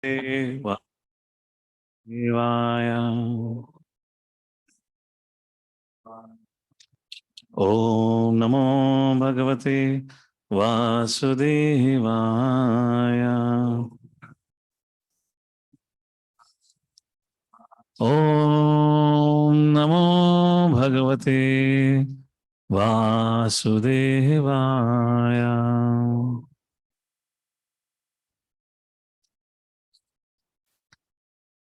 Devaya. Om Namo Bhagavate Vasudevaya. Om Namo Bhagavate Vasudevaya.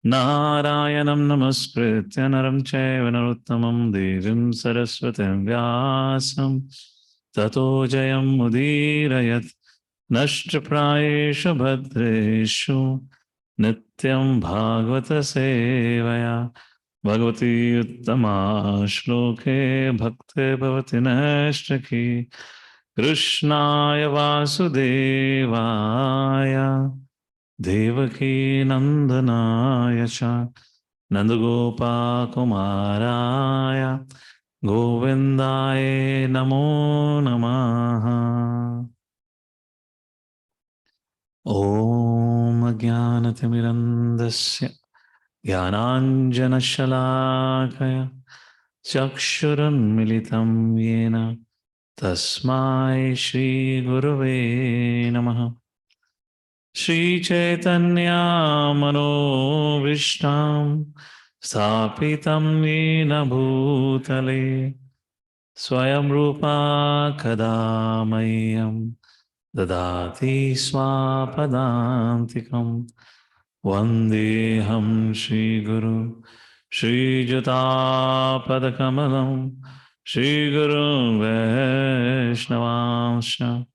Narayanam namaskritya naram chaiva narottamam devim saraswatim vyasam tato jayam udirayat nashtraprayeshu bhadreshu nityam bhagavata sevaya bhagavati uttama shloke bhakti bhavati nashtaki krishnaya vasudevaya Devaki Nandanaya Cha Nandagopa Kumaraya Govindaye Namo Namaha Om Ajnanatimirandasya Jnananjana Shalakaya Chakshuran Militam Yena Tasmai Shri Gurave Namaha Shri Chaitanya Manobhishtam Sthapitam Yena Bhutale Swayam Rupa Kadamayam Dadati Swapadantikam Vandeham Shri Guru Shri Jatapadakamalam Shri Guru Vaishnavamsha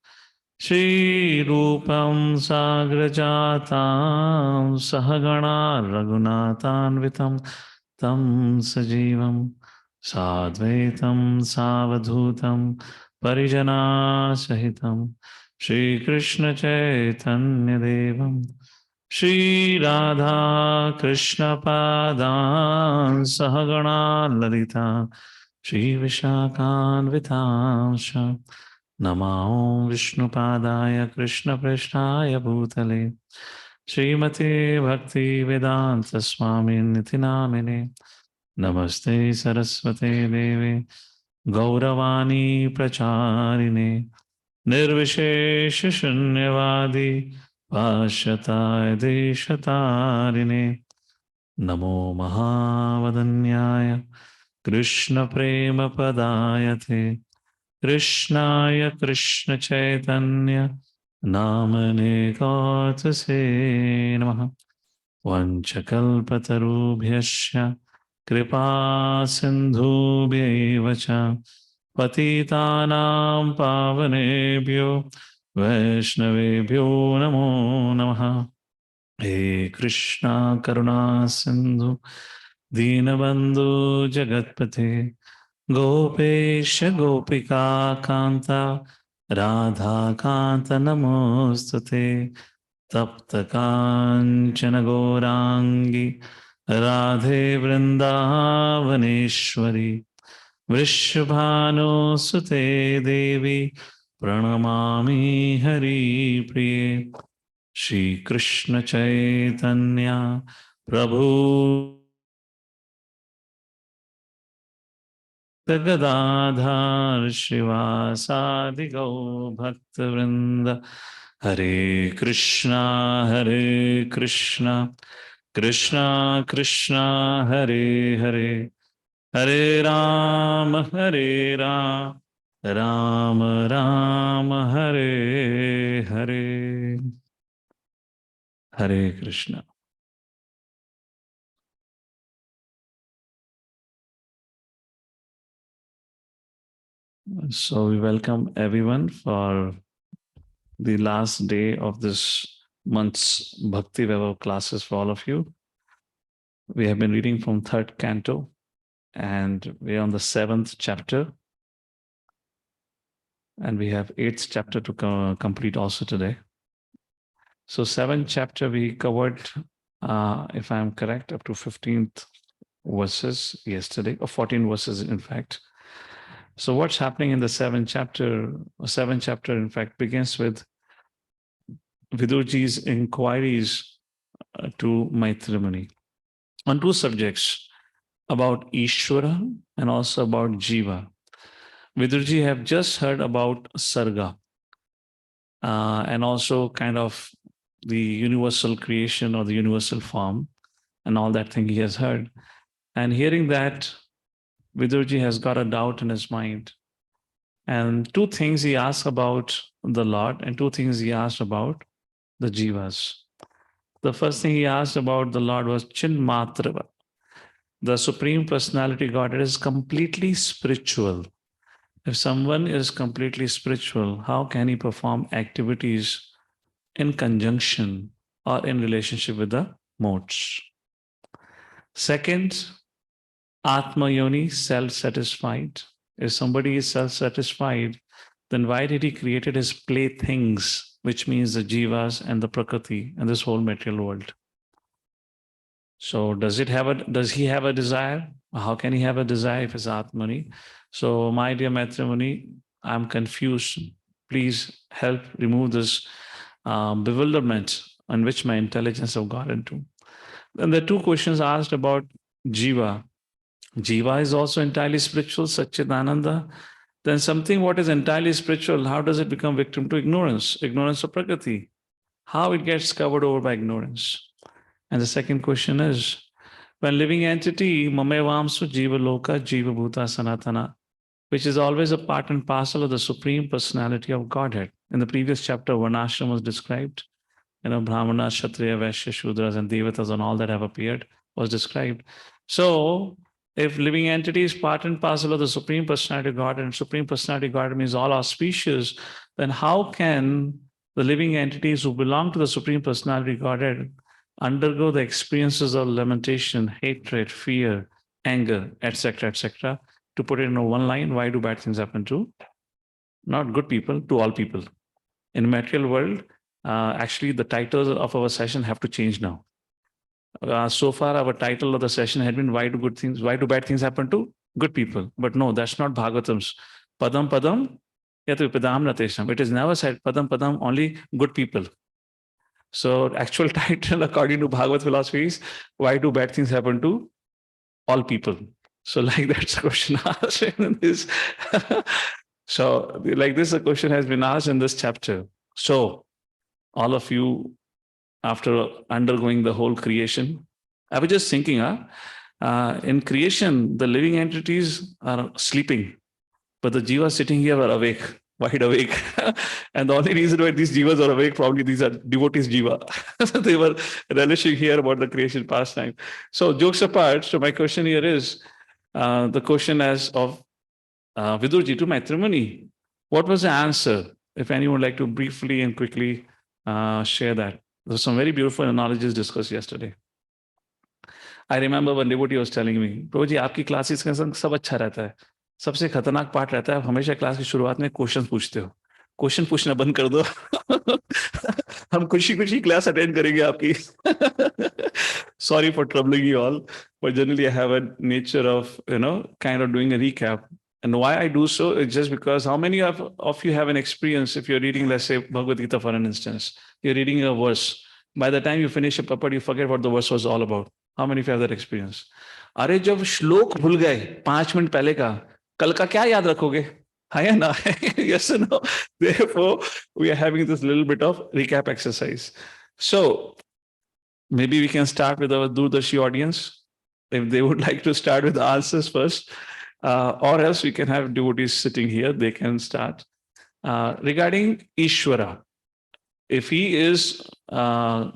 Shri Rupam Sagrajatam Sahagana Raghunathanvitam Tam Sajivam Sadvaitam Savadhutam Parijana Sahitam Shri Krishna Chaitanya Devam Shri Radha Krishna Padan Sahagana Lalita Shri Vishakhanvitam Namo Vishnu Padaya Krishna Prishtaya Bhutale Srimati Bhakti Vedanta Swami Niti Namine Namaste Saraswate Devi Gauravani Pracharine Nirvishesha Shunyavadi Pashataya Deshatarine Namo Mahavadanyaya Krishna Prema Padayate Krishnaya Krishna Chaitanya Namane Kartase Namaha Vanchakalpatarubhyasya Kripa Sindhubhyevacha Patitanam Pavanebhyo Vaishnavebhyo Namo Namaha He Krishna Karuna Sindhu Dinabandhu Jagatpate Gopesha Gopika Kanta Radha Kanta Namostute Tapta Kanchana Gourangi Radhe Vrindavaneshwari Vrishabhanu Sute Devi Pranamami Hari Priye Shri Krishna Chaitanya Prabhu Gadadhar Shivasadi Gau Bhakta Vrinda Hare Krishna Krishna Krishna Hare Hare Hare Ram Ram Ram Hare Hare Hare Krishna. So we welcome everyone for the last day of this month's Bhakti Vaibhav classes for all of you. We have been reading from 3rd canto and we're on the 7th chapter. And we have 8th chapter to complete also today. So 7th chapter we covered, if I'm correct, up to 15th verses yesterday, or 14 verses in fact. So what's happening in the 7th chapter? 7th chapter in fact begins with Vidurji's inquiries to Maitrimuni on two subjects, about Ishvara and also about Jiva. Vidurji have just heard about Sarga and also kind of the universal creation or the universal form and all that thing he has heard. And hearing that, Vidurji has got a doubt in his mind. And two things he asked about the Lord and two things he asked about the Jivas. The first thing he asked about the Lord was Chinmatrava. The Supreme Personality Godhead is completely spiritual. If someone is completely spiritual, how can he perform activities in conjunction or in relationship with the modes? Second, Atma Yoni, self-satisfied. If somebody is self-satisfied, then why did he created his playthings, which means the jivas and the prakriti and this whole material world? So does he have a desire? How can he have a desire if it's Atmani? So my dear Maitrimuni, I'm confused. Please help remove this bewilderment on which my intelligence have got into. And the two questions asked about Jiva. Jiva is also entirely spiritual, Satchidananda. Then something what is entirely spiritual, how does it become victim to ignorance? Ignorance of Prakriti. How it gets covered over by ignorance? And the second question is, when living entity, Mamevamsu Jiva Loka, Jiva Bhuta Sanatana, which is always a part and parcel of the Supreme Personality of Godhead. In the previous chapter, Varnashram was described. Brahmanas, Kshatriya, Vaishya, Shudras, and Devatas, and all that have appeared was described. So, if living entity is part and parcel of the Supreme Personality of God, and Supreme Personality of God means all our species, then how can the living entities who belong to the Supreme Personality of Godhead undergo the experiences of lamentation, hatred, fear, anger, etc., to put it in one line, why do bad things happen to not good people, to all people? In material world, actually the titles of our session have to change now. So far, our title of the session had been why do bad things happen to good people? But no, that's not Bhagavatam's. Padam Padam, yatu Padam Natesham. It is never said Padam Padam, only good people. So actual title according to Bhagavad philosophy is why do bad things happen to all people? So like that's a question asked in this. So like this, a question has been asked in this chapter. So all of you, after undergoing the whole creation, I was just thinking, in creation, the living entities are sleeping, but the jivas sitting here are awake, wide awake. And the only reason why these jivas are awake, probably these are devotees jiva. They were relishing here about the creation pastime. So jokes apart, so my question here is, the question as of Vidurji to Maitrimuni. What was the answer? If anyone would like to briefly and quickly share that. There were some very beautiful analogies discussed yesterday. I remember one devotee was telling me, Prabhuji, आपकी classes का सब अच्छा रहता है. सबसे खतरनाक part रहता है, आप हमेशा क्लास की शुरुआत में क्वेश्चन पूछते हो. क्वेश्चन पूछना बंद कर दो. हम खुशी खुशी क्लास अटेंड करेंगे आपकी. Sorry for troubling you all, but generally I have a nature of, kind of doing a recap. And why I do so is just because how many of you have an experience if you're reading, let's say, Bhagavad Gita, for an instance, you're reading a verse. By the time you finish a purport, you forget what the verse was all about. How many of you have that experience? अरे जब श्लोक भूल गए 5 minute पहले का, कल का क्या याद रखोगे? Yes or no? Therefore, we are having this little bit of recap exercise. So maybe we can start with our Durdashi audience. If they would like to start with the answers first, or else we can have devotees sitting here, they can start. Regarding Ishvara, if he is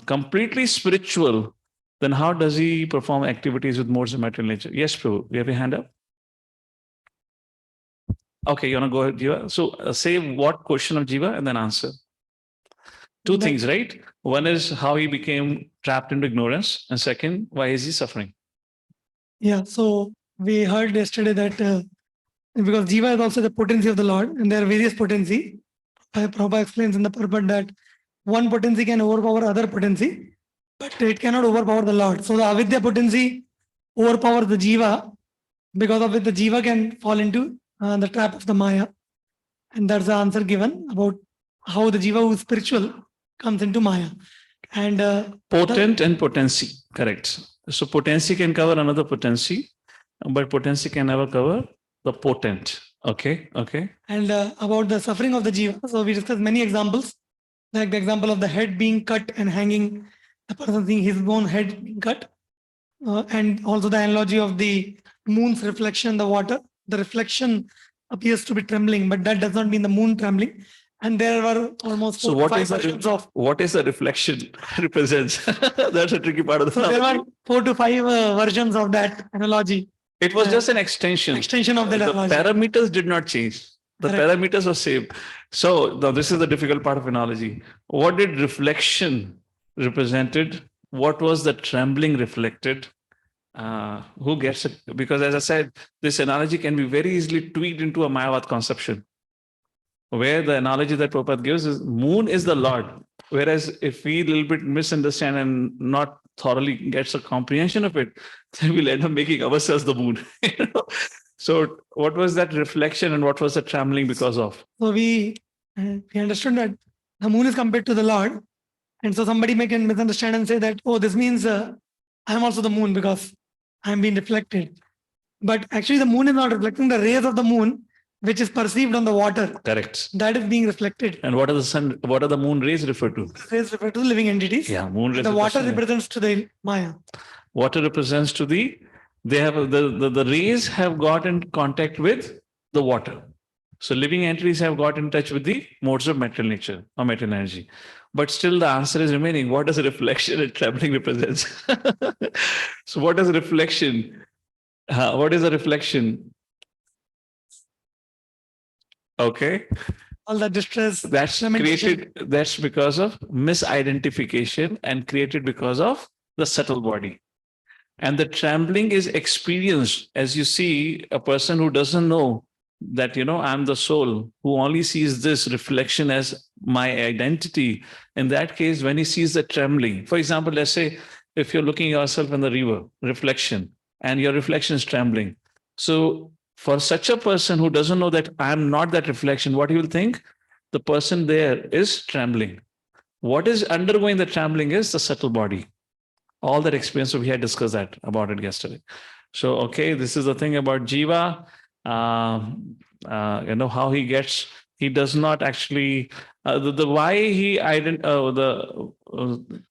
completely spiritual, then how does he perform activities with modes of material nature? Yes, Prabhu, you have your hand up? Okay, you want to go ahead, Jiva? So say what question of Jiva and then answer. Two things, right? One is how he became trapped into ignorance, and second, why is he suffering? Yeah, so we heard yesterday that because Jiva is also the potency of the Lord, and there are various potency. Prabhupada explains in the purport that one potency can overpower other potency, but it cannot overpower the Lord. So the avidya potency overpowers the Jiva, because of it the Jiva can fall into the trap of the Maya. And that's the answer given about how the Jiva who is spiritual comes into Maya. And Potent and potency, correct. So potency can cover another potency, but potency can never cover the potent. Okay, okay. And about the suffering of the jiva. So we discussed many examples, like the example of the head being cut and hanging, the person seeing his own head being cut, and also the analogy of the moon's reflection in the water. The reflection appears to be trembling, but that does not mean the moon trembling. And there were almost So four to what five is the versions of. what is the reflection represents? That's a tricky part of the So there analogy. were 4 to 5 versions of that analogy. It was just an extension. Extension of that The analogy. parameters did not change. The Correct. parameters are same. So now this is the difficult part of analogy. What did reflection represented? What was the trembling reflected? Who gets it? Because as I said, this analogy can be very easily tweaked into a Mayavad conception, where the analogy that Prabhupada gives is moon is the Lord. Whereas if we a little bit misunderstand and not thoroughly gets a comprehension of it, then we'll end up making ourselves the moon. You know? So what was that reflection and what was the trembling because of? So we understood that the moon is compared to the Lord. And so somebody may can misunderstand and say that, oh, this means I'm also the moon because I'm being reflected. But actually, the moon is not reflecting the rays of the moon, which is perceived on the water. Correct. That is being reflected. And what are the sun? What are the moon rays referred to? Rays refer to the living entities. Yeah, moon rays. The water represents to the Maya. Water represents to the. They have the rays have got in contact with the water. So living entities have got in touch with the modes of material nature or material energy. But still the answer is remaining. What does reflection and trembling represents? So what is reflection? What is a reflection? Okay. All the distress. That's lamentation. created. That's because of misidentification and created because of the subtle body. And the trembling is experienced as you see a person who doesn't know that, I'm the soul, who only sees this reflection as my identity. In that case, when he sees the trembling, for example, let's say if you're looking yourself in the river, reflection, and your reflection is trembling. So for such a person who doesn't know that I'm not that reflection, what he will think? The person there is trembling. What is undergoing the trembling is the subtle body. All that experience, so we had discussed that about it yesterday. So, okay, this is the thing about Jiva. How he does not actually, the why he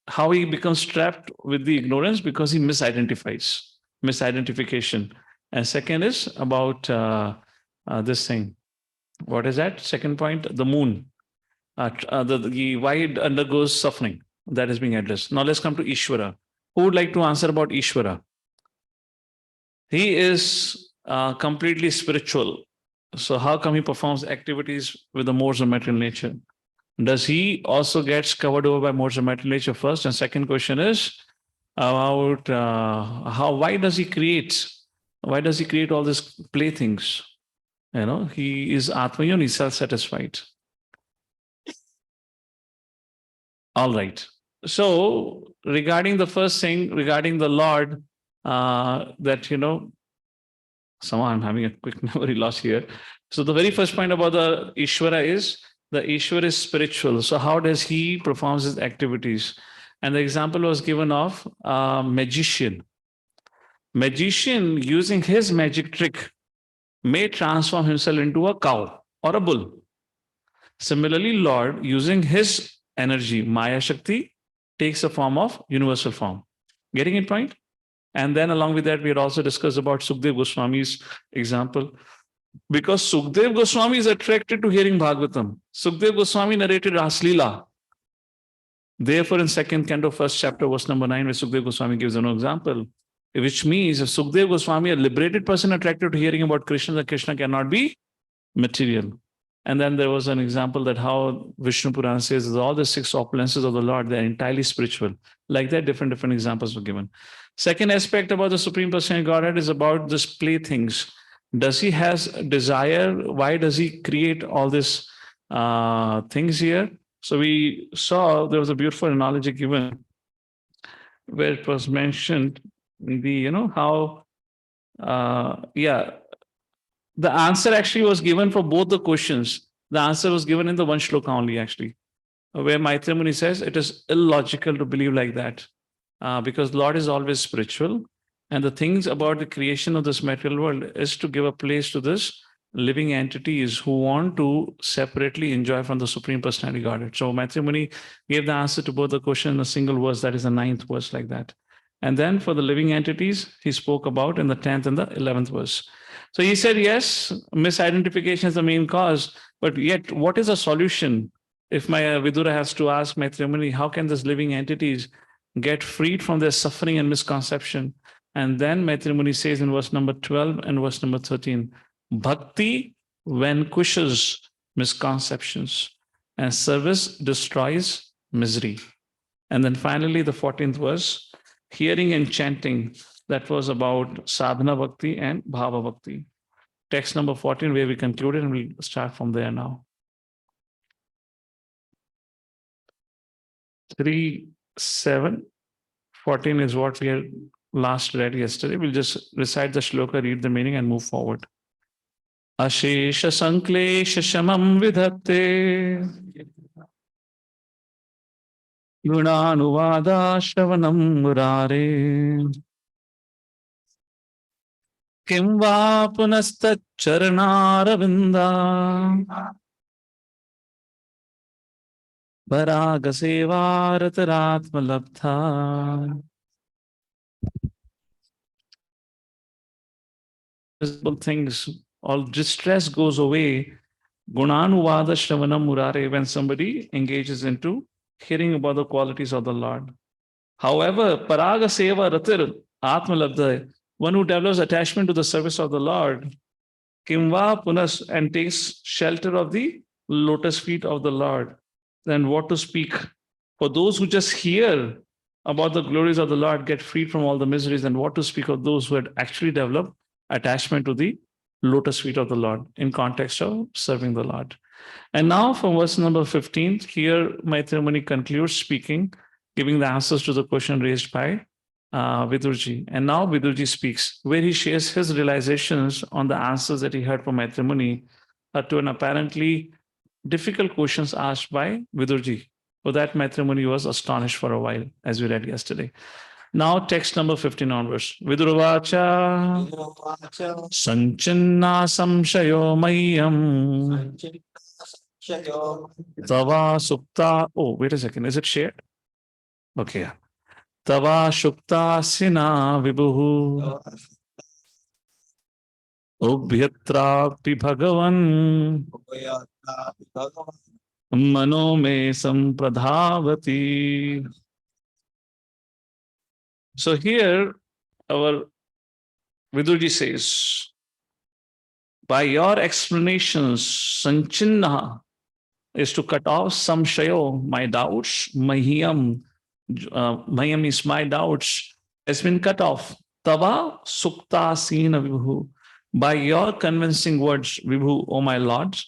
how he becomes trapped with the ignorance because he misidentification. And second is about this thing. What is that? Second point, the moon. The why it undergoes suffering, that is being addressed. Now let's come to Ishvara. Who would like to answer about Ishvara? He is completely spiritual. So how come he performs activities with the modes of material nature? Does he also gets covered over by modes of material nature first? And second question is about why does he create? Why does he create all these playthings? He is Atmayun, he's self-satisfied. All right. So regarding the first thing, regarding the Lord, somehow I'm having a quick memory loss here. So the very first point about the Ishvara is the Ishvara is spiritual. So how does he performs his activities? And the example was given of a magician. Magician using his magic trick may transform himself into a cow or a bull. Similarly, Lord using his energy, Maya Shakti, takes a form of universal form. Getting it point? And then along with that, we had also discussed about Sukdev Goswami's example. Because Sukdev Goswami is attracted to hearing Bhagavatam. Sukdev Goswami narrated Raslila. Therefore, in second canto, first chapter, verse number 9, where Sukdev Goswami gives an example, which means if Sukdev Goswami, a liberated person attracted to hearing about Krishna, then Krishna cannot be material. And then there was an example that how Vishnu Purana says that all the 6 opulences of the Lord, they're entirely spiritual. Like that, different examples were given. Second aspect about the Supreme Personality of Godhead is about this playthings. Does he has a desire? Why does he create all these things here? So we saw there was a beautiful analogy given where it was mentioned how the answer actually was given for both the questions. The answer was given in the one shloka only, actually. where Maitreya Muni says it is illogical to believe like that, because Lord is always spiritual, and the things about the creation of this material world is to give a place to this living entities who want to separately enjoy from the Supreme Personality Godhead. So Maitreya Muni gave the answer to both the question in a single verse, that is the 9th verse, like that. And then for the living entities, he spoke about in the 10th and the 11th verse. So he said, yes, misidentification is the main cause, but yet what is a solution? If my Vidura has to ask Maitreya Muni, how can these living entities get freed from their suffering and misconception? And then Maitreya Muni says in verse number 12 and verse number 13, Bhakti vanquishes misconceptions and service destroys misery. And then finally, the 14th verse, hearing and chanting, that was about sadhana bhakti and bhava bhakti. Text number 14, where we concluded, and we'll start from there now. 3, 7, 14 is what we had last read yesterday. We'll just recite the shloka, read the meaning, and move forward. Ashesha sanklesha shamam vidhatte Gunanuvada shravanam murare Kim va punastacharanaravindam Paragasevaratratmalabdha. Visible things, all distress goes away. Gunanuvada shravanam murare, when somebody engages into hearing about the qualities of the Lord. However, paragaseva ratir atmalabdha, one who develops attachment to the service of the Lord, kimva punas, and takes shelter of the lotus feet of the Lord, then what to speak? For those who just hear about the glories of the Lord, get freed from all the miseries, and what to speak of those who had actually developed attachment to the lotus feet of the Lord in context of serving the Lord. And now from verse number 15, here Maitreya Muni concludes speaking, giving the answers to the question raised by Vidurji. And now Vidurji speaks, where he shares his realizations on the answers that he heard from Maitreya Muni to an apparently difficult questions asked by Vidurji. For that, Maitreya Muni was astonished for a while, as we read yesterday. Now, text number 15 onwards. Vidurvacha Sanchinna Samshayo Mayam Tava Sukta. Oh, wait a second. Is it shared? Okay. Tava Shukta Sina Vibhuhu Ubhyatrapi Bhagavan Mano Me Sampradhavati. So here, our Vidurji says, by your explanations, Sanchinna is to cut off samshayo, my doubts, mahiyam, mahiyam is my doubts, has been cut off. Tava sukta sina vibhu. By your convincing words, Vibhu, O my Lord,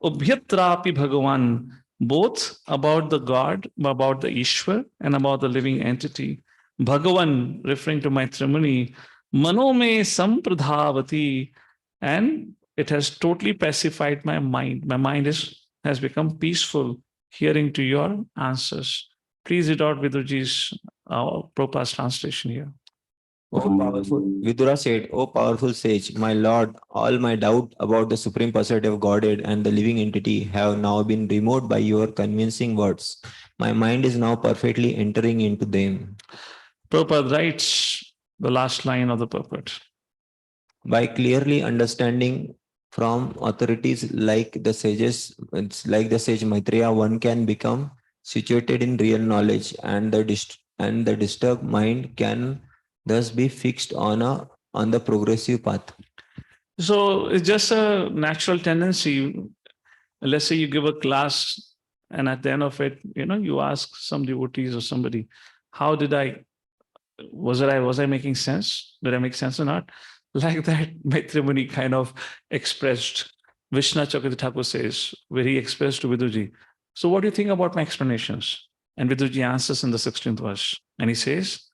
Ubhyatrapi Bhagavan, both about the God, about the Ishwar, and about the living entity. Bhagavan, referring to Maitreya Muni, Manome Sampradhavati, and it has totally pacified my mind. My mind has become peaceful hearing to your answers. Please read out Vidurji's Prabhupada's translation here. O powerful, Vidura said, O powerful sage, my lord, all my doubt about the Supreme Personality of Godhead and the living entity have now been removed by your convincing words. My mind is now perfectly entering into them. Prabhupada writes the last line of the purport. By clearly understanding from authorities like the sages, like the sage Maitreya, one can become situated in real knowledge, and the disturbed mind can thus be fixed on the progressive path. So it's just a natural tendency. Let's say you give a class, and at the end of it, you ask some devotees or somebody, how did was I making sense? Did I make sense or not? Like that, Maitreya Muni kind of expressed, Vishnu Chakravarti Thakur says, where he expressed to Vidurji, so what do you think about my explanations? And Vidurji answers in the 16th verse, and he says,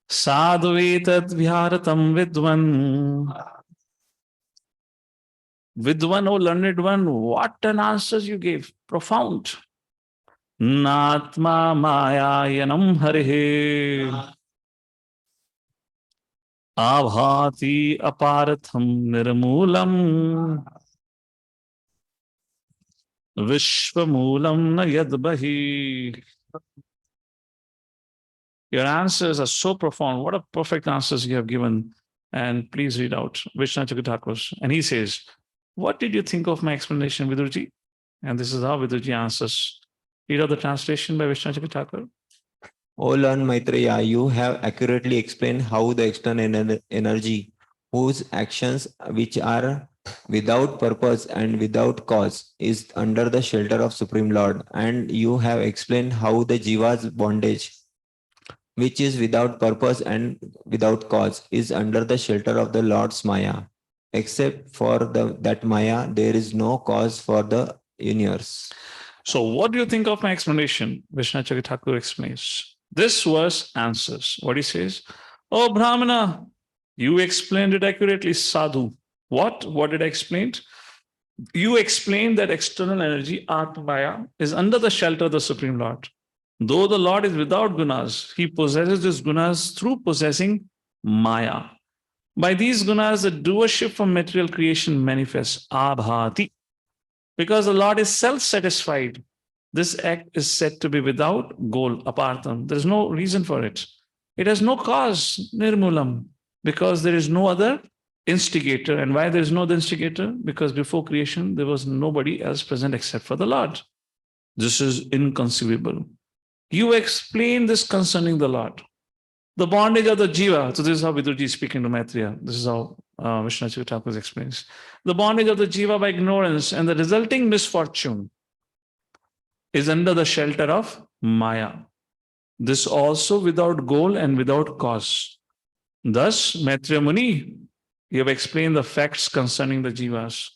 Sadhuetad viharatam vidvan. Vidvan, O learned one, what an answers you gave. Profound. Natma mayayanam harihe. Abhati aparatham nirmoolam. Vishwamulam na yadbahi. Your answers are so profound. What a perfect answers you have given. And please read out Vishnu Chakatakus. And he says, what did you think of my explanation, Vidurji? And this is how Vidurji answers. Read out the translation by Vishnu Chakatakur. O Lord Maitreya, you have accurately explained how the external energy, whose actions which are without purpose and without cause, is under the shelter of Supreme Lord, and you have explained how the Jiva's bondage, which is without purpose and without cause, is under the shelter of the Lord's Maya. Except for that Maya, there is no cause for the universe. So, what do you think of my explanation? Vishnu Chakatakur explains. This verse answers. What he says, oh Brahmana, you explained it accurately, Sadhu. What? What did I explain? You explained that external energy, Atmaya, is under the shelter of the Supreme Lord. Though the Lord is without gunas, he possesses his gunas through possessing Maya. By these gunas, the doership from material creation manifests, Abhati. Because the Lord is self-satisfied, this act is said to be without goal, apartam. There is no reason for it. It has no cause, nirmulam, because there is no other instigator. And why there is no other instigator? Because before creation, there was nobody else present except for the Lord. This is inconceivable. You explain this concerning the Lord. The bondage of the jiva. So this is how Vidurji is speaking to Maitreya. This is how Vishnu Chakatakur explains. The bondage of the jiva by ignorance and the resulting misfortune is under the shelter of Maya. This also without goal and without cause. Thus, Maitreya Muni, you have explained the facts concerning the jivas.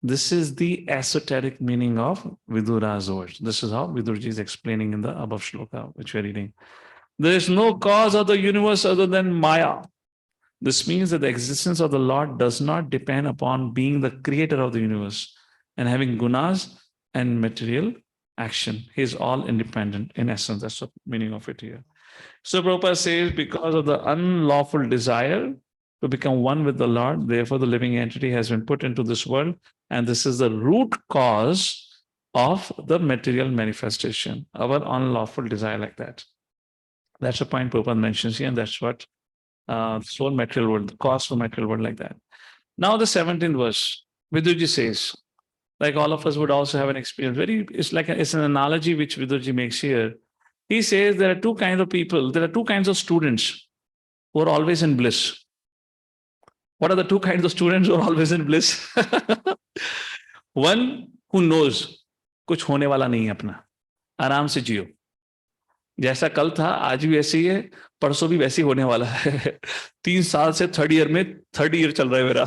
This is the esoteric meaning of Vidura's words. This is how Vidurji is explaining in the above shloka, which we are reading. There is no cause of the universe other than Maya. This means that the existence of the Lord does not depend upon being the creator of the universe and having gunas and material action. He is all independent in essence. That's the meaning of it here. So Prabhupada says, because of the unlawful desire to become one with the Lord, therefore the living entity has been put into this world, and this is the root cause of the material manifestation, our unlawful desire like that. That's a point Prabhupada mentions here, and that's what soul material world, the cause for material world like that. Now the 17th verse, Vidurji says, like all of us would also have an experience. It's an analogy which Vidurji makes here. He says there are two kinds of people, there are two kinds of students who are always in bliss. What are the two kinds of students who are always in bliss? One who knows, कुछ होने वाला नहीं है अपना, आराम से जियो. जैसा कल था आज भी ऐसे ही है, परसों भी वैसे ही होने वाला है. 3 साल से थर्ड ईयर चल रहा है मेरा.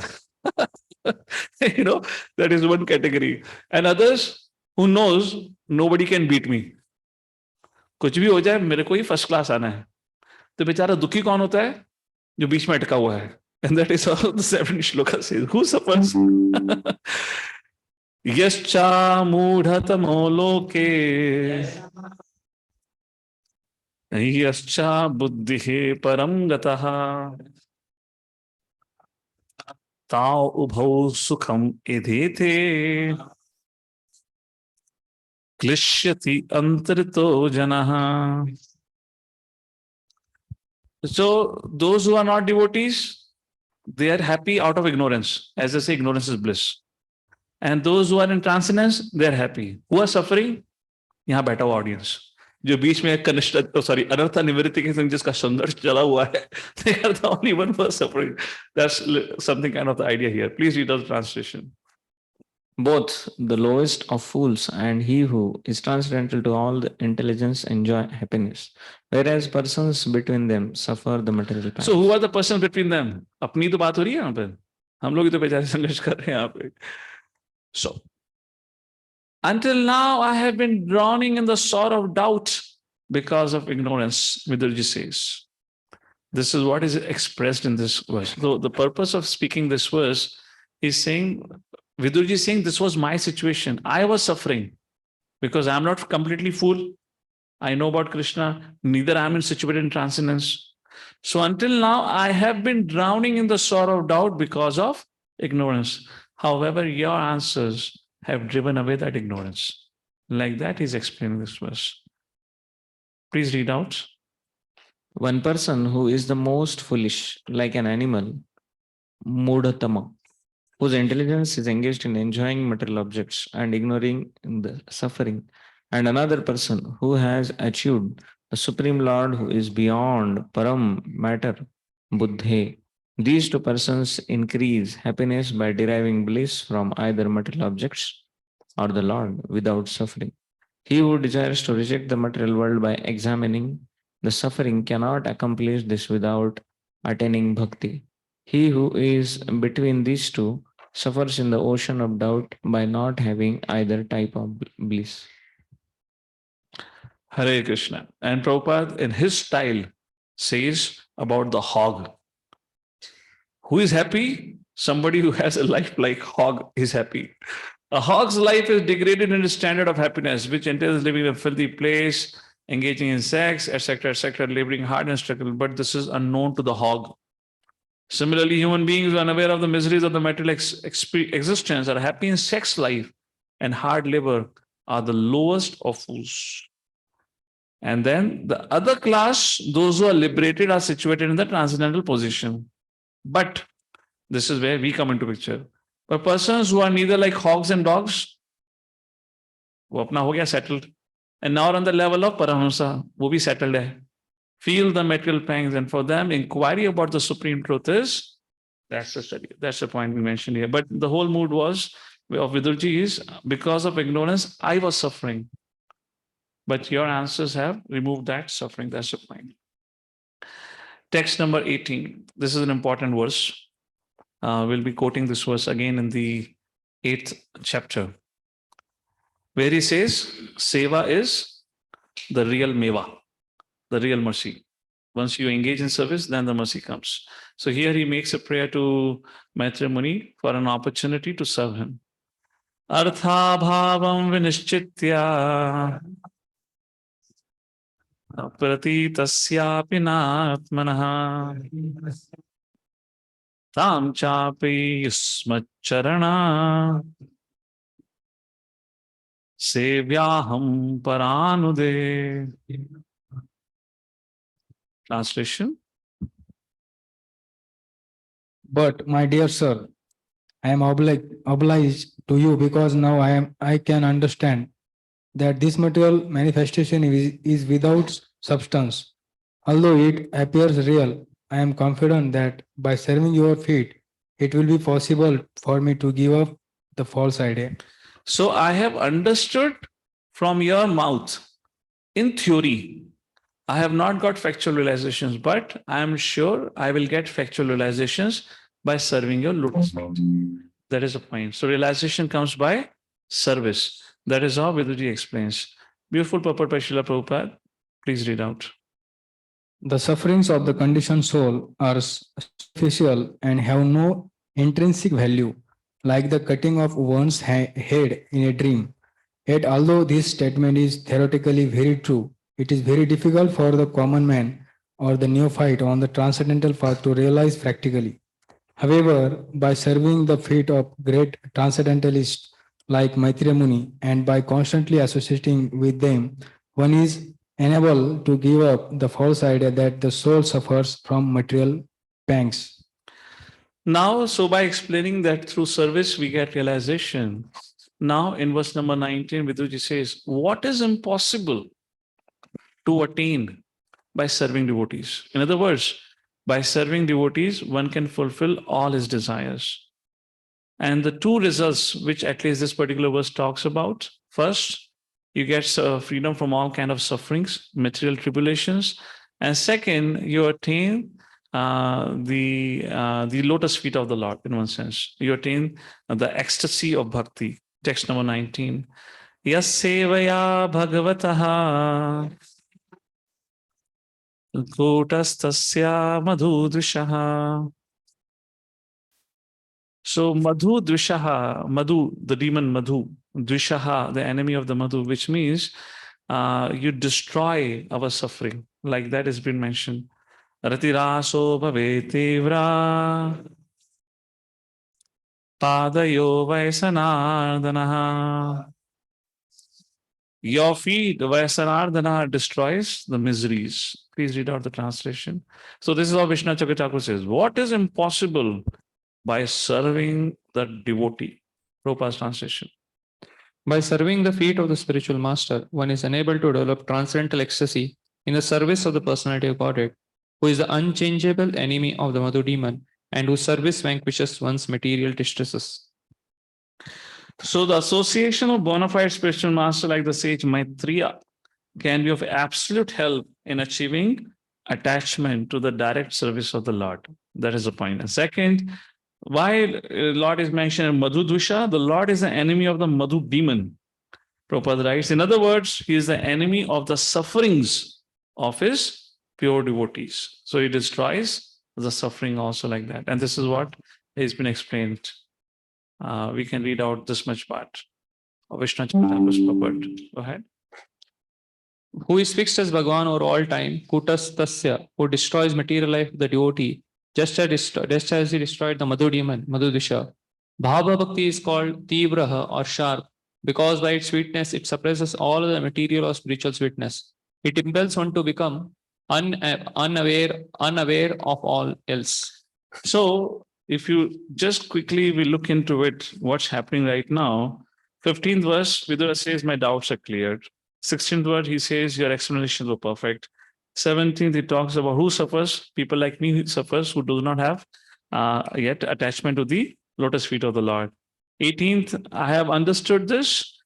That is one category. And others who knows nobody can beat me. कुछ भी हो जाए मेरे को ही फर्स्ट क्लास आना है. तो बेचारा दुखी कौन होता है? जो बीच में अटका हुआ है. And that is how the 7th shloka says. Who suffers? Yascha mudhatamo loke Yascha buddhihe param gataha Tao ubhau sukham idhete Klishyati antarito janaha. So those who are not devotees, they are happy out of ignorance. As I say, ignorance is bliss. And those who are in transcendence, they are happy. Who are suffering? यहाँ बैठा हुआ audience. जो बीच में अनर्था निवृत्ति के संग जिसका सुंदर चला हुआ है. They are the only one who are suffering. That's something kind of the idea here. Please read the translation. Both the lowest of fools and he who is transcendental to all the intelligence enjoy happiness, whereas persons between them suffer the material pain. So who are the persons between them? अपनी तो बात हो रही है यहाँ पे. हम लोग तो बेचारे संघर्ष कर रहे हैं यहाँ पे. So until now I have been drowning in the sorrow of doubt because of ignorance, Vidurji says. This is what is expressed in this verse. So the purpose of speaking this verse is saying, Vidurji is saying this was my situation. I was suffering. because I'm not completely fool. I know about Krishna, neither am I situated in transcendence. So until now, I have been drowning in the sorrow of doubt because of ignorance. However, your answers have driven away that ignorance. Like that, he's explaining this verse. Please read out. One person who is the most foolish, like an animal, Mudhatama, whose intelligence is engaged in enjoying material objects and ignoring the suffering, and another person who has achieved a supreme Lord who is beyond Param matter, Buddhe. These two persons increase happiness by deriving bliss from either material objects or the Lord without suffering. He who desires to reject the material world by examining the suffering cannot accomplish this without attaining bhakti. He who is between these two suffers in the ocean of doubt by not having either type of bliss. Hare Krishna. And Prabhupada, in his style, says about the hog. Who is happy? Somebody who has a life like hog is happy. A hog's life is degraded in the standard of happiness, which entails living in a filthy place, engaging in sex, etc., laboring hard and struggle. But this is unknown to the hog. Similarly, human beings who are unaware of the miseries of the material existence are happy in sex life and hard labor are the lowest of fools. And then the other class, those who are liberated, are situated in the transcendental position. But this is where we come into picture. But persons who are neither like hogs and dogs, वो अपना हो गया settled, and now on the level of Paramahamsa, वो भी settled है. Feel the material pangs, and for them, inquiry about the supreme truth is that's the study. That's the point we mentioned here. But the whole mood was of Vidurji is because of ignorance, I was suffering. But your answers have removed that suffering. That's the point. Text number 18. This is an important verse. We'll be quoting this verse again in the 8th chapter, where he says, Seva is the real meva, the real mercy. Once you engage in service, then the mercy comes. So here he makes a prayer to Maitreya Muni for an opportunity to serve him. Artha bhavam vinishchitya pratitasyapi natmanaha tam chapi yusmacharana sevyaham paranude. Translation. But my dear sir, I am obliged to you because now I can understand that this material manifestation is without substance. Although it appears real, I am confident that by serving your feet, it will be possible for me to give up the false idea. So I have understood from your mouth, in theory, I have not got factual realizations, but I am sure I will get factual realizations by serving your lotus feet. That is the point. So realization comes by service. That is how Viduji explains. Beautiful purport by Srila Prabhupada. Please read out. The sufferings of the conditioned soul are superficial and have no intrinsic value, like the cutting of one's head in a dream. Yet, although this statement is theoretically very true, it is very difficult for the common man or the neophyte on the transcendental path to realize practically. However, by serving the feet of great transcendentalists like Maitreya Muni and by constantly associating with them, one is enabled to give up the false idea that the soul suffers from material pangs. Now, so by explaining that through service we get realization, now in verse number 19, Viduji says, what is impossible to attain by serving devotees? In other words, by serving devotees, one can fulfill all his desires. And the two results, which at least this particular verse talks about, first, you get freedom from all kind of sufferings, material tribulations, and second, you attain the lotus feet of the Lord. In one sense, you attain the ecstasy of bhakti. Text number 19. Yasevaya bhagavataha kutastasya madhudvishaha. So Madhu Dvishaha, Madhu, the demon Madhu, Dvishaha, the enemy of the Madhu, which means you destroy our suffering. Like that has been mentioned. Ratiraso bhavetevra padayo vaisanardanaha. Your feet, vaisanardana, destroys the miseries. Please read out the translation. So this is how Vishnu Chakrachaku says. What is impossible by serving the devotee? Prabhupada's translation. By serving the feet of the spiritual master, one is enabled to develop transcendental ecstasy in the service of the personality of Godhead, who is the unchangeable enemy of the Madhu demon and whose service vanquishes one's material distresses. So the association of bona fide spiritual master like the sage Maitreya can be of absolute help in achieving attachment to the direct service of the Lord. That is the point. And second, why Lord is mentioned in Madhu Dusha, the Lord is the enemy of the Madhu demon. Prabhupada writes, in other words, he is the enemy of the sufferings of his pure devotees. So he destroys the suffering also like that. And this is what has been explained. We can read out this much part of Vishnu Chakravarti's Prabhupada. Go ahead. Who is fixed as Bhagavan over all time, Kutastasya, who destroys material life of the devotee, just as he destroyed the Madhu demon, Madhudisha. Bhava Bhakti is called Tivraha or sharp, because by its sweetness it suppresses all the material or spiritual sweetness. It impels one to become unaware of all else. So if you just quickly we look into it, what's happening right now. 15th verse, Vidura says, my doubts are cleared. 16th verse, he says, your explanations were perfect. 17th, he talks about who suffers. People like me who suffers, who do not have yet attachment to the lotus feet of the Lord. 18th, I have understood this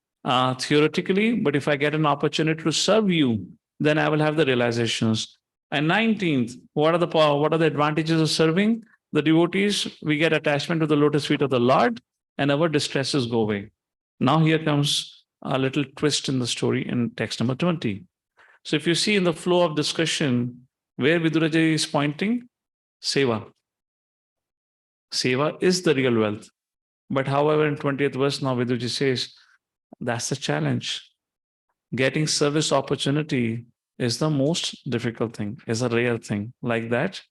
theoretically, but if I get an opportunity to serve you, then I will have the realizations. And 19th, what are the advantages of serving the devotees? We get attachment to the lotus feet of the Lord, and our distresses go away. Now here comes a little twist in the story in text number 20. So if you see in the flow of discussion, where Viduraji is pointing, Seva. Seva is the real wealth. But however, in 20th verse, now Viduraji says, that's the challenge. Getting service opportunity is the most difficult thing, is a rare thing. Like that,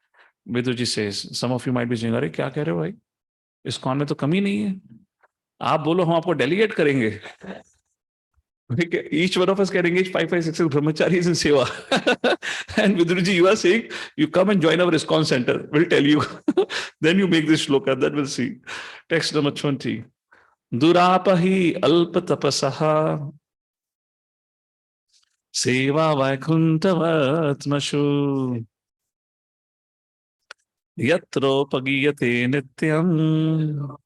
Viduraji says, some of you might be saying, अरे क्या कह रहे हो भाई? ISKCON में तो कमी नहीं है. आप बोलो हम आपको डेलीगेट करेंगे. Each one of us can engage 5, 5, 6 brahmacharis in seva. And Vidurji, you are saying, you come and join our ISKCON center. We'll tell you. Then you make this shloka. That we'll see. Text number 20. Durapahi alpa tapasaha seva vaikuntavatmashu yatro pagiyate nityam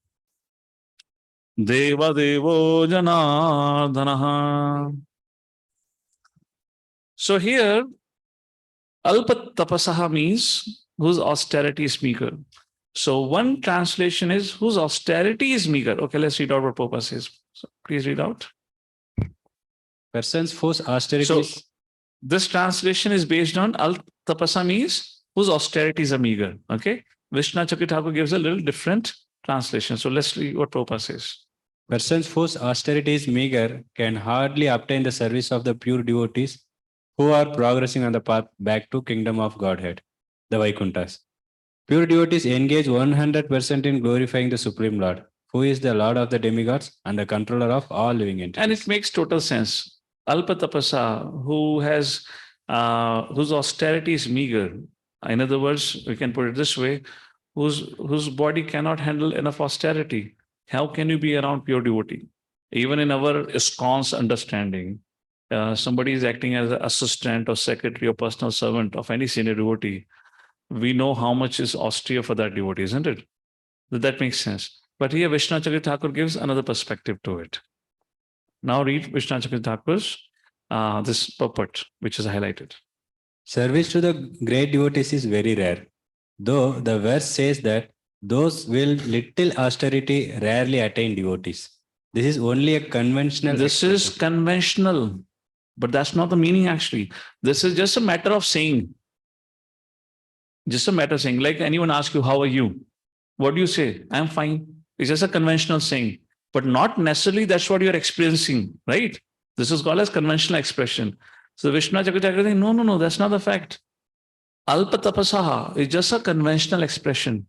Deva Devo Janardhanaha. So here, Alpa Tapasaha means whose austerity is meager. So one translation is whose austerity is meager. Okay, let's read out what Prabhupada says. So please read out. Persons whose austerity So is this translation is based on Al Tapasa means whose austerities are meager. Okay, Vishnu Chakravarti gives a little different translation. So let's read what Prabhupada says. persons whose austerity is meager can hardly obtain the service of the pure devotees who are progressing on the path back to kingdom of Godhead, the Vaikunthas. Pure devotees engage 100% in glorifying the Supreme Lord, who is the Lord of the demigods and the controller of all living entities. And it makes total sense. Alpa Tapasa, who has whose austerity is meager. In other words, we can put it this way: whose body cannot handle enough austerity. How can you be around pure devotee? Even in our ISKCON's understanding, somebody is acting as an assistant or secretary or personal servant of any senior devotee. We know how much is austere for that devotee, isn't it? That makes sense. But here Vishnu Chakravarti Thakur gives another perspective to it. Now read Vishnu Chakravarti Thakur's this purport, which is highlighted. Service to the great devotees is very rare, though the verse says that those with little austerity rarely attain devotees. This is only a conventional. This is conventional, but that's not the meaning actually. This is just a matter of saying. Just a matter of saying, like anyone asks you, how are you? What do you say? I'm fine. It's just a conventional saying. but not necessarily that's what you're experiencing, right? This is called as conventional expression. So Vishnu Chakravarti saying, no, that's not the fact. Alpa tapasaha is just a conventional expression,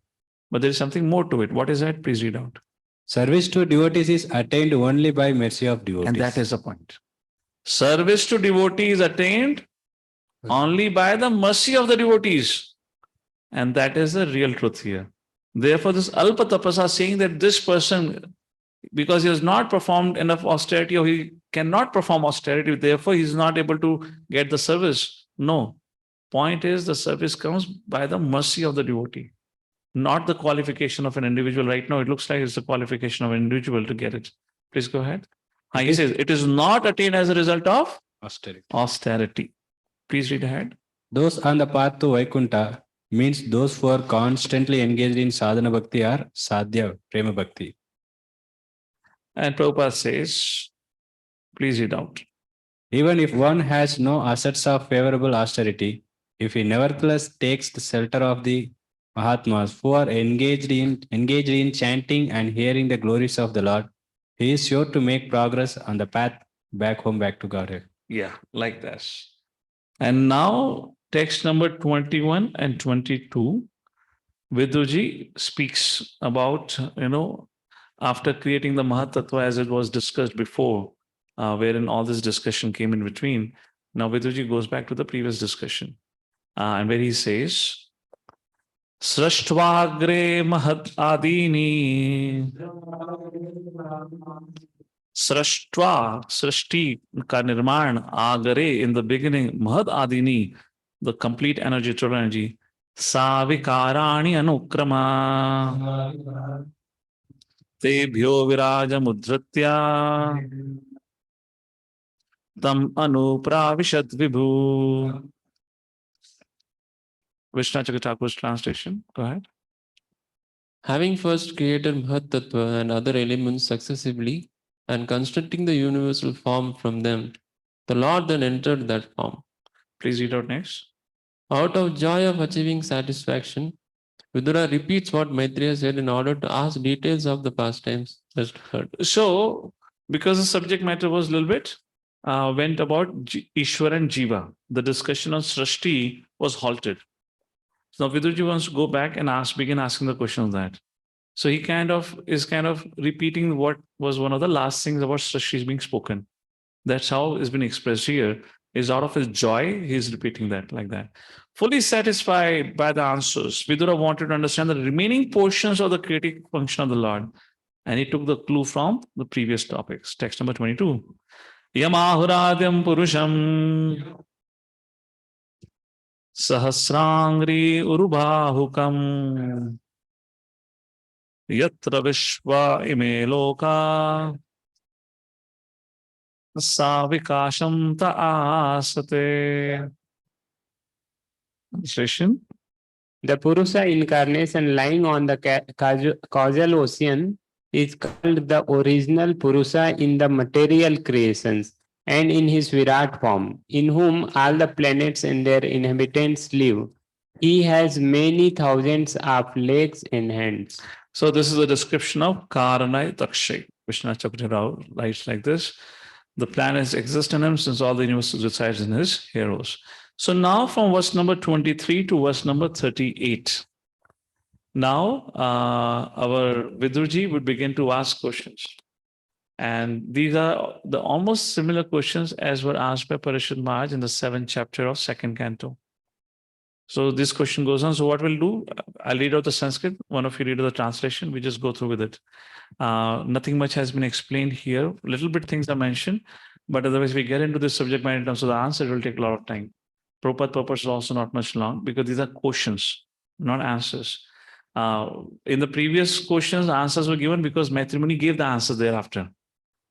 but there is something more to it. What is that? Please read out. Service to devotees is attained only by mercy of devotees. And that is the point. Service to devotees is attained only by the mercy of the devotees. And that is the real truth here. Therefore, this Alpa Tapasa saying that this person, because he has not performed enough austerity or he cannot perform austerity, therefore he is not able to get the service. No. Point is the service comes by the mercy of the devotee, not the qualification of an individual. Right now, it looks like it's the qualification of an individual to get it. Please go ahead. He says it is not attained as a result of austerity. Please read ahead. Those on the path to Vaikuntha means those who are constantly engaged in sadhana bhakti or sadhya prema bhakti. And Prabhupada says, please read out. Even if one has no assets of favorable austerity, if he nevertheless takes the shelter of the Mahatmas who are engaged in chanting and hearing the glories of the Lord, he is sure to make progress on the path back home, back to Godhead. Yeah, like that. And now text number 21 and 22, Viduji speaks about, after creating the Mahatattva as it was discussed before, wherein all this discussion came in between. Now Viduji goes back to the previous discussion and where he says, Srashtvagre Mahat Adini. Srashtva, Srashti ka nirman, agare, in the beginning, Mahad Adini, the complete energy, total energy, Savikarani Anukrama, Tebhyo Viraja Mudratya, Tam Anupravishad Vibhu. Vishnu Chakravarti's translation. Go ahead. Having first created Mahat Tattva and other elements successively and constructing the universal form from them, the Lord then entered that form. Please read out next. Out of joy of achieving satisfaction, Vidura repeats what Maitreya said in order to ask details of the pastimes just heard. So, because the subject matter was a little bit went about Ishwar and Jiva, the discussion on Srashti was halted. So now Viduji wants to go back and begin asking the question of that. So he is repeating what was one of the last things about Srashti being spoken. That's how it's been expressed here. Is out of his joy, he's repeating that like that. Fully satisfied by the answers, Vidura wanted to understand the remaining portions of the creative function of the Lord. And he took the clue from the previous topics. Text number 22. Yamahuradhyam Purusham Sahasrangri Urubahukam Yatra Vishwa Ime Loka Savikasham Taasate. Translation. The Purusa incarnation lying on the causal ocean is called the original Purusa in the material creations and in his Virat form, in whom all the planets and their inhabitants live. He has many thousands of legs and hands. So this is a description of Karanai Takshay. Vishnu Chakravarti writes like this. The planets exist in him since all the universe resides in his heroes. So now from verse number 23 to verse number 38. Now our Vidurji would begin to ask questions. And these are the almost similar questions as were asked by Parishad Maharaj in the 7th chapter of 2nd canto. So this question goes on. So what we'll do, I'll read out the Sanskrit. One of you read out the translation. We just go through with it. Nothing much has been explained here. Little bit things are mentioned, but otherwise we get into this subject matter in terms of the answer, it will take a lot of time. Prabhupada purpose is also not much long because these are questions, not answers. In the previous questions, the answers were given because Maitri Muni gave the answers thereafter.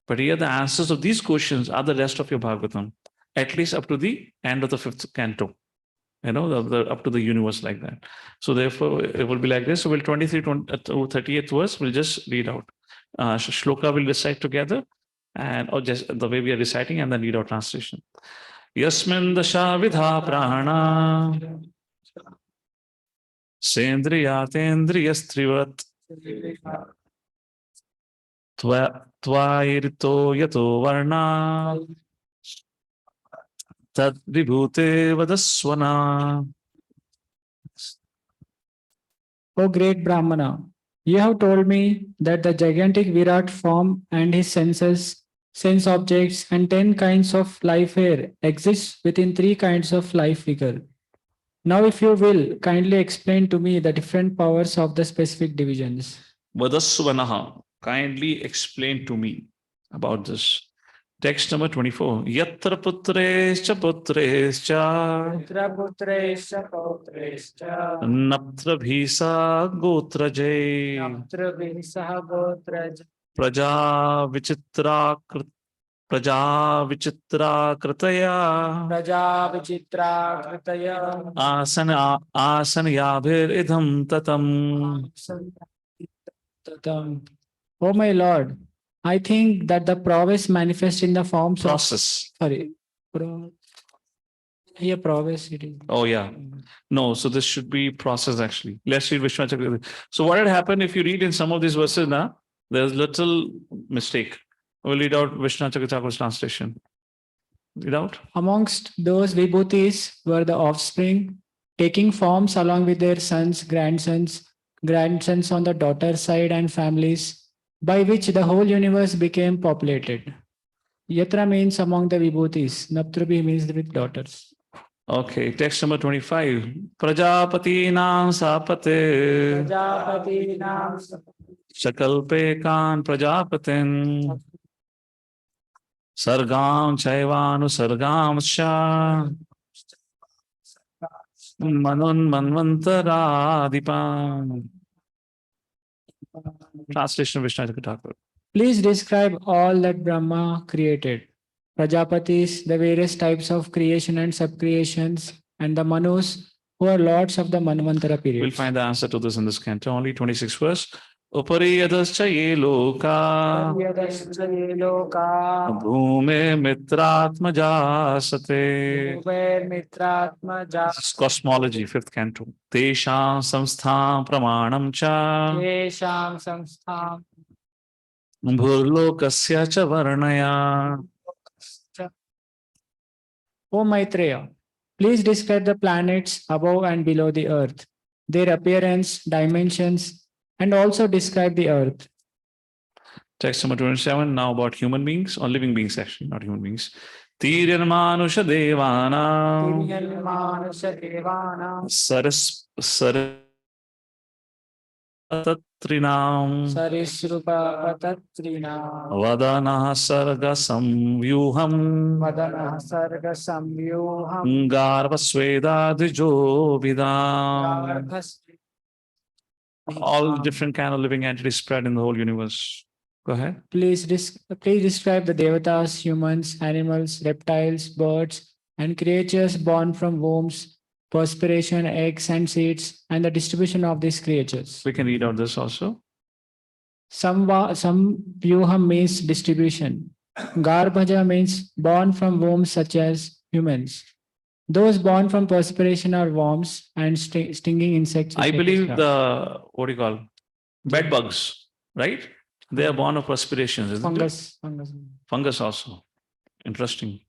But here the answers of these questions are the rest of your Bhagavatam, at least up to the end of the 5th canto. Up to the universe like that. So therefore, it will be like this. So we'll 23 to 38th verse, we'll just read out. Shloka will recite together, or just the way we are reciting, and then read out translation. Yasmin dasha vidha prana sendriyatendrayastrivat Tvairito yato varna tad vibhute vadaswana. O great Brahmana, you have told me that the gigantic Virat form and his senses, sense objects, and 10 kinds of life here exists within 3 kinds of life figure. Now, if you will, kindly explain to me the different powers of the specific divisions. Vadaswanaha. Kindly explain to me about this. Text number 24. Yatra putrescha putrescha naptra bhisa gotraje praja vichitra kritaya asanayabhir idham tatam. Oh my Lord, I think that the prowess manifests in the forms of Process. Here prowess it is. Oh, yeah. No, so this should be process actually. Let's read Vishnu Chakra. So what had happened if you read in some of these verses now, there's little mistake. We'll read out Vishnu Chakra's translation. Read out. Amongst those vibhutis were the offspring, taking forms along with their sons, grandsons on the daughter side and families, by which the whole universe became populated. Yatra means among the vibhutis, Naptrabhi means with daughters. Okay, text number 25. Prajapati nam sapate shakalpe kan prajapatin sargam chaivanu sargam sha manun manvantaradipan. Translation of Vishnu Chakra. Please describe all that Brahma created. Prajapatis, the various types of creation and subcreations, and the Manus, who are lords of the Manvantara period. We'll find the answer to this in this canto, only 26th verse. Upari yadascha ye loka bhume mitratmaja sate. This is cosmology, 5th canto. Tesham samstha pramanam cha bhurlokasya cha varnaya. O Maitreya, please describe the planets above and below the earth, their appearance, dimensions, and also describe the earth. Text number 27, now about human beings, or living beings actually, not human beings. Tiryan manusha devana saras tatrinam vadana sarga samvyuham garvasveda dhijo vidam. All different kind of living entities spread in the whole universe. Go ahead. Please describe the devatas, humans, animals, reptiles, birds, and creatures born from wombs, perspiration, eggs, and seeds, and the distribution of these creatures. We can read out this also. Some vyuham means distribution. Garbhaja means born from wombs such as humans. Those born from perspiration are worms and stinging insects. I believe the, what do you call, bed bugs, right? They are born of perspiration, isn't fungus. it? Fungus also. Interesting.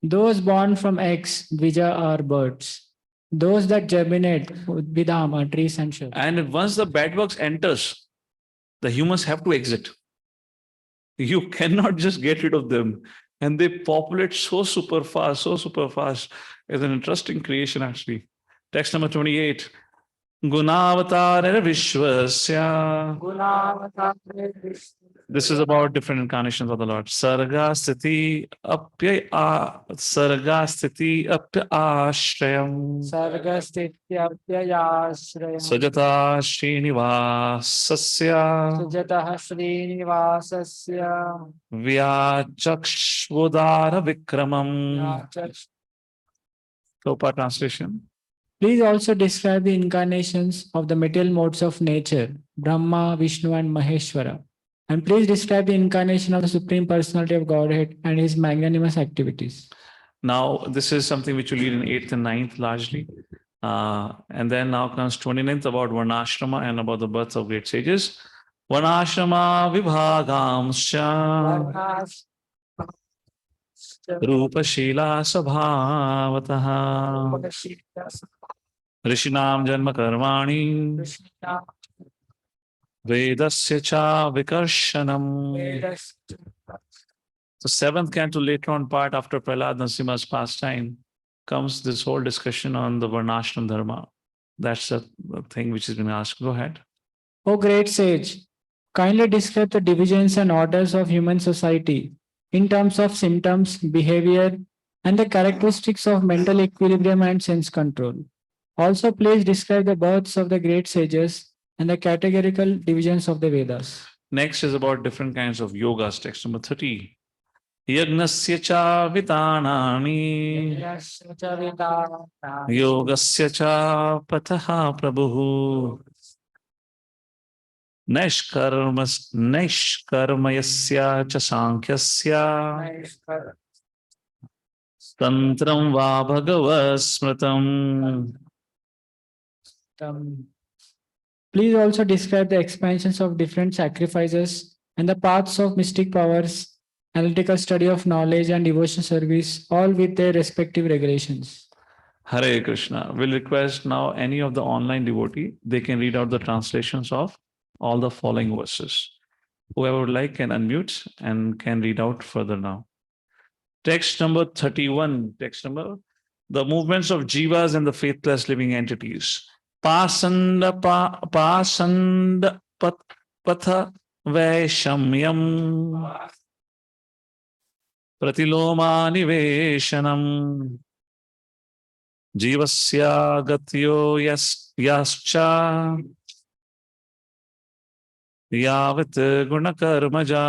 Those born from eggs, Dvija, are birds. Those that germinate, Vidam, are trees and shrubs. And once the bed bugs enters, the humans have to exit. You cannot just get rid of them. And they populate so super fast. It's an interesting creation actually. Text number 28. Gunavatar Vishwasya. This is about different incarnations of the Lord. Sarga Sthiti Apya Ashrayam. Sajata Srinivasasya. Vyachakshvodara Vikramam. Topa translation. Please also describe the incarnations of the material modes of nature, Brahma, Vishnu, and Maheshwara. And please describe the incarnation of the Supreme Personality of Godhead and his magnanimous activities. Now, this is something which we read in 8th and 9th largely. And then now comes 29th about Varnashrama and about the birth of great sages. Vanashrama vibhagamscha Rupashila Sabhavataha Rishinam Janma Karmani Vedasya Cha Vikarshanam. The seventh canto, later on part after Prahlad Narasimha's pastime, comes this whole discussion on the Varnashram Dharma. That's the thing which has been asked. Go ahead. O great sage, kindly describe the divisions and orders of human society in terms of symptoms, behavior, and the characteristics of mental equilibrium and sense control. Also, please describe the births of the great sages and the categorical divisions of the Vedas. Next is about different kinds of yogas. Text number 30. Yagnasya cha vitanani yogasya cha pataha prabhu nishkarmayasya cha sankhasya tantram va bhagavad smritam. Please also describe the expansions of different sacrifices and the paths of mystic powers, analytical study of knowledge and devotion service, all with their respective regulations. Hare Krishna. We'll request now any of the online devotee, they can read out the translations of all the following verses. Whoever would like can unmute and can read out further now. Text number 31. Text number, the movements of jivas and the faithless living entities. Pasanda patha vaishamyam pratiloma niveshanam jivasya gatyo yascha yavat gunakarmaja.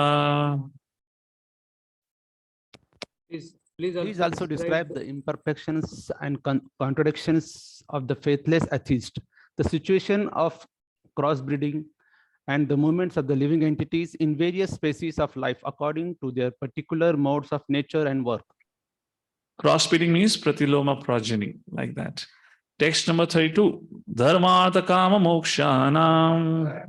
Please also describe the imperfections and contradictions of the faithless atheist, the situation of crossbreeding, and the movements of the living entities in various species of life according to their particular modes of nature and work. Crossbreeding means pratiloma progeny, like that. Text number 32. Dharmartha kama mokshanam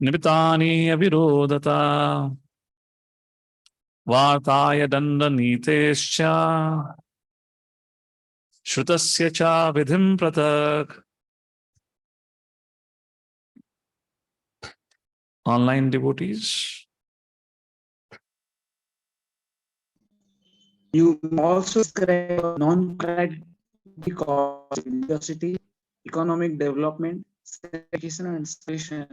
nibitani avirodata vartaya danda nitescha shrutasya cha vidhim pratak. Online devotees. You also describe non-credit religiosity, economic development, education and salvation.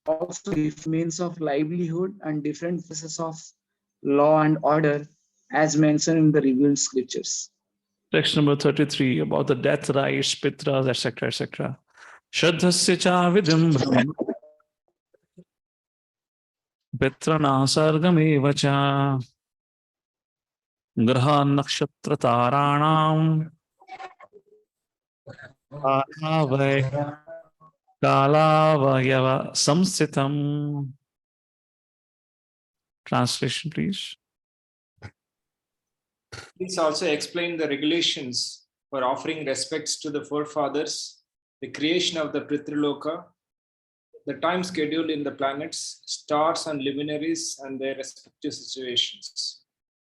Also, means of livelihood and different phases of law and order, as mentioned in the revealed scriptures. Text number 33 about the death rites, pitras, etc., etc. Shraddhasya cha vidhim brahma pitrana sargameva cha graha nakshatra taranam kalavayava samsitam. Translation, please. Please also explain the regulations for offering respects to the forefathers, the creation of the Pritriloka, the time schedule in the planets, stars and luminaries and their respective situations.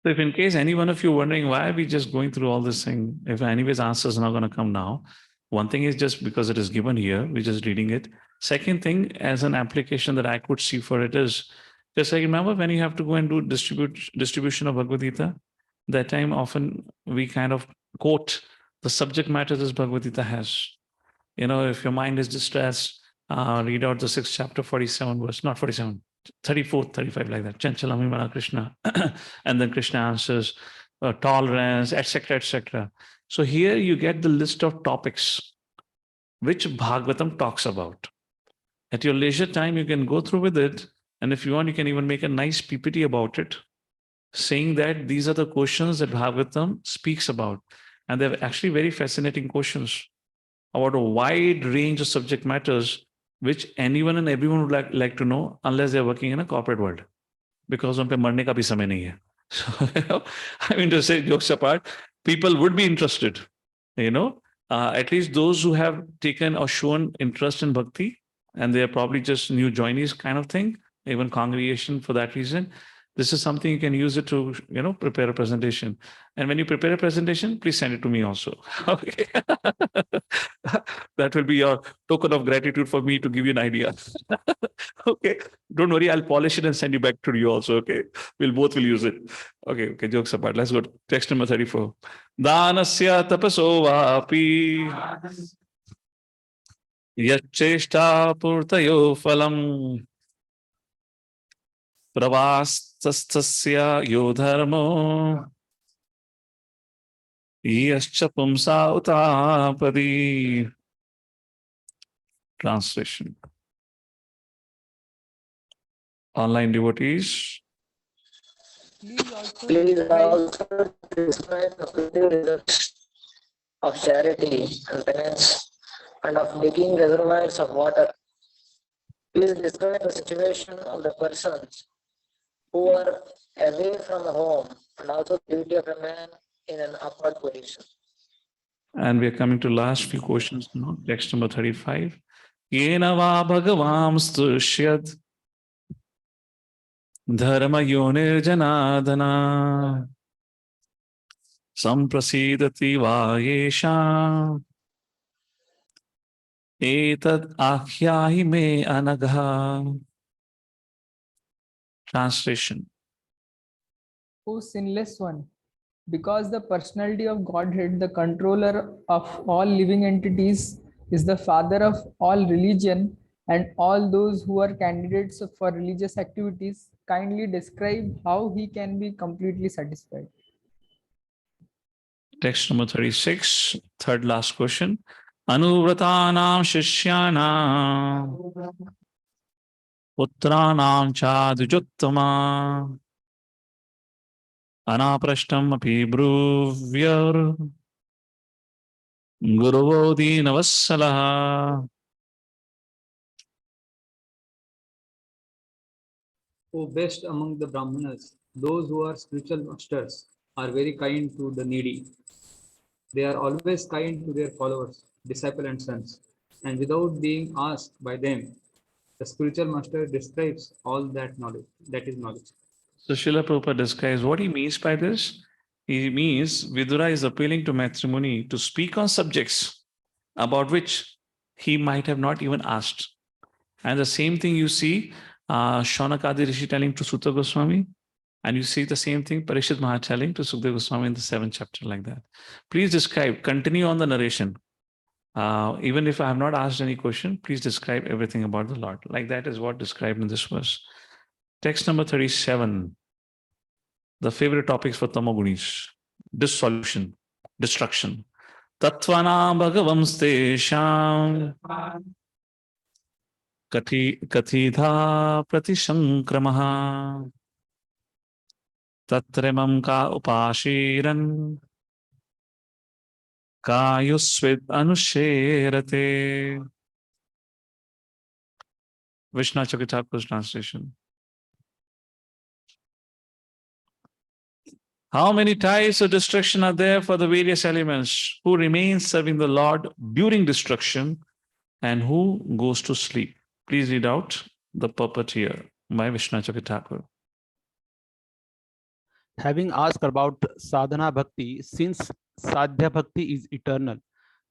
So if in case any one of you wondering why are we just going through all this thing, if anyways answers are not going to come now, one thing is just because it is given here, we're just reading it. Second thing, as an application that I could see for it is, just like remember when you have to go and do distribution of Bhagavad Gita, that time often we kind of quote the subject matter this Bhagavad Gita has. You know, if your mind is distressed, read out the 6th chapter, 47 verse, not 47, 34, 35, like that. Chanchalami Mala Krishna. And then Krishna answers tolerance, etc., etc. So here you get the list of topics which Bhagavatam talks about. At your leisure time, you can go through with it. And if you want, you can even make a nice PPT about it, saying that these are the questions that Bhagavatam speaks about. And they're actually very fascinating questions about a wide range of subject matters, which anyone and everyone would like to know, unless they're working in a corporate world. Because unpe marne ka bhi samay nahi hai. So, I mean to say, jokes apart, people would be interested, at least those who have taken or shown interest in bhakti, and they are probably just new joinees kind of thing, even congregation for that reason. This is something you can use it to, prepare a presentation. And when you prepare a presentation, please send it to me also. Okay. That will be your token of gratitude for me to give you an idea. Okay. Don't worry, I'll polish it and send you back to you also. Okay. We'll both will use it. Okay. Jokes apart. Let's go to text number 34. Danasya tapaso vapi yacheshta purtayo phalam pravastastasya yodharmo yascha pumsa utapadi. Translation. Online devotees. Please also describe the positive results of charity and penance and of digging reservoirs of water. Please describe the situation of the persons who are away from the home and also the duty of a man in an upward position. And we are coming to last few questions now. Text number 35. Yena va bhagavam stushyad dharma yonirjanadana samprasidati va yesha etad akhyahi me anagha. Translation. O sinless one, because the personality of Godhead, the controller of all living entities, is the father of all religion and all those who are candidates for religious activities, kindly describe how he can be completely satisfied. Text number 36, third last question. Anuvratanam shishyanam putranam chadujuttama anaprashtam api bruvyar guruvodi navassalaha. O best among the Brahmanas, those who are spiritual masters are very kind to the needy. They are always kind to their followers, disciples and sons. And without being asked by them, the spiritual master describes all that knowledge. That is knowledge. So Srila Prabhupada describes what he means by this. He means Vidura is appealing to Matrimony to speak on subjects about which he might have not even asked. And the same thing you see Shaunakadi Rishi telling to Sutta Goswami, and you see the same thing Parishit Maharaj telling to Sukdev Goswami in the 7th chapter, like that. Please describe, continue on the narration. Even if I have not asked any question, please describe everything about the Lord. Like that is what described in this verse. Text number 37. The favorite topics for Tamogunis. Dissolution, destruction. Tatvana bhagavam stesham kathitha pratishankramaha tatremam ka upashiran kayusvid anusherate. Vishnu Chakitaku's translation. How many types of destruction are there for the various elements? Who remains serving the Lord during destruction and who goes to sleep? Please read out the puppeteer by Vishnu Chakitaku. Having asked about sadhana bhakti, since sadhya bhakti is eternal,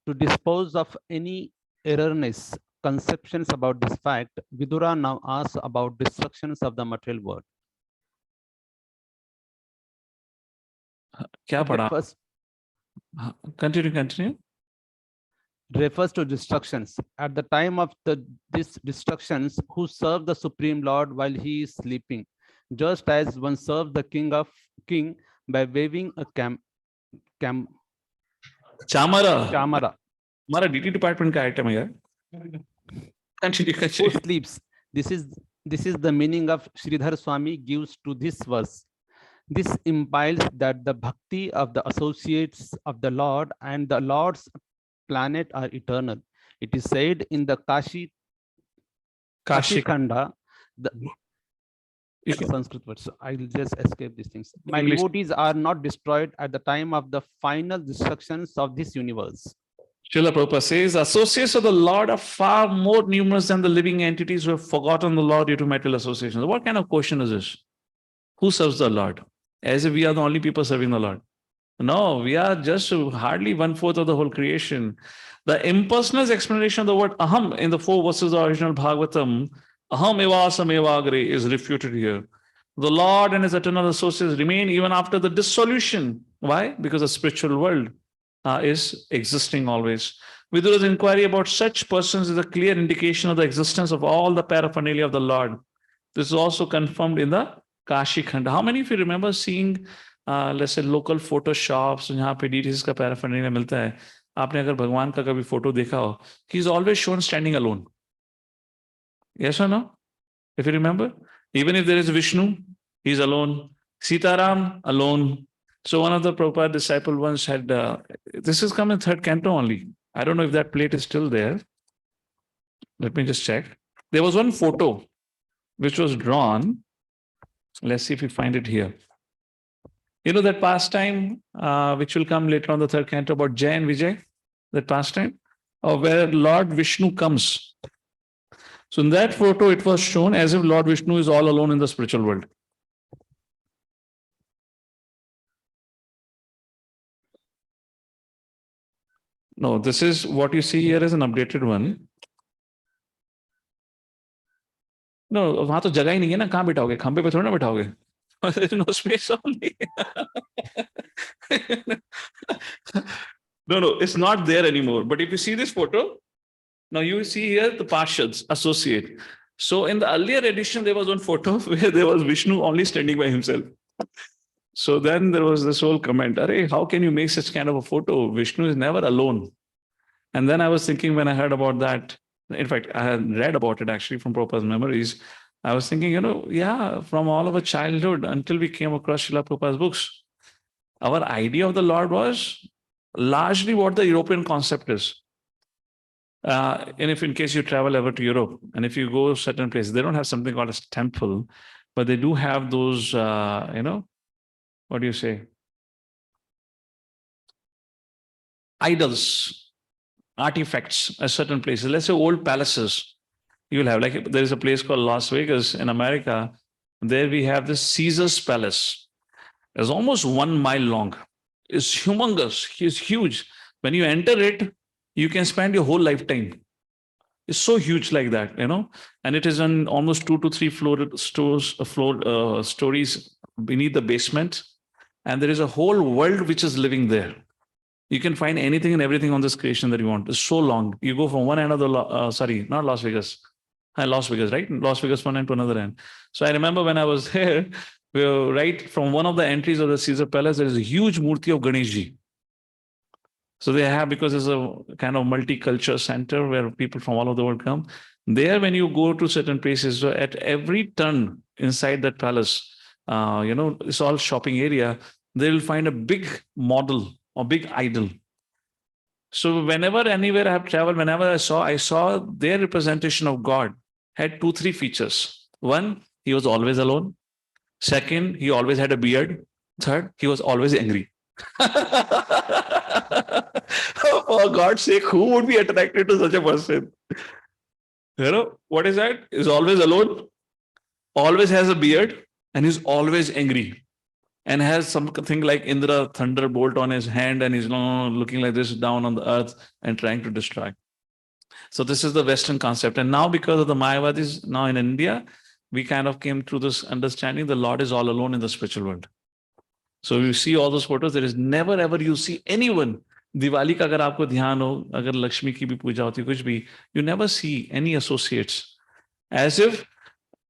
to dispose of any erroneous conceptions about this fact, Vidura now asks about destructions of the material world. Kya padha? Continue. Refers to destructions. At the time of these destructions, who serve the Supreme Lord while he is sleeping, just as one serves the king by waving a chamara. हमारा DT department का item है यार. Continue. Who sleeps. This is the meaning of Sridhar Swami gives to this verse. This implies that the bhakti of the associates of the Lord and the Lord's planet are eternal. It is said in the Kashi Khanda, the Sanskrit words. I'll just escape these things. My devotees are not destroyed at the time of the final destructions of this universe. Srila Prabhupada says, associates of the Lord are far more numerous than the living entities who have forgotten the Lord due to material associations. What kind of question is this? Who serves the Lord? As if we are the only people serving the Lord. No, we are just hardly 1/4 of the whole creation. The impersonal explanation of the word aham in the 4 verses of the original Bhagavatam, aham evasam evagre, is refuted here. The Lord and his eternal associates remain even after the dissolution. Why? Because the spiritual world is existing always. Vidura's inquiry about such persons is a clear indication of the existence of all the paraphernalia of the Lord. This is also confirmed in the Kashi Khanda. How many of you remember seeing let's say local photo shops जहाँ पे details का paraphernalia मिलता है? आपने अगर भगवान का कभी फोटो देखा हो, he is always shown standing alone. Yes or no? If you remember, even if there is Vishnu, he is alone. Sitaram alone. So one of the Prabhupada disciple once had, this has come in 3rd canto only. I don't know if that plate is still there. Let me just check. There was one photo which was drawn. Let's see if we find it here. You know that pastime, which will come later on the 3rd canto about Jai and Vijay, that pastime, where Lord Vishnu comes. So in that photo, it was shown as if Lord Vishnu is all alone in the spiritual world. No, this is what you see here is an updated one. No, वहां तो जगह ही नहीं है ना, कहाँ बिठाओगे? खंबे पे थोड़ा ना बिठाओगे. There's no space only. No, it's not there anymore. But if you see this photo, now you see here the Parshads associate. So in the earlier edition, there was one photo where there was Vishnu only standing by himself. So then there was this whole comment, Arey, how can you make such kind of a photo? Vishnu is never alone. And then I was thinking when I heard about that, in fact, I had read about it actually from Prabhupada's memories. I was thinking, yeah, from all of our childhood until we came across Srila Prabhupada's books, our idea of the Lord was largely what the European concept is. And if in case you travel ever to Europe, and if you go certain places, they don't have something called a temple, but they do have those, what do you say? Idols, artifacts at certain places. Let's say old palaces. You'll have, like, there is a place called Las Vegas in America. There we have this Caesar's Palace. It's almost 1 mile long. It's humongous. It's huge. When you enter it, you can spend your whole lifetime. It's so huge like that, and it is on almost 2 to 3 stories beneath the basement. And there is a whole world which is living there. You can find anything and everything on this creation that you want. It's so long. You go from one end of the, not Las Vegas. Las Vegas, right? Las Vegas one end to another end. So I remember when I was there, we were right from one of the entries of the Caesar Palace, there is a huge murti of Ganeshji. So they have, because it's a kind of multicultural center where people from all over the world come. There, when you go to certain places, so at every turn inside that palace, it's all shopping area, they'll find a big model or big idol. So whenever, anywhere I have traveled, whenever I saw their representation of God had 2, 3 features. One, he was always alone. Second, he always had a beard. Third, he was always angry. For God's sake, who would be attracted to such a person? What is that? He's always alone, always has a beard, and he's always angry. And has something like Indra thunderbolt on his hand, and he's looking like this down on the earth and trying to destroy. So this is the Western concept. And now because of the Mayavadis, now in India, we kind of came through this understanding the Lord is all alone in the spiritual world. So you see all those photos, there is never ever you see anyone. Diwali ka agar aapko dhyan ho, agar Lakshmi ki bhi puja hoti, kuch bhi, you never see any associates. As if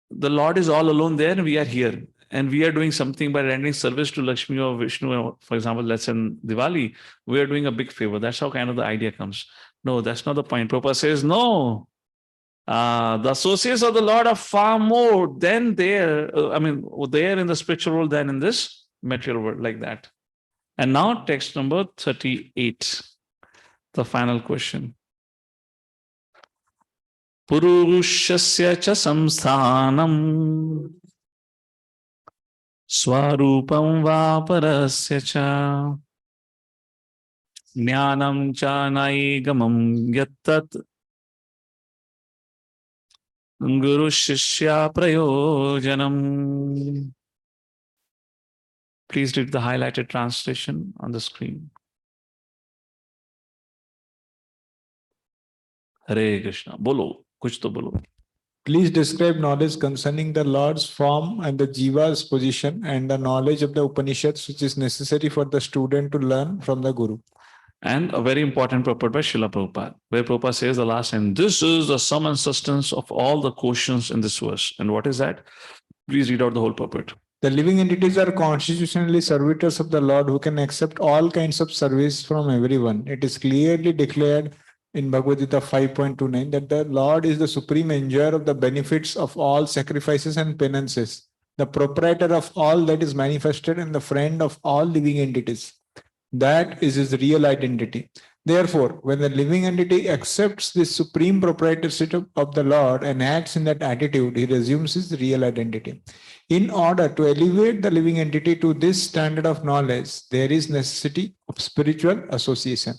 the Lord is all alone there and we are here. And we are doing something by rendering service to Lakshmi or Vishnu, for example, let's say in Diwali, we are doing a big favor. That's how kind of the idea comes. No, that's not the point. Prabhupada says, no. The associates of the Lord are far more than there. There in the spiritual world than in this material world, like that. And now text number 38, the final question. Purushasya cha samsthanam Swarupam va parasya cha Jnanam cha naigamam yattat Guru Shishya Prayojanam. Please read the highlighted translation on the screen. Hare Krishna. Bolo. Kuch to bolo. Please describe knowledge concerning the Lord's form and the Jiva's position and the knowledge of the Upanishads which is necessary for the student to learn from the Guru. And a very important purport by Srila Prabhupada, where Prabhupada says the last line, this is the sum and substance of all the questions in this verse. And what is that? Please read out the whole purport. The living entities are constitutionally servitors of the Lord who can accept all kinds of service from everyone. It is clearly declared in Bhagavad Gita 5.29 that the Lord is the supreme enjoyer of the benefits of all sacrifices and penances, the proprietor of all that is manifested and the friend of all living entities. That is his real identity. Therefore, when the living entity accepts this supreme proprietorship of the Lord and acts in that attitude, he resumes his real identity. In order to elevate the living entity to this standard of knowledge, there is necessity of spiritual association.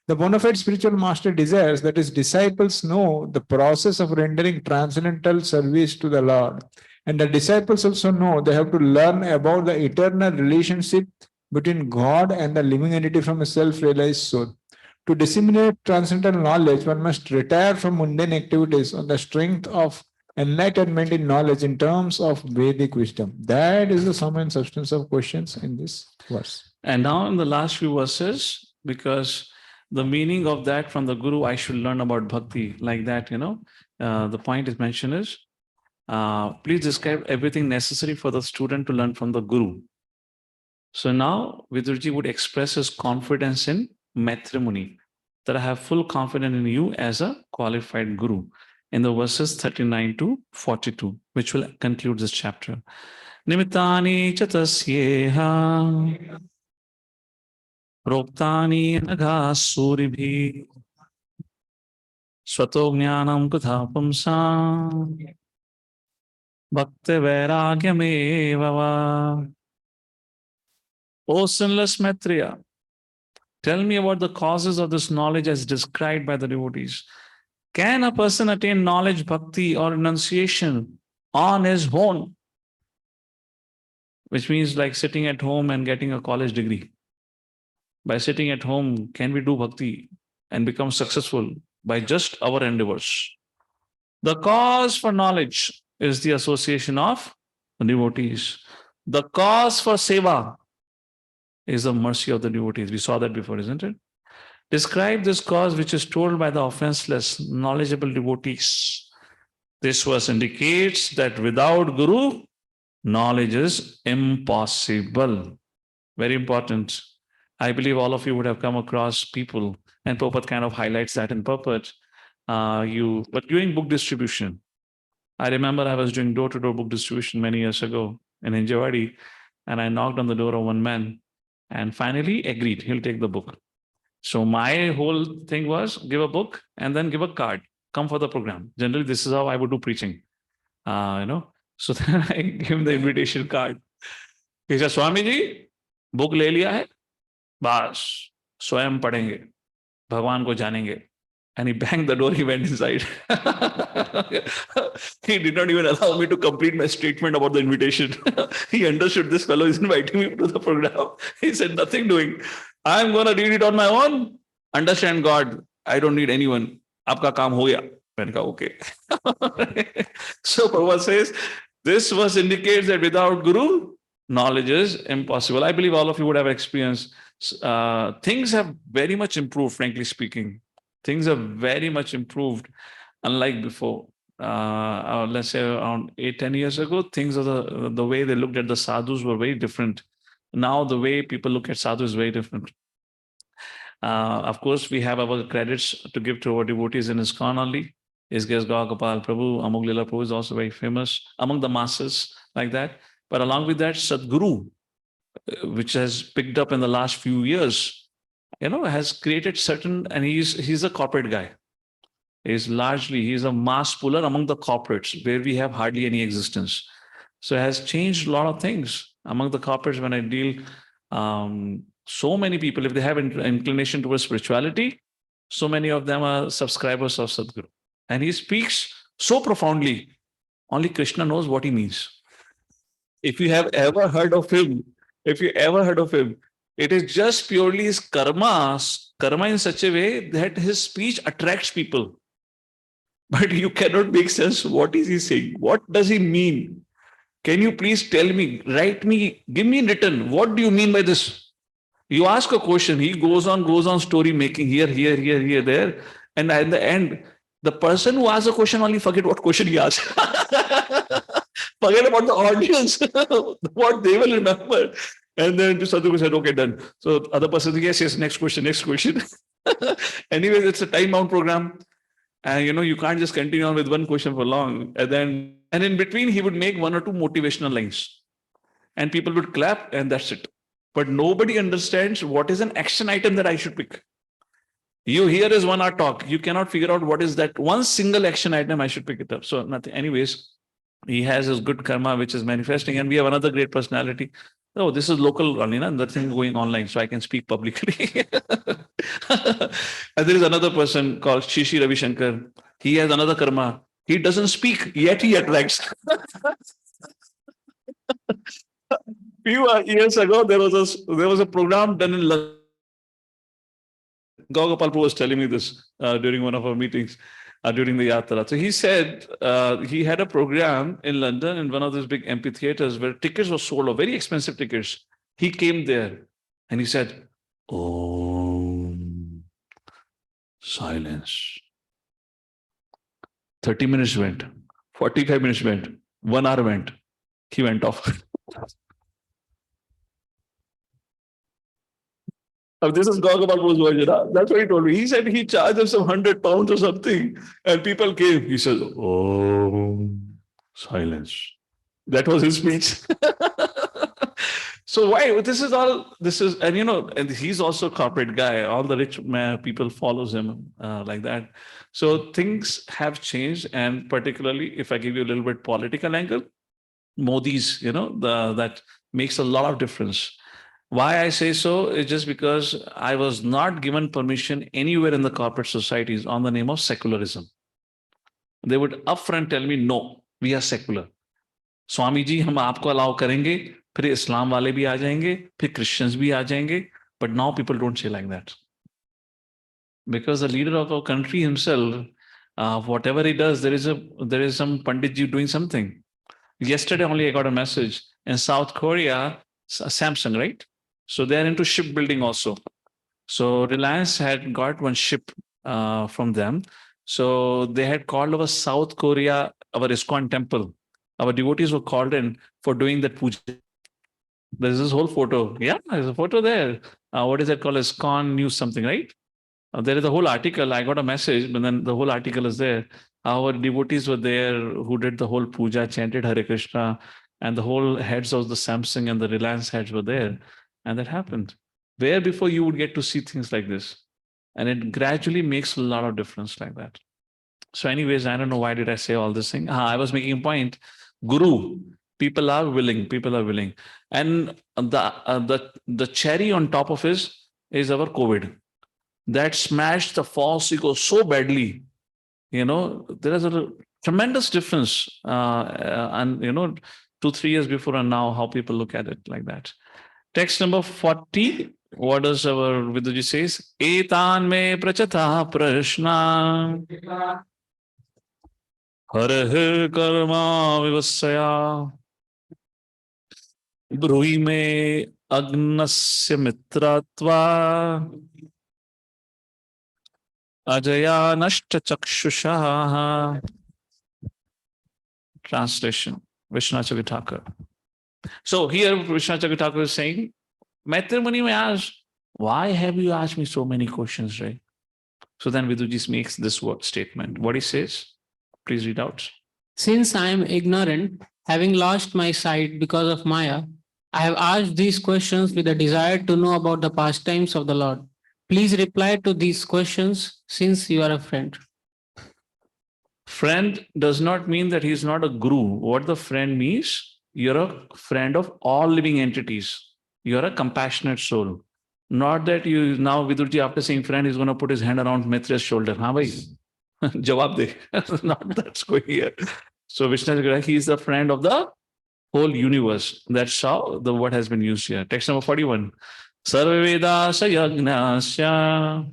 The bona fide spiritual master desires that his disciples know the process of rendering transcendental service to the Lord. And the disciples also know they have to learn about the eternal relationship between God and the living entity from a self-realized soul. To disseminate transcendental knowledge, one must retire from mundane activities on the strength of enlightenment in knowledge in terms of Vedic wisdom. That is the sum and substance of questions in this verse. And now in the last few verses, because the meaning of that from the Guru, I should learn about Bhakti, like that, the point is mentioned is, please describe everything necessary for the student to learn from the Guru. So now Vidurji would express his confidence in matrimony, that I have full confidence in you as a qualified Guru, in the verses 39 to 42, which will conclude this chapter. Nimittani chatasyeha Roktani nagasuribhi Swato jnanam kutha pumsam Bhakti vairagyameva. O sinless Maitreya, tell me about the causes of this knowledge as described by the devotees. Can a person attain knowledge, bhakti, or renunciation on his own? Which means like sitting at home and getting a college degree. By sitting at home, can we do bhakti and become successful by just our endeavors? The cause for knowledge is the association of devotees. The cause for seva is the mercy of the devotees. We saw that before, isn't it? Describe this cause which is told by the offenseless, knowledgeable devotees. This verse indicates that without Guru, knowledge is impossible. Very important. I believe all of you would have come across people, and Prabhupada kind of highlights that in purport. But doing book distribution, I remember I was doing door-to-door book distribution many years ago in Hinjawadi, and I knocked on the door of one man and finally agreed he'll take the book. So my whole thing was give a book and then give a card. Come for the program. Generally, this is how I would do preaching. So then I gave him the invitation card. He said, Swami ji, book le liya hai. Bas, swayam padhenge. Bhagwan ko janenge. And he banged the door, he went inside. He did not even allow me to complete my statement about the invitation. He understood this fellow is inviting me to the program. He said, nothing doing. I'm going to read it on my own. Understand God. I don't need anyone. Aapka kaam ho gaya. Okay. So Prabhupada says, this verse indicates that without Guru, knowledge is impossible. I believe all of you would have experienced. Things have very much improved, frankly speaking. Things have very much improved, unlike before. Let's say around 8-10 years ago, things are the way they looked at the sadhus were very different. Now the way people look at sadhus is very different. Of course, we have our credits to give to our devotees in ISKCON only. Isges Gaur Gopal Prabhu, Amog Lila Prabhu is also very famous among the masses like that. But along with that, Sadguru, which has picked up in the last few years, has created certain, and he's a corporate guy. He's a mass puller among the corporates where we have hardly any existence. So it has changed a lot of things among the corporates when I deal. So many people, if they have inclination towards spirituality, so many of them are subscribers of Sadhguru. And he speaks so profoundly, only Krishna knows what he means. If you have ever heard of him, it is just purely his karma in such a way that his speech attracts people. But you cannot make sense. What is he saying? What does he mean? Can you please tell me, write me, give me written, what do you mean by this? You ask a question, he goes on story making here, there. And at the end, the person who asks a question only forget what question he asked. Forget about the audience, what they will remember. And then Sadhguru said, okay, done. So other person, yes, next question. Anyways, it's a time-bound program. And you can't just continue on with one question for long. And in between, he would make one or two motivational lines. And people would clap, and that's it. But nobody understands what is an action item that I should pick. You hear is 1 hour talk. You cannot figure out what is that one single action item I should pick it up. So nothing. Anyways, he has his good karma, which is manifesting. And we have another great personality. Oh, this is local only, nothing going online, so I can speak publicly. And there is another person called Shishi Ravi Shankar. He has another karma. He doesn't speak, yet he attracts. Few years ago, there was a program done in London. Gaugopal was telling me this during one of our meetings during the Yatra. So he said he had a program in London in one of those big amphitheaters where tickets were sold, or very expensive tickets. He came there and he said, "Oh, silence." 30 minutes went, 45 minutes went, 1 hour went. He went off. This is Gaugopal's version. That's what he told me. He said he charged us some £100 or something, and people came. He says, "Oh, silence." That was his speech. So why this is, and he's also a corporate guy. All the rich people follows him like that. So things have changed, and particularly if I give you a little bit political angle, Modi's, that makes a lot of difference. Why I say so is just because I was not given permission anywhere in the corporate societies on the name of secularism. They would upfront tell me, no, we are secular. Swami ji, हम आपको allow करेंगे, फिर Islam वाले भी आ जाएंगे, फिर Christians भी आ जाएंगे. But now people don't say like that. Because the leader of our country himself, whatever he does, there is some Pandit ji doing something. Yesterday only I got a message in South Korea, Samsung, right? So they're into shipbuilding also. So Reliance had got one ship from them. So they had called our South Korea, our ISKCON temple. Our devotees were called in for doing that puja. There's this whole photo. Yeah, there's a photo there. What is that called? ISKCON news something, right? There is a whole article. I got a message, but then the whole article is there. Our devotees were there who did the whole puja, chanted Hare Krishna, and the whole heads of the Samsung and the Reliance heads were there. And that happened. Where before you would get to see things like this. And it gradually makes a lot of difference like that. So anyways, I don't know why did I say all this thing. I was making a point. Guru, people are willing. And the cherry on top of it is our COVID. That smashed the false ego so badly. There is a tremendous difference. And 2-3 years before and now, how people look at it like that. Text number 40. What does our Viduji says? Etan me prachata prashna hare karma vivasya bruhi me agnasya mitratva ajaya nashta chakshusha. Translation, Vishnu Thakur. So here Vishnu Thakur is saying, Maitri Muni may ask, why have you asked me so many questions, right? So then Viduji makes this statement. What he says, please read out. Since I am ignorant, having lost my sight because of Maya, I have asked these questions with a desire to know about the pastimes of the Lord. Please reply to these questions since you are a friend. Friend does not mean that he's not a guru. What the friend means, you're a friend of all living entities. You're a compassionate soul. Not that you now Vidurji, after saying friend, is going to put his hand around Maitriya's shoulder. Haan bhai, jawab de. Not that's going here. So Vishnu, he is the friend of the whole universe. That's how the word has been used here. Text number 41. Sarva Vedasya Yagnasya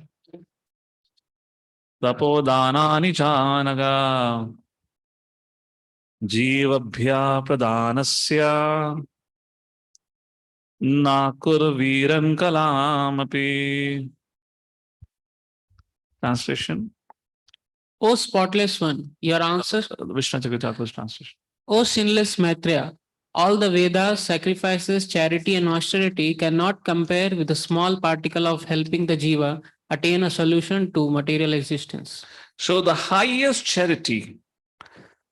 Tapodanani Chanaga Jivabhya Pradhanasya Nakur Viran Kalamapi. Translation. O spotless one, your answer. Vishnu Chakravarti's translation. O sinless Maitreya, all the Vedas, sacrifices, charity, and austerity cannot compare with a small particle of helping the Jiva attain a solution to material existence. So the highest charity,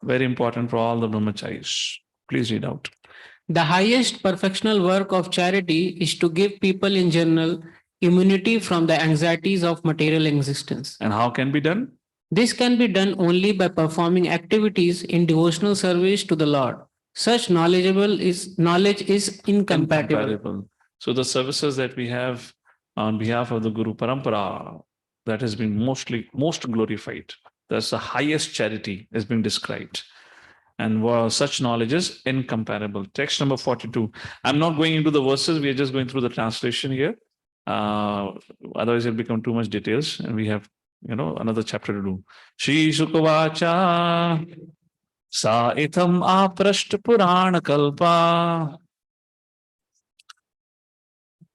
very important for all the brahmacharis. Please read out. The highest perfectional work of charity is to give people in general immunity from the anxieties of material existence. And how can be done? This can be done only by performing activities in devotional service to the Lord. Such knowledge is incompatible. So the services that we have on behalf of the Guru Parampara, that has been most glorified. That's the highest charity has been described. And such knowledge is incomparable. Text number 42. I'm not going into the verses. We are just going through the translation here. Otherwise, it'll become too much details, and we have another chapter to do. Shri Sukavacha Sa Itam Aprasht Purana Kalpa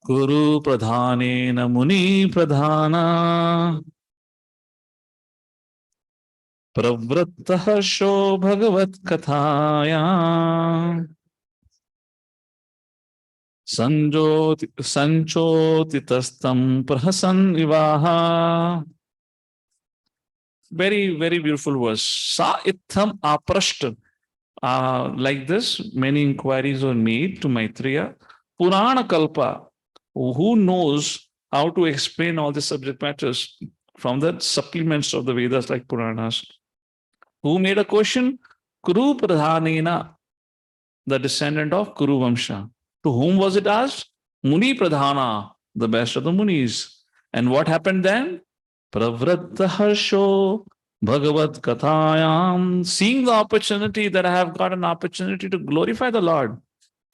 Guru Pradhanena Muni Pradhana Pravrattah Sho Bhagavat Kathaya Sanchotitastam Prahasan Vivaha. Very, very beautiful verse. Sa itham aprashta. Like this, many inquiries were made to Maitreya. Purana Kalpa, who knows how to explain all the subject matters from the supplements of the Vedas like Puranas. Who made a question? Kuru Pradhanena, the descendant of Kuru Vamsha. To whom was it asked? Muni Pradhana, the best of the Munis. And what happened then? Pravratta Harsho Bhagavat Kathayam. Seeing the opportunity that I have got an opportunity to glorify the Lord.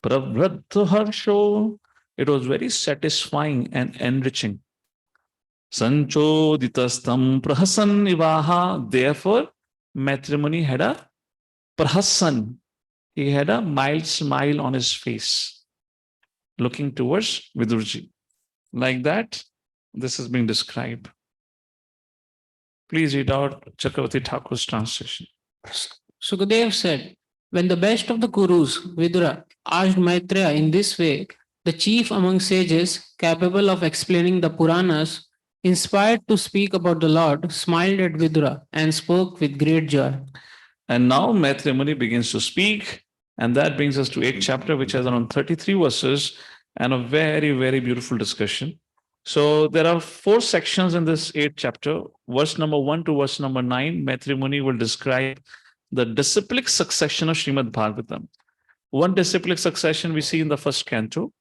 Pravratta Harsho. It was very satisfying and enriching. Sanchoditastam Prahasan Nivaha. Therefore, Matrimony had a Prahasan. He had a mild smile on his face, looking towards Vidurji. Like that, this is being described. Please read out Chakravarti Thakur's translation. Sukadev said, when the best of the Kurus, Vidura, asked Maitreya in this way, the chief among sages, capable of explaining the Puranas, inspired to speak about the Lord, smiled at Vidura and spoke with great joy. And now Maitreya Muni begins to speak, and that brings us to 8th chapter, which has around 33 verses and a very, very beautiful discussion. So there are 4 sections in this 8th chapter. Verse number 1 to verse number 9, Maitreya Muni will describe the disciplic succession of Srimad Bhagavatam. One disciplic succession we see in the first canto.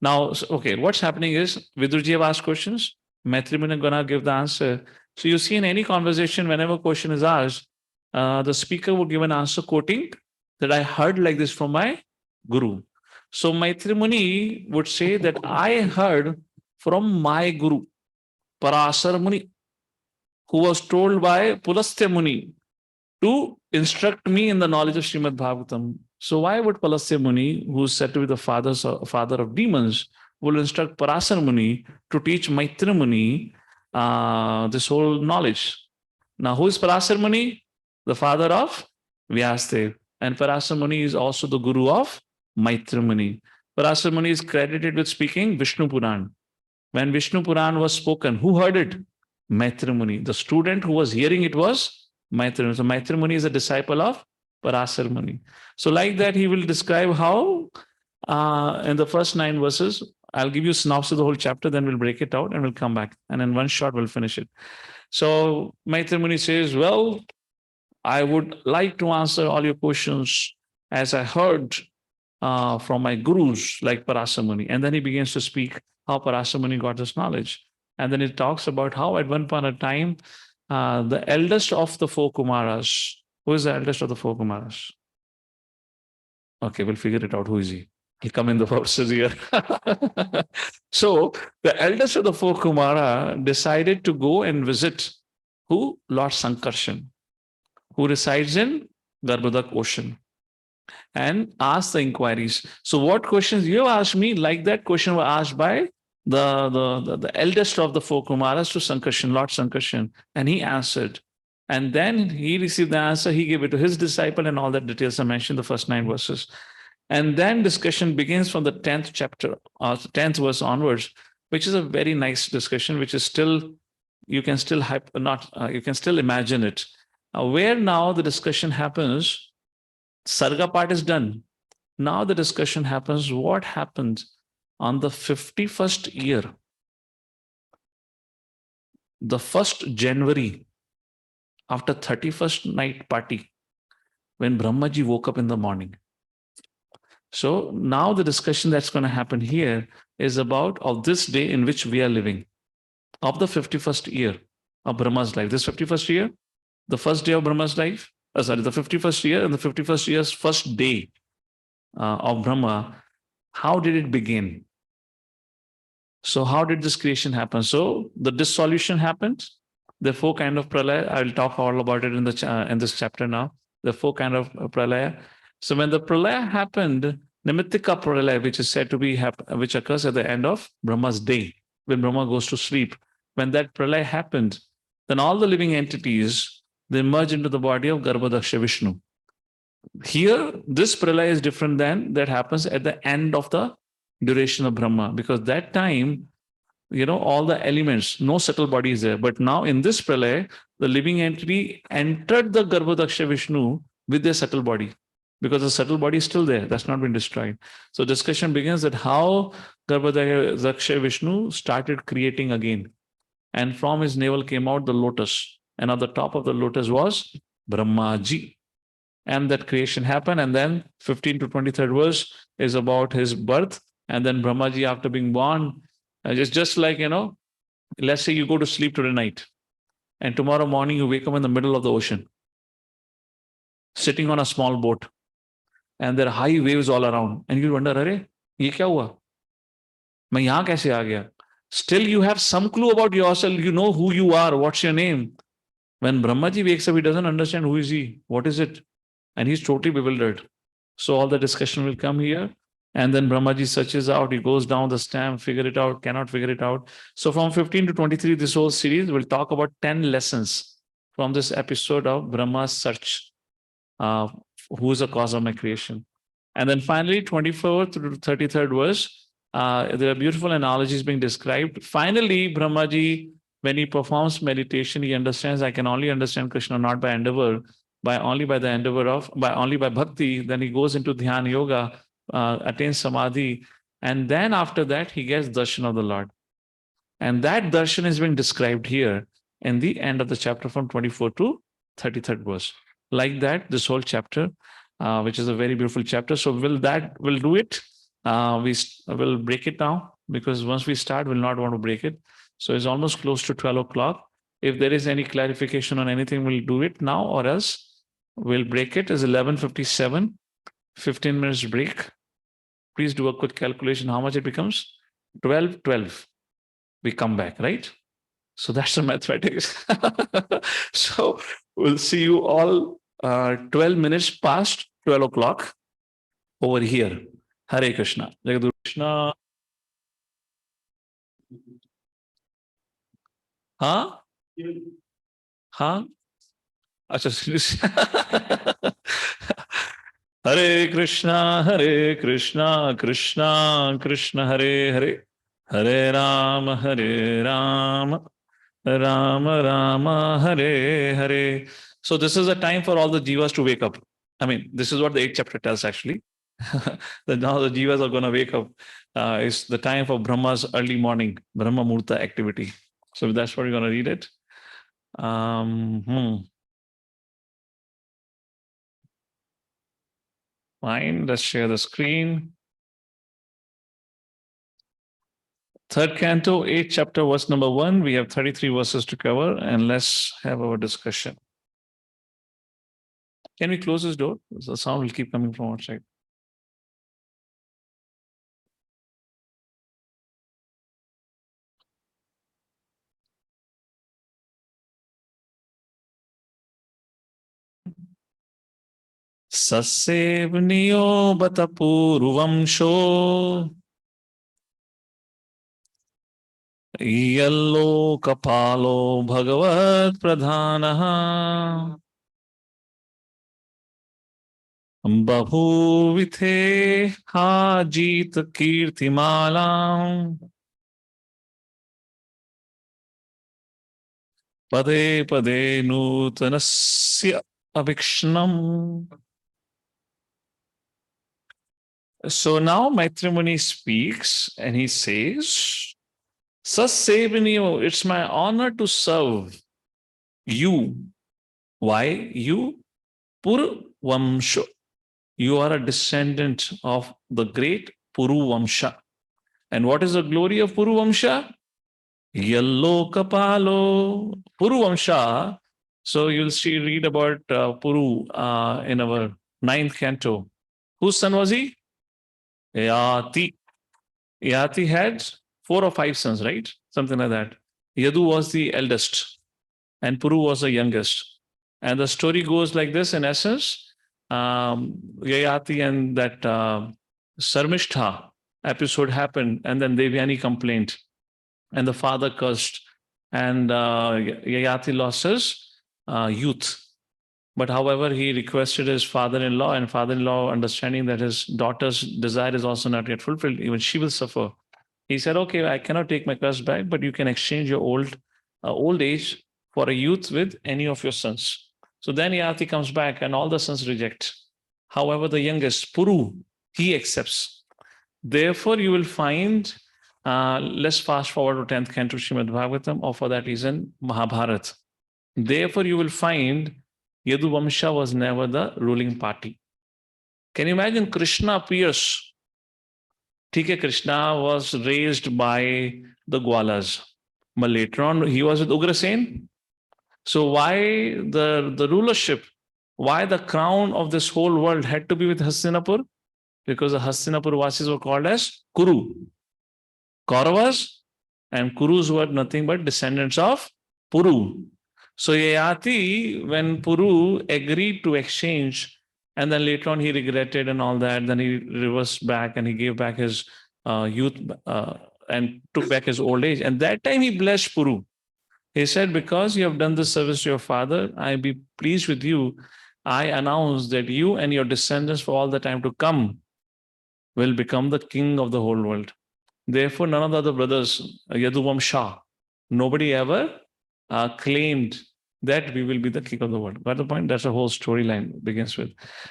Now, okay, what's happening is Vidurji have asked questions. Maitreya Muni is going to give the answer. So you see in any conversation, whenever a question is asked, the speaker would give an answer quoting that I heard like this from my Guru. So Maitreya Muni would say that I heard from my Guru, Parasar Muni, who was told by Pulastya Muni to instruct me in the knowledge of Srimad Bhagavatam. So why would Pulastya Muni, who is said to be the father of demons, will instruct Parasar Muni to teach Maitreya Muni this whole knowledge? Now, who is Parasar Muni? The father of Vyasadeva. And Parasar Muni is also the guru of Maitreya Muni. Parasar Muni is credited with speaking Vishnu Puran. When Vishnu Puran was spoken, who heard it? Maitreya Muni. The student who was hearing it was Maitreya Muni. So Maitreya Muni is a disciple of Parasar Muni. So like that, he will describe how in the first 9 verses, I'll give you a synopsis of the whole chapter, then we'll break it out and we'll come back. And in one shot, we'll finish it. So Maitreya Muni says, well, I would like to answer all your questions as I heard from my gurus like Parasamuni. And then he begins to speak how Parasamuni got this knowledge. And then it talks about how at one point of time, the eldest of the four Kumaras, who is the eldest of the four Kumaras? Okay, we'll figure it out. Who is he? He'll come in the verses here. So the eldest of the four Kumara decided to go and visit who? Lord Sankarshan, who resides in Garbhodak Ocean, and ask the inquiries. So what questions you have asked me, like that question were asked by the eldest of the four Kumaras to Sankarshan, Lord Sankarshan, and he answered. And then he received the answer, he gave it to his disciple, and all that details are mentioned in the first 9 verses. And then discussion begins from the 10th chapter, 10th verse onwards, which is a very nice discussion, which is still, you can still you can still imagine it. Where now the discussion happens, Sarga part is done. Now the discussion happens, what happened on the 51st year, the 1st January, after 31st night party, when Brahmaji woke up in the morning. So now the discussion that's going to happen here is about of this day in which we are living, of the 51st year of Brahma's life. This 51st year, the first day of Brahma's life, the 51st year and the 51st year's first day of Brahma, how did it begin? So how did this creation happen? So the dissolution happened. The 4 kind of pralaya, I will talk all about it in this chapter now. The 4 kind of pralaya. So when the pralaya happened, Nimittika pralaya, which is said to be which occurs at the end of Brahma's day, when Brahma goes to sleep. When that pralaya happened, then all the living entities, they merge into the body of Garbhodaksha Vishnu. Here, this pralaya is different than that happens at the end of the duration of Brahma, because that time, all the elements, no subtle body is there. But now in this pralaya, the living entity entered the Garbhodaksha Vishnu with their subtle body, because the subtle body is still there. That's not been destroyed. So discussion begins that how Garbhodaksha Vishnu started creating again. And from his navel came out the lotus. And on the top of the lotus was Brahmaji. And that creation happened. And then 15 to 23rd verse is about his birth. And then Brahmaji, after being born, just like, let's say you go to sleep today night, and tomorrow morning you wake up in the middle of the ocean, sitting on a small boat, and there are high waves all around. And you wonder, Arey, ye kya hua? Main yahan kaise aa gaya? Still, you have some clue about yourself. You know who you are. What's your name? When Brahmaji wakes up, he doesn't understand who is he, what is it, and he's totally bewildered. So all the discussion will come here. And then Brahmaji searches out, he goes down the stamp, figure it out, cannot figure it out. So from 15 to 23, this whole series will talk about 10 lessons from this episode of Brahma's search, who is the cause of my creation. And then finally, 24th to 33rd verse, there are beautiful analogies being described. Finally, Brahmaji, when he performs meditation, he understands, I can only understand Krishna not by endeavor, only by bhakti. Then he goes into Dhyana Yoga, attains samadhi, and then after that he gets darshan of the Lord. And that darshan is being described here in the end of the chapter from 24 to 33rd verse. Like that, this whole chapter, which is a very beautiful chapter. So we'll do it. We will break it now, because once we start, we'll not want to break it. So it's almost close to 12 o'clock. If there is any clarification on anything, we'll do it now, or else we'll break it. It's 11:57, 15 minutes break. Please do a quick calculation how much it becomes. 12. We come back, right? So that's the mathematics. So we'll see you all 12 minutes past 12 o'clock over here. Hare Krishna. Jai Krishna. Huh? Huh? Hare Krishna, Krishna Krishna, Hare Hare, Hare Rama, Rama Rama, Hare Hare. So this is a time for all the jivas to wake up. I mean, this is what the 8th chapter tells actually. That now the jivas are going to wake up. It's the time for Brahma's early morning, Brahma Murta activity. So that's what we're going to read it. Fine. Let's share the screen. Third canto, 8th chapter, verse number 1. We have 33 verses to cover, and let's have our discussion. Can we close this door? The sound will keep coming from outside. Sasevniyo bata purvamsho yallo kapalo bhagavat pradhanaha bahuvithe hajit kirtimalam pade pade nutanasya avikshnam. So now Maitri speaks and he says, Sasevaniyo, it's my honor to serve you. Why you? Puru Vamsha. You are a descendant of the great Puru Vamsha. And what is the glory of Puru Vamsha? Yallo Kapalo. Puru Vamsha. So you'll see, read about Puru in our 9th canto. Whose son was he? Yati. Yati had 4 or 5 sons, right? Something like that. Yadu was the eldest and Puru was the youngest. And the story goes like this in essence. Yayati and that Sarmishtha episode happened, and then Devyani complained, and the father cursed, and Yayati lost his youth. But however, he requested his father-in-law, and father-in-law, understanding that his daughter's desire is also not yet fulfilled, even she will suffer. He said, okay, I cannot take my curse back, but you can exchange your old age for a youth with any of your sons. So then Yati comes back and all the sons reject. However, the youngest, Puru, he accepts. Therefore, you will find, let's fast forward to 10th canto Srimad Bhagavatam, or for that reason, Mahabharata. Therefore, you will find Yadu Vamsha was never the ruling party. Can you imagine Krishna appears? Krishna was raised by the Gwalas, but later on he was with Ugrasen. So why the rulership, why the crown of this whole world had to be with Hastinapur? Because the Hastinapur Vasis were called as Kuru. Kauravas and Kurus were nothing but descendants of Puru. So Yayati, when Puru agreed to exchange, and then later on he regretted and all that, then he reversed back and he gave back his youth and took back his old age. And that time he blessed Puru. He said, because you have done this service to your father, I be pleased with you. I announce that you and your descendants for all the time to come will become the king of the whole world. Therefore, none of the other brothers, Yaduvamsha, nobody ever claimed that we will be the king of the world. Got the point? That's the whole storyline begins with.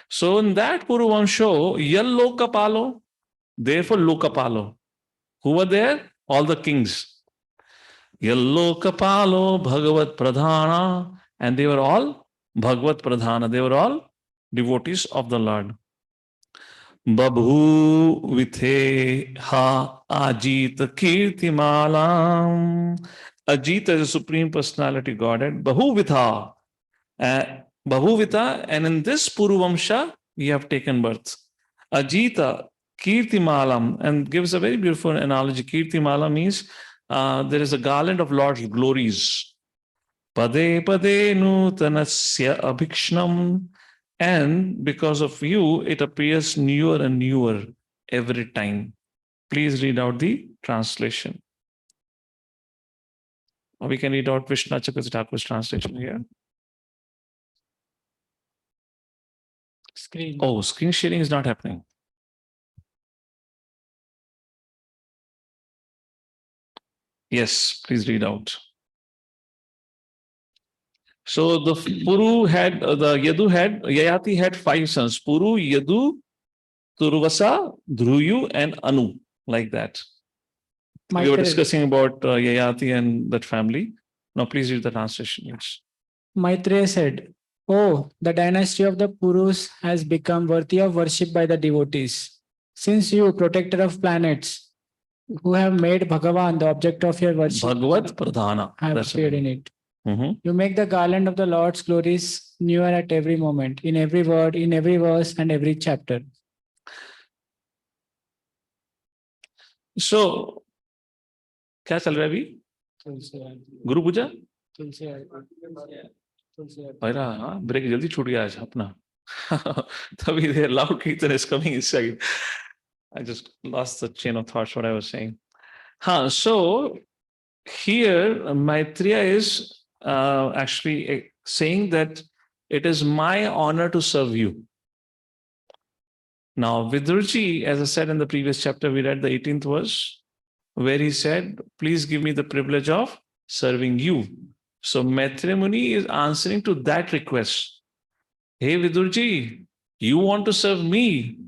So in that Puruvamsho, Yal Lokapalo, therefore Lokapalo. Who were there? All the kings. Yallo Kapalo, Bhagavat Pradhana, and they were all Bhagavat Pradhana. They were all devotees of the Lord. Babhu Vithe Ha Ajit Kirtimalam. Ajit is a Supreme Personality Godhead. Bahu Vitha. Bahu Vitha, and in this Puruvamsha, we have taken birth. Ajita Kirtimalam, and gives a very beautiful analogy. Kirtimala means there is a garland of Lord's glories. Pade pade nutanasya abhikshnam. And because of you, it appears newer and newer every time. Please read out the translation. Or we can read out Vishnu Chakravarti Thakur's translation here. Screen. Oh, screen sharing is not happening. Yes, please read out. So the Puru had, the Yadu had, Yayati had 5 sons. Puru, Yadu, Turvasa, Dhruyu, and Anu, like that. We were discussing about Yayati and that family. Now please read the translation. Yes. Maitreya said, Oh, the dynasty of the Purus has become worthy of worship by the devotees. Since you, protector of planets, who have made Bhagavan the object of your worship, Bhagavad Pradhana. have That's appeared it. in it. Mhm. You make the garland of the Lord's glories newer at every moment, in every word, in every verse, and every chapter. So, क्या चल रहा है अभी? गुरु पूजा? अरे हाँ, break जल्दी छूट गया आज अपना. तभी there loud Kirtan is coming inside. I just lost the chain of thoughts what I was saying. So here Maitreya is actually saying that it is my honor to serve you. Now Vidurji, as I said in the previous chapter, we read the 18th verse, where he said, please give me the privilege of serving you. So Maitreya Muni is answering to that request. Hey Vidurji, you want to serve me,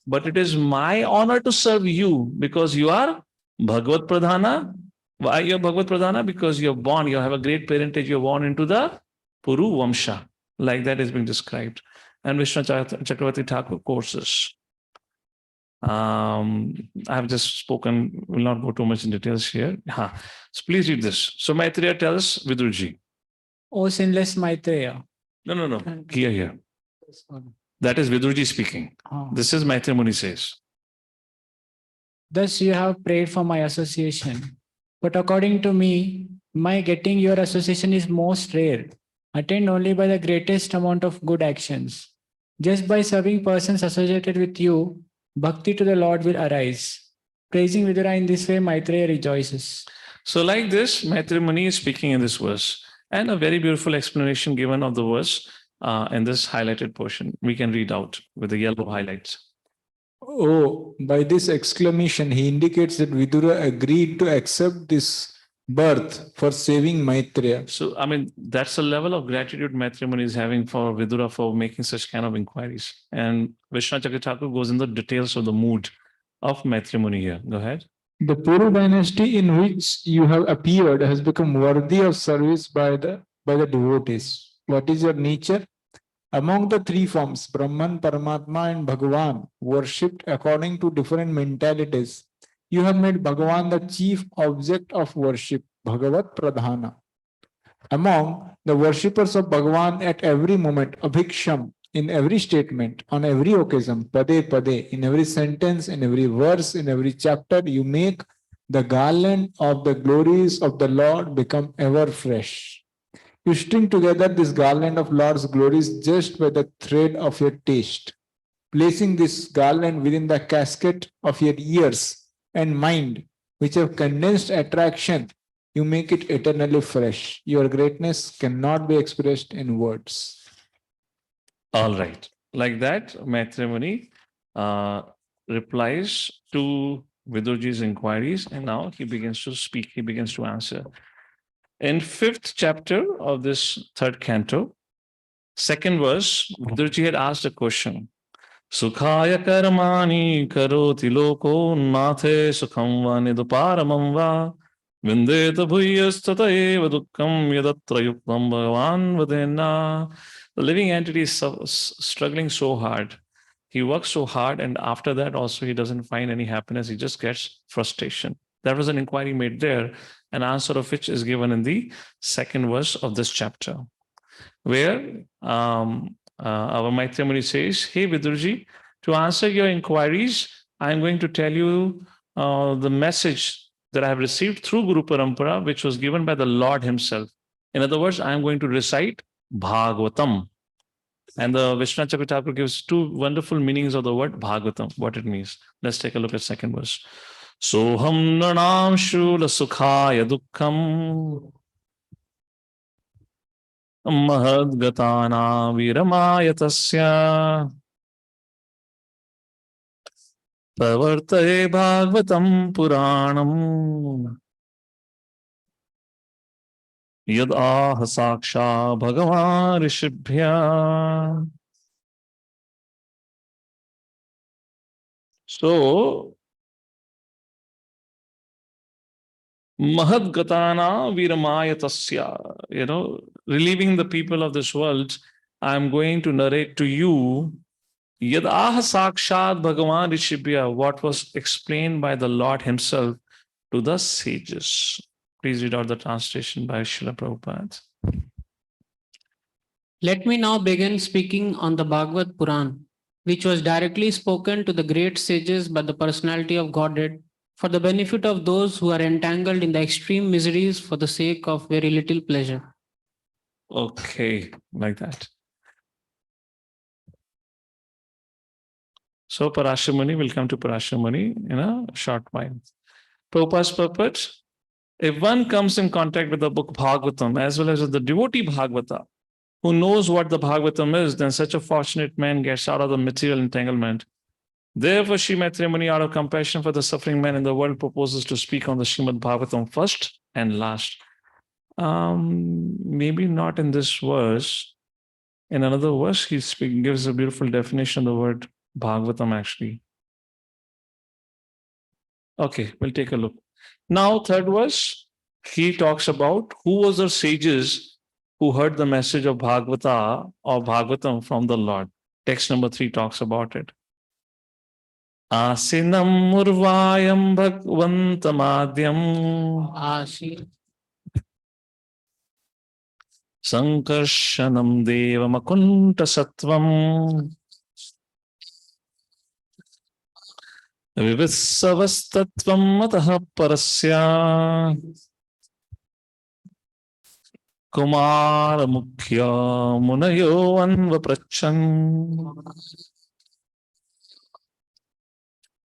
but it is my honor to serve you because you are Bhagavad Pradhana. Why you're Bhagavad Pradhana? Because you're born, you have a great parentage, you're born into the Puru Vamsha, like that is being described. And Vishnu Chakravarti Thakur courses. I have just spoken, will not go too much in details here. So please read this. So Maitreya tells Vidurji. O sinless Maitreya. No. Here. That is Vidurji speaking. This is Maitreya Muni says. Thus you have prayed for my association. But according to me, my getting your association is most rare, attained only by the greatest amount of good actions. Just by serving persons associated with you, Bhakti to the Lord will arise. Praising Vidura in this way, Maitreya rejoices. So like this, Maitreya Muni is speaking in this verse, and a very beautiful explanation given of the verse in this highlighted portion. We can read out with the yellow highlights. Oh, by this exclamation, he indicates that Vidura agreed to accept this birth for saving Maitreya. So, I mean, that's the level of gratitude Maitreya Muni is having for Vidura for making such kind of inquiries. And Vishnu Chakravarti Thakur goes in the details of the mood of Maitreya Muni here. Go ahead. The Puru dynasty in which you have appeared has become worthy of service by the devotees. What is your nature? Among the three forms, Brahman, Paramatma, and Bhagavan, worshipped according to different mentalities, you have made Bhagavan the chief object of worship, Bhagavat Pradhana. Among the worshippers of Bhagavan at every moment, Abhiksham, in every statement, on every occasion, Pade Pade, in every sentence, in every verse, in every chapter, you make the garland of the glories of the Lord become ever fresh. You string together this garland of Lord's glories just by the thread of your taste, placing this garland within the casket of your ears and mind, which have condensed attraction. You make it eternally fresh. Your greatness cannot be expressed in words. All right. Like that, Maitreya Muni replies to Vidurji's inquiries, and now he begins to speak, he begins to answer. In 5th chapter of this 3rd canto, 2nd verse, Vidurji had asked a question. Sukhaya karmani karoti loko nathe sukham va niduparamam va vindeta bhuyastata eva dukkam yadatra yuktam bhagavan vadena. The living entity is struggling so hard. He works so hard, and after that also he doesn't find any happiness. He just gets frustration. That was an inquiry made there, an answer of which is given in the 2nd verse of this chapter, where our Maitreya Muni says, hey Vidurji, to answer your inquiries, I'm going to tell you the message that I have received through Guru Parampara, which was given by the Lord himself. In other words, I'm going to recite Bhagavatam. And the Vishnu Chakravarti gives 2 wonderful meanings of the word Bhagavatam, what it means. Let's take a look at 2nd verse. Soham nanam shula sukhaya dukkham mahadgatana viramaya tasya pravartaye bhagavatam puranam yad aha saksha bhagavan rishibhya. So, Mahadgatana Viramaya Tasya, relieving the people of this world I'm going to narrate to you Yadaha Sakshat Bhagavan Rishibhya, what was explained by the Lord Himself to the sages. Please read out the translation by Srila Prabhupada. Let me now begin speaking on the Bhagavad Puran, which was directly spoken to the great sages by the personality of Godhead for the benefit of those who are entangled in the extreme miseries for the sake of very little pleasure. Okay, like that. So Parashamuni will come to Parashamuni in a short while. Prabhupada's purport: if one comes in contact with the book Bhagavatam as well as with the devotee Bhagavata, who knows what the Bhagavatam is, then such a fortunate man gets out of the material entanglement. Therefore, Sri Maitreya Muni, out of compassion for the suffering man in the world, proposes to speak on the Srimad Bhagavatam first and last. Maybe not in this verse. In another verse, he gives a beautiful definition of the word Bhagavatam actually. Okay, we'll take a look. Now, third verse, he talks about who was the sages who heard the message of Bhagavata or Bhagavatam from the Lord. Text number 3 talks about it. Asinam Urvayam Bhagavantamadyam Sankarshanam Devamakunta Sattvam Vivissavastatvam Ataha Parasya Kumara Mukhya Munayo Anvaprachan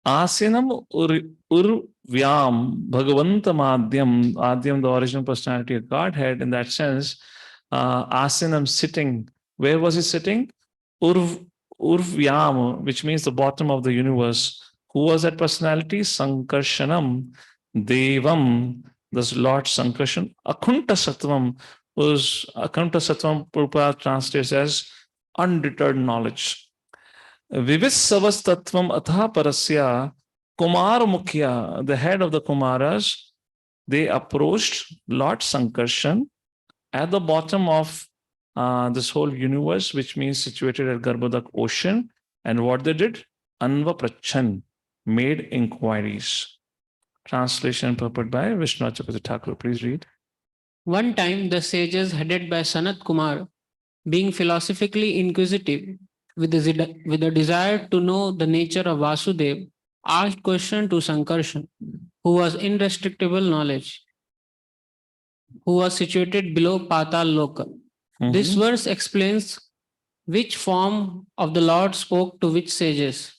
Asinam Urvyam Bhagavanta Madhyam, Adhyam, the original personality of Godhead. In that sense, Asinam, sitting. Where was he sitting? Urvyam, which means the bottom of the universe. Who was that personality? Sankarshanam, Devam, the Lord Sankarshan. Akunta Sattvam was Akunta Sattvam, Prabhupada translates as undeterred knowledge. Vivissavastatvam atha parasya Kumar Mukhya, the head of the Kumaras, they approached Lord Sankarshan at the bottom of this whole universe, which means situated at Garbhodak ocean. And what they did? Anva Prachan, made inquiries. Translation purport by Vishnu Chakravarti Thakur. Please read. One time, the sages headed by Sanat Kumar, being philosophically inquisitive, with the desire to know the nature of Vasudev, asked question to Sankarshan, who was indestructible knowledge, who was situated below Patal Loka. This verse explains which form of the Lord spoke to which sages,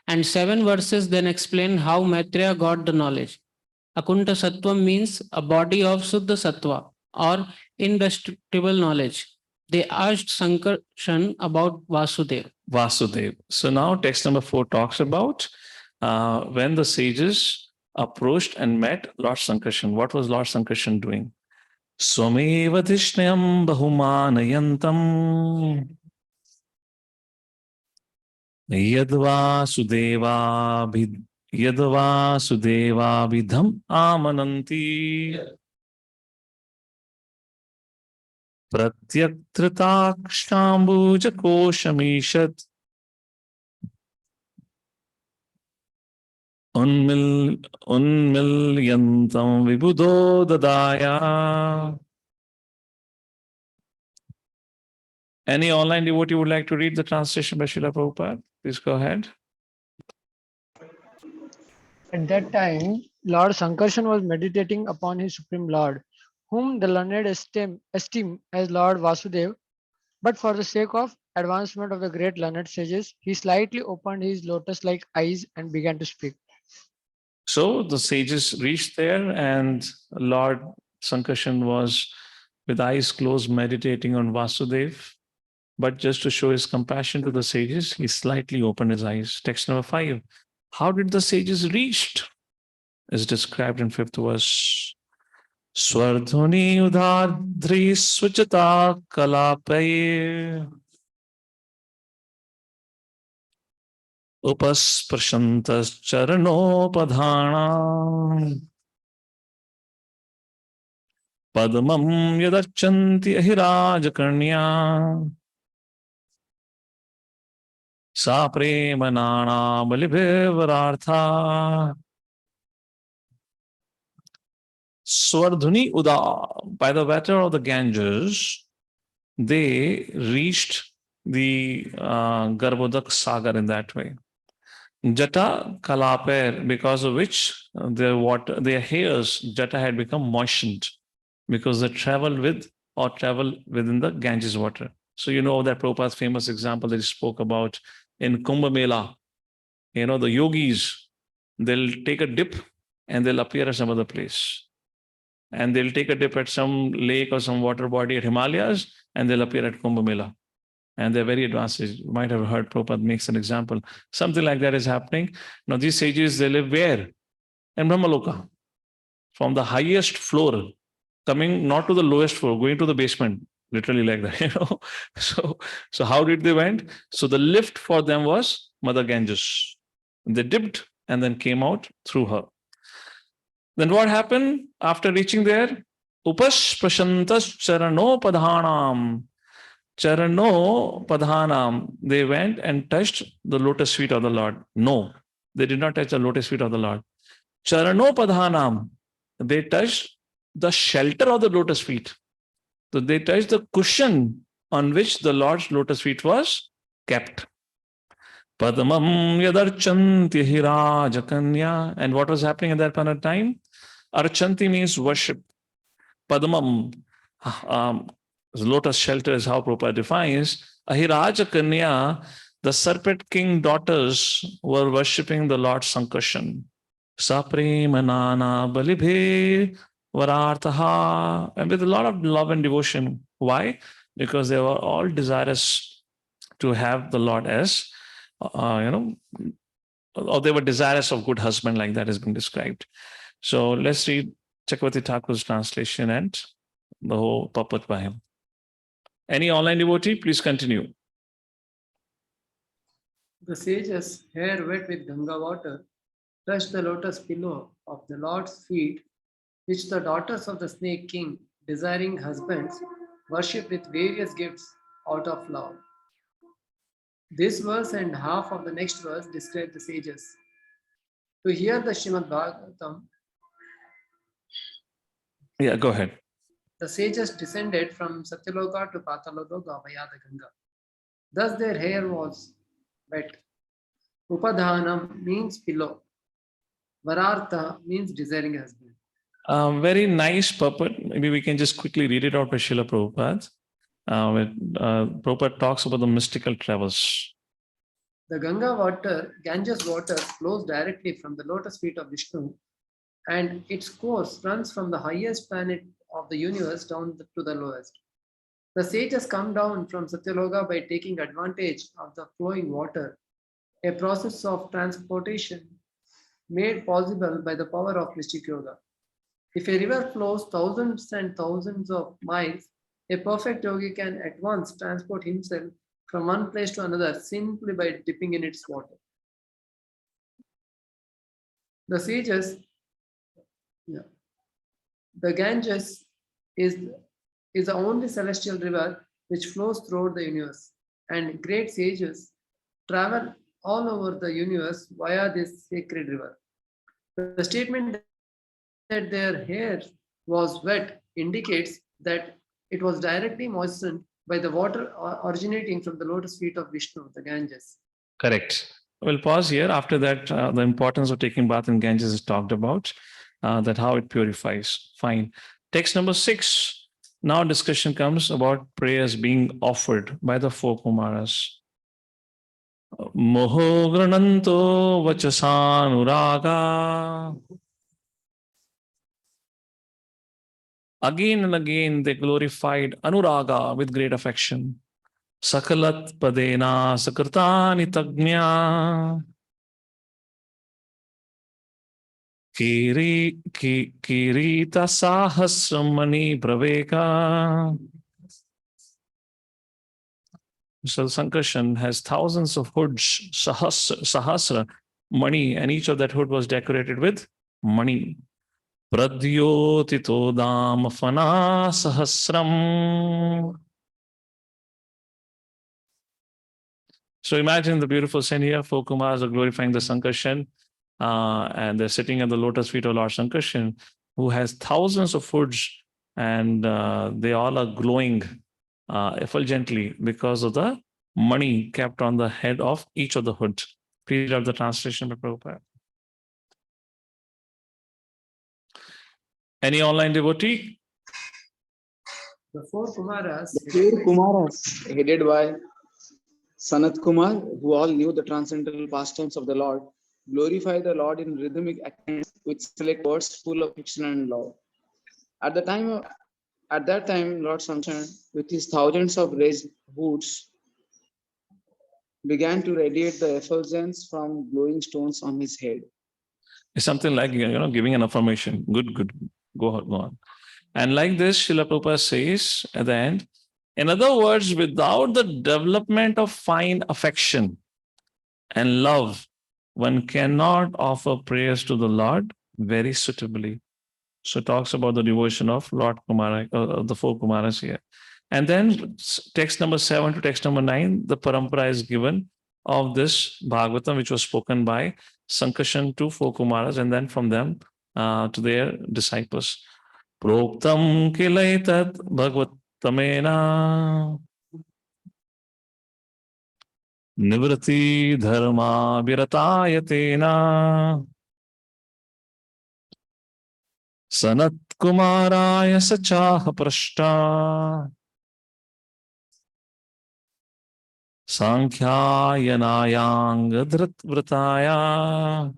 and 7 verses then explain how Maitreya got the knowledge. Akunta Sattvam means a body of Suddha Sattva or indestructible knowledge. They asked Sankarshan about Vasudev. Vasudev. So now text number 4 talks about when the sages approached and met Lord Sankarshan. What was Lord Sankarshan doing? Swameva Dishnayam Bahumanayantam Yadva Sudeva Vidham Amananti Pratyaktritakshambuja Koshamishad Unmilyantam Vibudo Dadaya. Any online devotee would like to read the translation by Srila Prabhupada? Please go ahead. At that time, Lord Sankarshan was meditating upon his Supreme Lord, whom the learned esteem as Lord Vasudev, but for the sake of advancement of the great learned sages, he slightly opened his lotus-like eyes and began to speak. So the sages reached there, and Lord Sankarshan was with eyes closed meditating on Vasudev. But just to show his compassion to the sages, he slightly opened his eyes. Text number 5. How did the sages reach? Is described in 5th verse. Swardhuni udhadri swachata kalapaye upasprashantas charanopadhana padmam yadachanti ahirajakanya Sa premanana balibhivarartha. Swardhuni Uda, by the water of the Ganges, they reached the Garbhodak Sagar in that way. Jata Kalaper, because of which their water, their hairs, Jata had become moistened because they travel within the Ganges water. So you know that Prabhupada's famous example that he spoke about in Kumbh Mela. You know, the yogis, they'll take a dip and they'll appear at some other place. And they'll take a dip at some lake or some water body at Himalayas, and they'll appear at Kumbh Mela. And they're very advanced. You might have heard Prabhupada makes an example. Something like that is happening. Now, these sages, they live where? In Brahmaloka. From the highest floor, coming not to the lowest floor, going to the basement, literally like that, you know. So how did they went? So the lift for them was Mother Ganges. They dipped and then came out through her. Then what happened after reaching there? Upasprashantas charano padhanam. Charano padhanam. They went and touched the lotus feet of the Lord. No, they did not touch the lotus feet of the Lord. Charano padhanam. They touched the shelter of the lotus feet. So they touched the cushion on which the Lord's lotus feet was kept. Padamam yadarchanti hirajakanya. And what was happening at that point of time? Archanti means worship. Padamam, lotus shelter is how Prabhupada defines. Ahirajakanya, the serpent king daughters were worshipping the Lord Sankarshan. Sapremanana balibhe varartaha. And with a lot of love and devotion. Why? Because they were all desirous to have the Lord as or they were desirous of good husband, like that has been described. So let's read Chakravarti Thakur's translation and the whole purport by him. Any online devotee, please continue. The sages, hair wet with Ganga water, touched the lotus pillow of the Lord's feet, which the daughters of the snake king, desiring husbands, worship with various gifts out of love. This verse and half of the next verse describe the sages. To hear the Srimad Bhagavatam, Yeah, go ahead. the sages descended from Satyaloka to Pataloka via the Ganga. Thus their hair was wet. Upadhanam means pillow. Varartha means desiring husband. Very nice purport. Maybe we can just quickly read it out by Srila Prabhupada. Prabhupada talks about the mystical travels. The Ganges water flows directly from the lotus feet of Vishnu, and its course runs from the highest planet of the universe down to the lowest. The sages come down from Satyaloka by taking advantage of the flowing water, a process of transportation made possible by the power of mystic yoga. If a river flows thousands and thousands of miles, a perfect yogi can at once transport himself from one place to another simply by dipping in its water. The sages, the Ganges is the only celestial river which flows throughout the universe, and great sages travel all over the universe via this sacred river. The statement that their hair was wet indicates that it was directly moistened by the water originating from the lotus feet of Vishnu, the Ganges. Correct. We'll pause here. After that, the importance of taking bath in Ganges is talked about, that how it purifies. Fine. Text number 6. Now discussion comes about prayers being offered by the four Kumaras. Moho grananto vachasanuraga. Again and again they glorified Anuraga with great affection. Sakalat padena sakartani tagnya. Kirita sahasramani praveka. So Sankarshan has thousands of hoods, sahasra, money, and each of that hood was decorated with money. Pradyotito dam fana sahasram. So imagine the beautiful scene here. Four Kumars are glorifying the Sankarshan, and they're sitting at the lotus feet of Lord Sankarshan, who has thousands of hoods, and they all are glowing effulgently because of the money kept on the head of each of the hoods. Please have the translation by Prabhupada. Any online devotee? The four Kumaras, The four Kumaras, headed by Sanat Kumar, who all knew the transcendental pastimes of the Lord, glorify the Lord in rhythmic accents with select words full of fiction and love. At that time, Lord Sankarshan, with his thousands of raised hoods, began to radiate the effulgence from glowing stones on his head. It's something like, giving an affirmation. Good, good. Go on. And like this, Srila Prabhupada says at the end, in other words, without the development of fine affection and love, one cannot offer prayers to the Lord very suitably. So it talks about the devotion of Lord Kumara, the four Kumaras here. And then text number 7 to text number 9, the parampara is given of this Bhagavatam, which was spoken by Sankarshan to four Kumaras, and then from them to their disciples. Proktam kilaitat bhagavatamena nivrati dharma viratayatena sanat kumaraya sachaha prashta Sankhyayanayang dhritvritaya.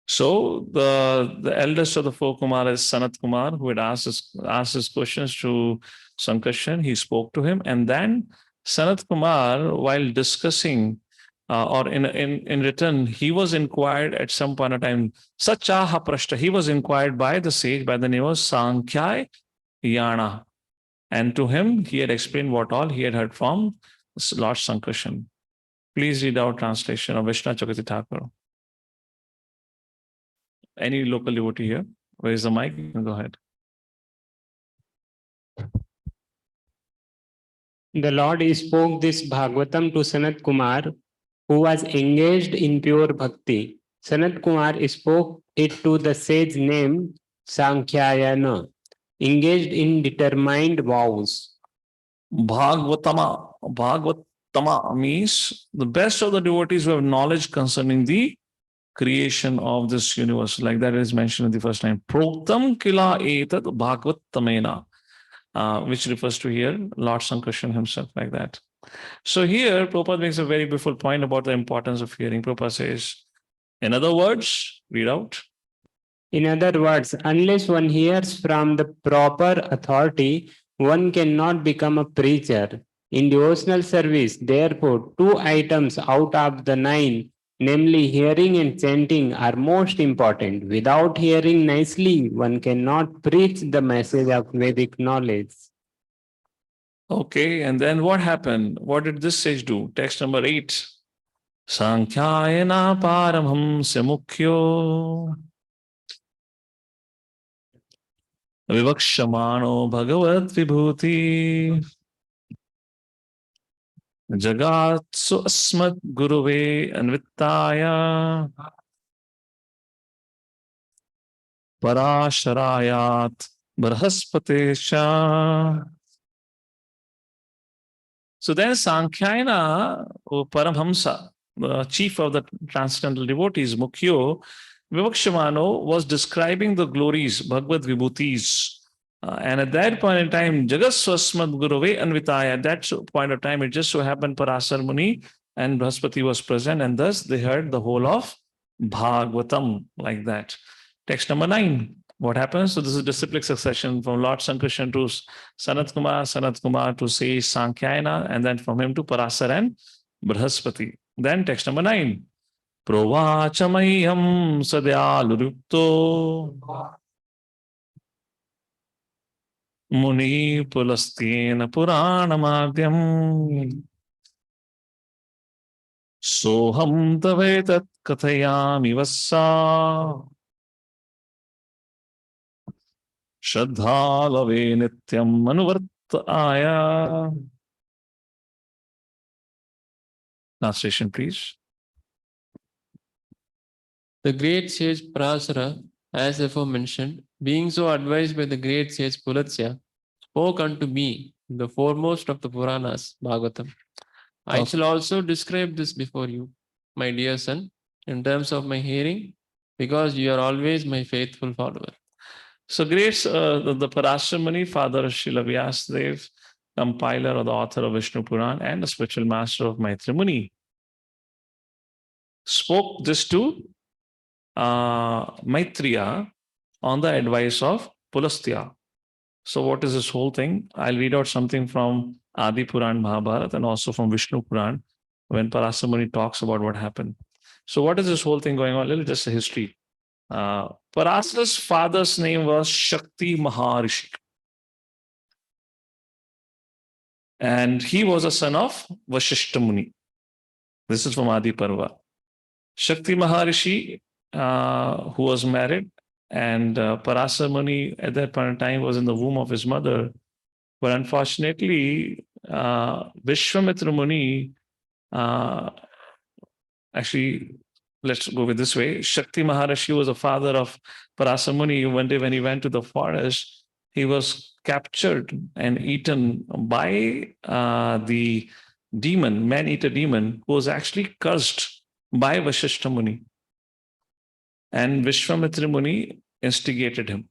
So the eldest of the four Kumaras is Sanat Kumar, who had asked his questions to Sankarshan. He spoke to him, and then Sanat Kumar, while discussing or in return, he was inquired at some point of time. Sachaha prashta. He was inquired by the sage by the name of Sankhyayanayana. And to him, he had explained what all he had heard from Lord Sankarshan. Please read out translation of Vishnu Chakati Thakur. Any local devotee here? Where is the mic? Go ahead. The Lord spoke this Bhagavatam to Sanat Kumar, who was engaged in pure bhakti. Sanat Kumar spoke it to the sage named Sankhyayana, engaged in determined vows. Bhagavatama means the best of the devotees who have knowledge concerning the creation of this universe. Like that is mentioned in the first line. Proktam kila etat bhagavatamena, which refers to here Lord Sankarshan himself, like that. So here Prabhupada makes a very beautiful point about the importance of hearing. Prabhupada says, in other words, read out. In other words, unless one hears from the proper authority, one cannot become a preacher. In devotional service, therefore, 2 items out of the 9, namely hearing and chanting, are most important. Without hearing nicely, one cannot preach the message of Vedic knowledge. Okay, and then what happened? What did this sage do? Text number 8. Sankhayana paramhamsa mukhyo vivakshamano bhagavad vibhuti jagatsu asmat guruve anvittaya parasharayat brhaspatesha. So then Sankhayana, Paramhamsa, the chief of the transcendental devotees, Mukhyo, Vivakshamano, was describing the glories, Bhagavad Vibhutis. And at that point in time, Jagaswasmad Guruve Anvitaya, at that point of time, it just so happened Parasar Muni and Brahaspati was present, and thus they heard the whole of Bhagavatam, like that. Text number 9. What happens? So this is disciplic succession from Lord Sankarshan to Sanat Kumar to say Sankhayana, and then from him to Parasar and Brahaspati. Then text number 9. Provachamayam sadyalurukto Muni Pulastena Puranamadhyam Soham Tavetat Kathayami Vassa Shraddhalave Nityam Anuvartaya. Translation, please. The great sage Parasara, as aforementioned, being so advised by the great sage Pulatsya, spoke unto me, the foremost of the Puranas, Bhagavatam. I shall also describe this before you, my dear son, in terms of my hearing, because you are always my faithful follower. So great, the Parasramani, father of Srila Vyasadeva, compiler or the author of Vishnu Puran and the spiritual master of Maitri Muni, spoke this to Maitreya on the advice of Pulastya. So what is this whole thing? I'll read out something from Adi Puran Mahabharata and also from Vishnu Puran when Parasramani talks about what happened. So what is this whole thing going on? A little just a history. Parasara's father's name was Shakti Maharishi. And he was a son of Vashishta Muni. This is from Adi Parva. Shakti Maharishi, who was married, and Parasara Muni at that point in time was in the womb of his mother. But unfortunately, Vishwamitra Muni, actually, let's go with this way. Shakti Maharishi was the father of Parasara Muni. One day when he went to the forest, he was captured and eaten by the demon, man-eater demon, who was actually cursed by Vashishta Muni. And Vishwamitra Muni instigated him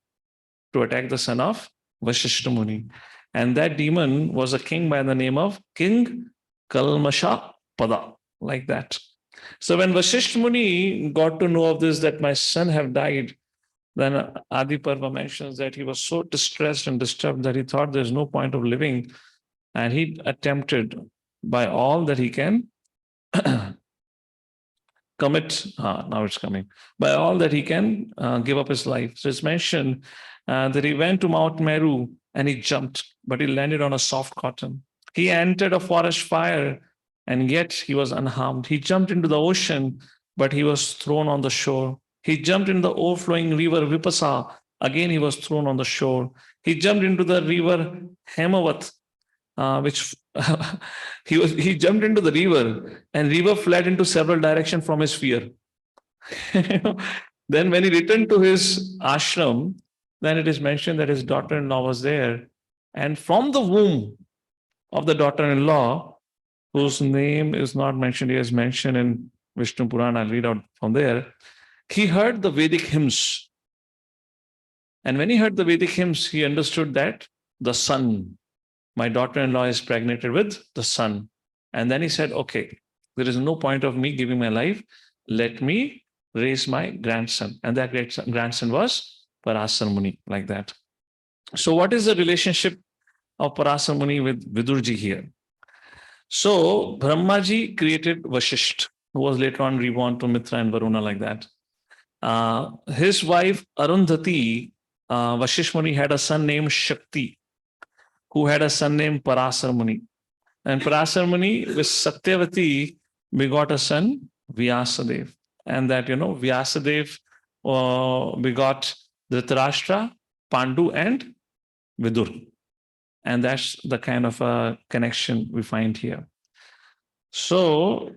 to attack the son of Vashishta Muni. And that demon was a king by the name of King Kalmasha Pada, like that. So when Vashishta Muni got to know of this, that my son have died, then Adi Parva mentions that he was so distressed and disturbed that he thought there's no point of living. And he attempted by all that he can commit, now it's coming, by all that he can give up his life. So it's mentioned that he went to Mount Meru and he jumped, but he landed on a soft cotton. He entered a forest fire and yet he was unharmed. He jumped into the ocean, but he was thrown on the shore. He jumped in the overflowing river Vipasa. Again, he was thrown on the shore. He jumped into the river Hemavat, which he jumped into the river, and river fled into several directions from his fear. Then when he returned to his ashram, then it is mentioned that his daughter-in-law was there. And from the womb of the daughter-in-law, whose name is not mentioned here, is mentioned in Vishnu Puran, I'll read out from there, he heard the Vedic hymns. And when he heard the Vedic hymns, he understood that the son, my daughter-in-law is pregnated with the son. And then he said, okay, there is no point of me giving my life. Let me raise my grandson. And that grandson was Parasara Muni, like that. So what is the relationship of Parasara Muni with Vidurji here? So Brahmaji created Vashisht, who was later on reborn to Mitra and Varuna, like that. His wife Arundhati, Vashisht Muni had a son named Shakti, who had a son named Parasara Muni. And Parasara Muni with Satyavati begot a son, Vyasadeva. And that, Vyasadeva begot Dhritarashtra, Pandu, and Vidur. And that's the kind of a connection we find here. So,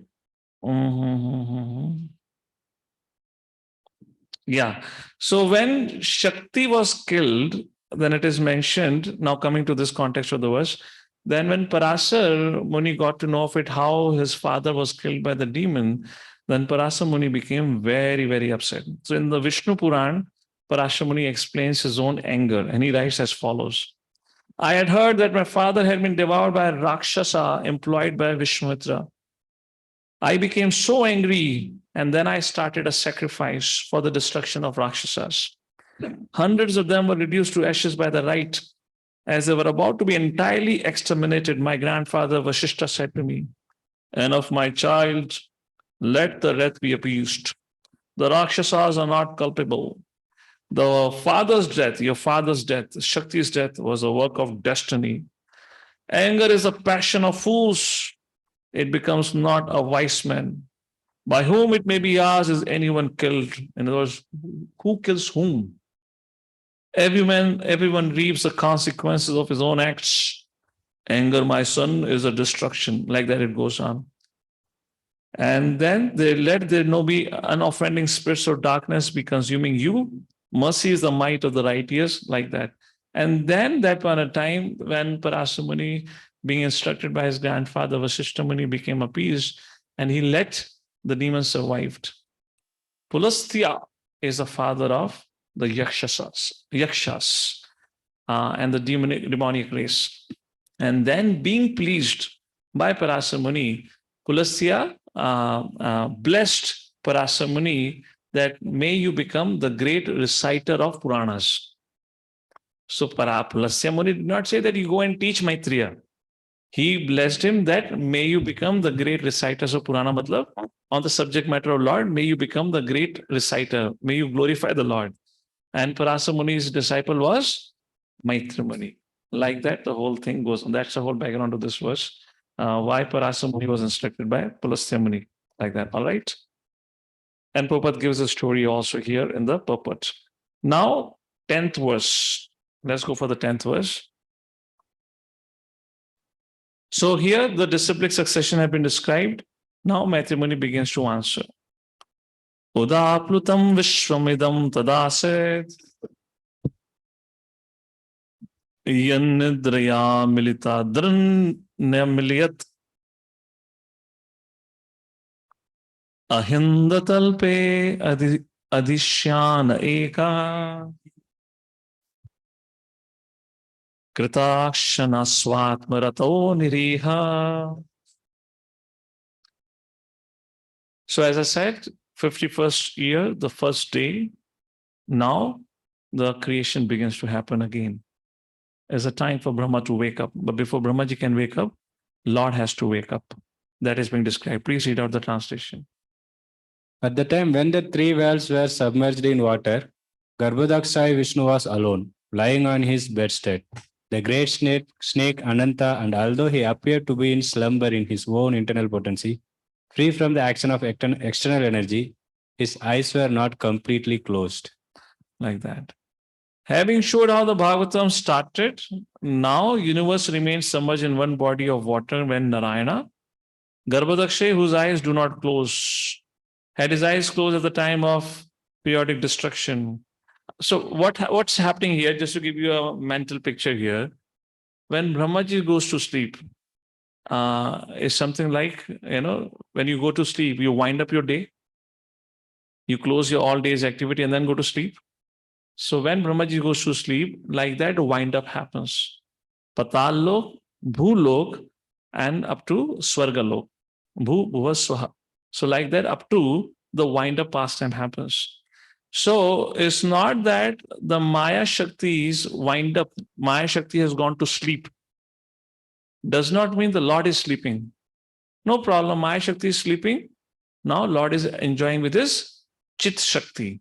yeah. So when Shakti was killed, then it is mentioned, now coming to this context of the verse, then when Parasara Muni got to know of it, how his father was killed by the demon, then Parasara Muni became very, very upset. So in the Vishnu Puran, Parasara Muni explains his own anger, and he writes as follows. I had heard that my father had been devoured by a Rakshasa employed by Vishwamitra. I became so angry, and then I started a sacrifice for the destruction of Rakshasas. Hundreds of them were reduced to ashes by the right. As they were about to be entirely exterminated, my grandfather Vashishta said to me, enough, my child, let the wrath be appeased. The Rakshasas are not culpable. The father's death, your father's death, Shakti's death, was a work of destiny. Anger is a passion of fools. It becomes not a wise man. By whom, it may be asked, is anyone killed? In other words, who kills whom? Everyone reaps the consequences of his own acts. Anger, my son, is a destruction. Like that it goes on. And then they let there no be unoffending spirits of darkness be consuming you. Mercy is the might of the righteous, like that. And then that one a time when Parasamuni, being instructed by his grandfather Vasishta Muni, became appeased, and he let the demons survived. Pulastya is the father of the Yakshas, and the demonic race. And then being pleased by Parasamuni, Pulastya blessed Parasamuni that may you become the great reciter of Puranas. So Pulasya Muni did not say that you go and teach Maitreya. He blessed him that may you become the great reciters of Purana Matlab on the subject matter of Lord. May you become the great reciter. May you glorify the Lord. And Parasa Muni's disciple was Maitri Muni. Like that, the whole thing goes on. That's the whole background of this verse. Why Parasa Muni was instructed by Pulastya Muni. Like that. All right. And Prabhupada gives a story also here in the purport. Now, 10th verse. Let's go for the 10th verse. So here the disciplic succession have been described. Now Maitri Muni begins to answer. Udaplutam vishwamidam tadaset yanidraya milita dranyamiliyat ahindatalpe adhishyana eka Kritakshana swatmarato niriha. So as I said, 51st year, the first day, now the creation begins to happen again. There's a time for Brahma to wake up. But before Brahmaji can wake up, Lord has to wake up. That is being described. Please read out the translation. At the time when the three wells were submerged in water, Garbhodakshai Vishnu was alone, lying on his bedstead. The great snake Ananta, and although he appeared to be in slumber in his own internal potency, free from the action of external energy, his eyes were not completely closed. Like that. Having showed how the Bhagavatam started, now universe remains submerged in one body of water when Narayana, Garbhodakshay, whose eyes do not close, had his eyes closed at the time of periodic destruction. So what's happening here, just to give you a mental picture here, when Brahmaji goes to sleep, is something like, when you go to sleep, you wind up your day, you close your all day's activity and then go to sleep. So when Brahmaji goes to sleep, like that, wind up happens. Patal Lok, Bhulok, and up to Swarga Lok. Bhu, Bhuva, Swaha. So like that, up to the wind up pastime happens. So it's not that the Maya Shaktis wind up, Maya Shakti has gone to sleep. Does not mean the Lord is sleeping. No problem, Maya Shakti is sleeping. Now Lord is enjoying with his Chit Shakti.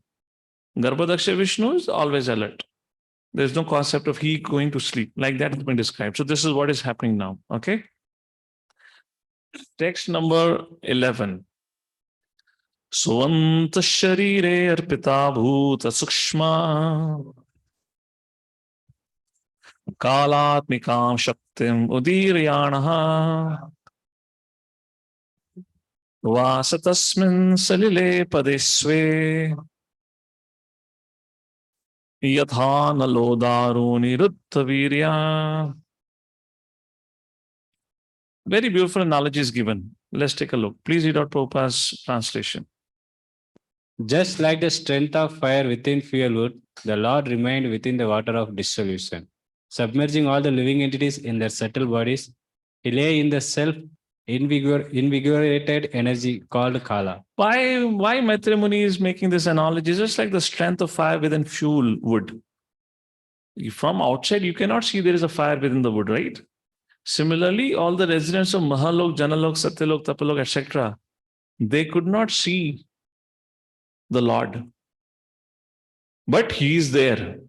Garbhodaksha Vishnu is always alert. There's no concept of he going to sleep. Like that has been described. So this is what is happening now. Okay. Text number 11. Swanta Sharire Arpita Bhuta Sukshma Kalatmikam Shaktim Udiryanaha Vasatasmin Salile Padeswe Yatha Nalodaruni Ruttavirya. Very beautiful analogy is given. Let's take a look. Please read out Prabhupada's translation. Just like the strength of fire within fuel wood, the Lord remained within the water of dissolution. Submerging all the living entities in their subtle bodies, he lay in the self-invigorated energy called Kala. Why Maitreya Muni is making this analogy? Just like the strength of fire within fuel wood. From outside, you cannot see there is a fire within the wood, right? Similarly, all the residents of Mahalok, Janalok, Satyalok, Tapalok, etc., they could not see the Lord. But he is there.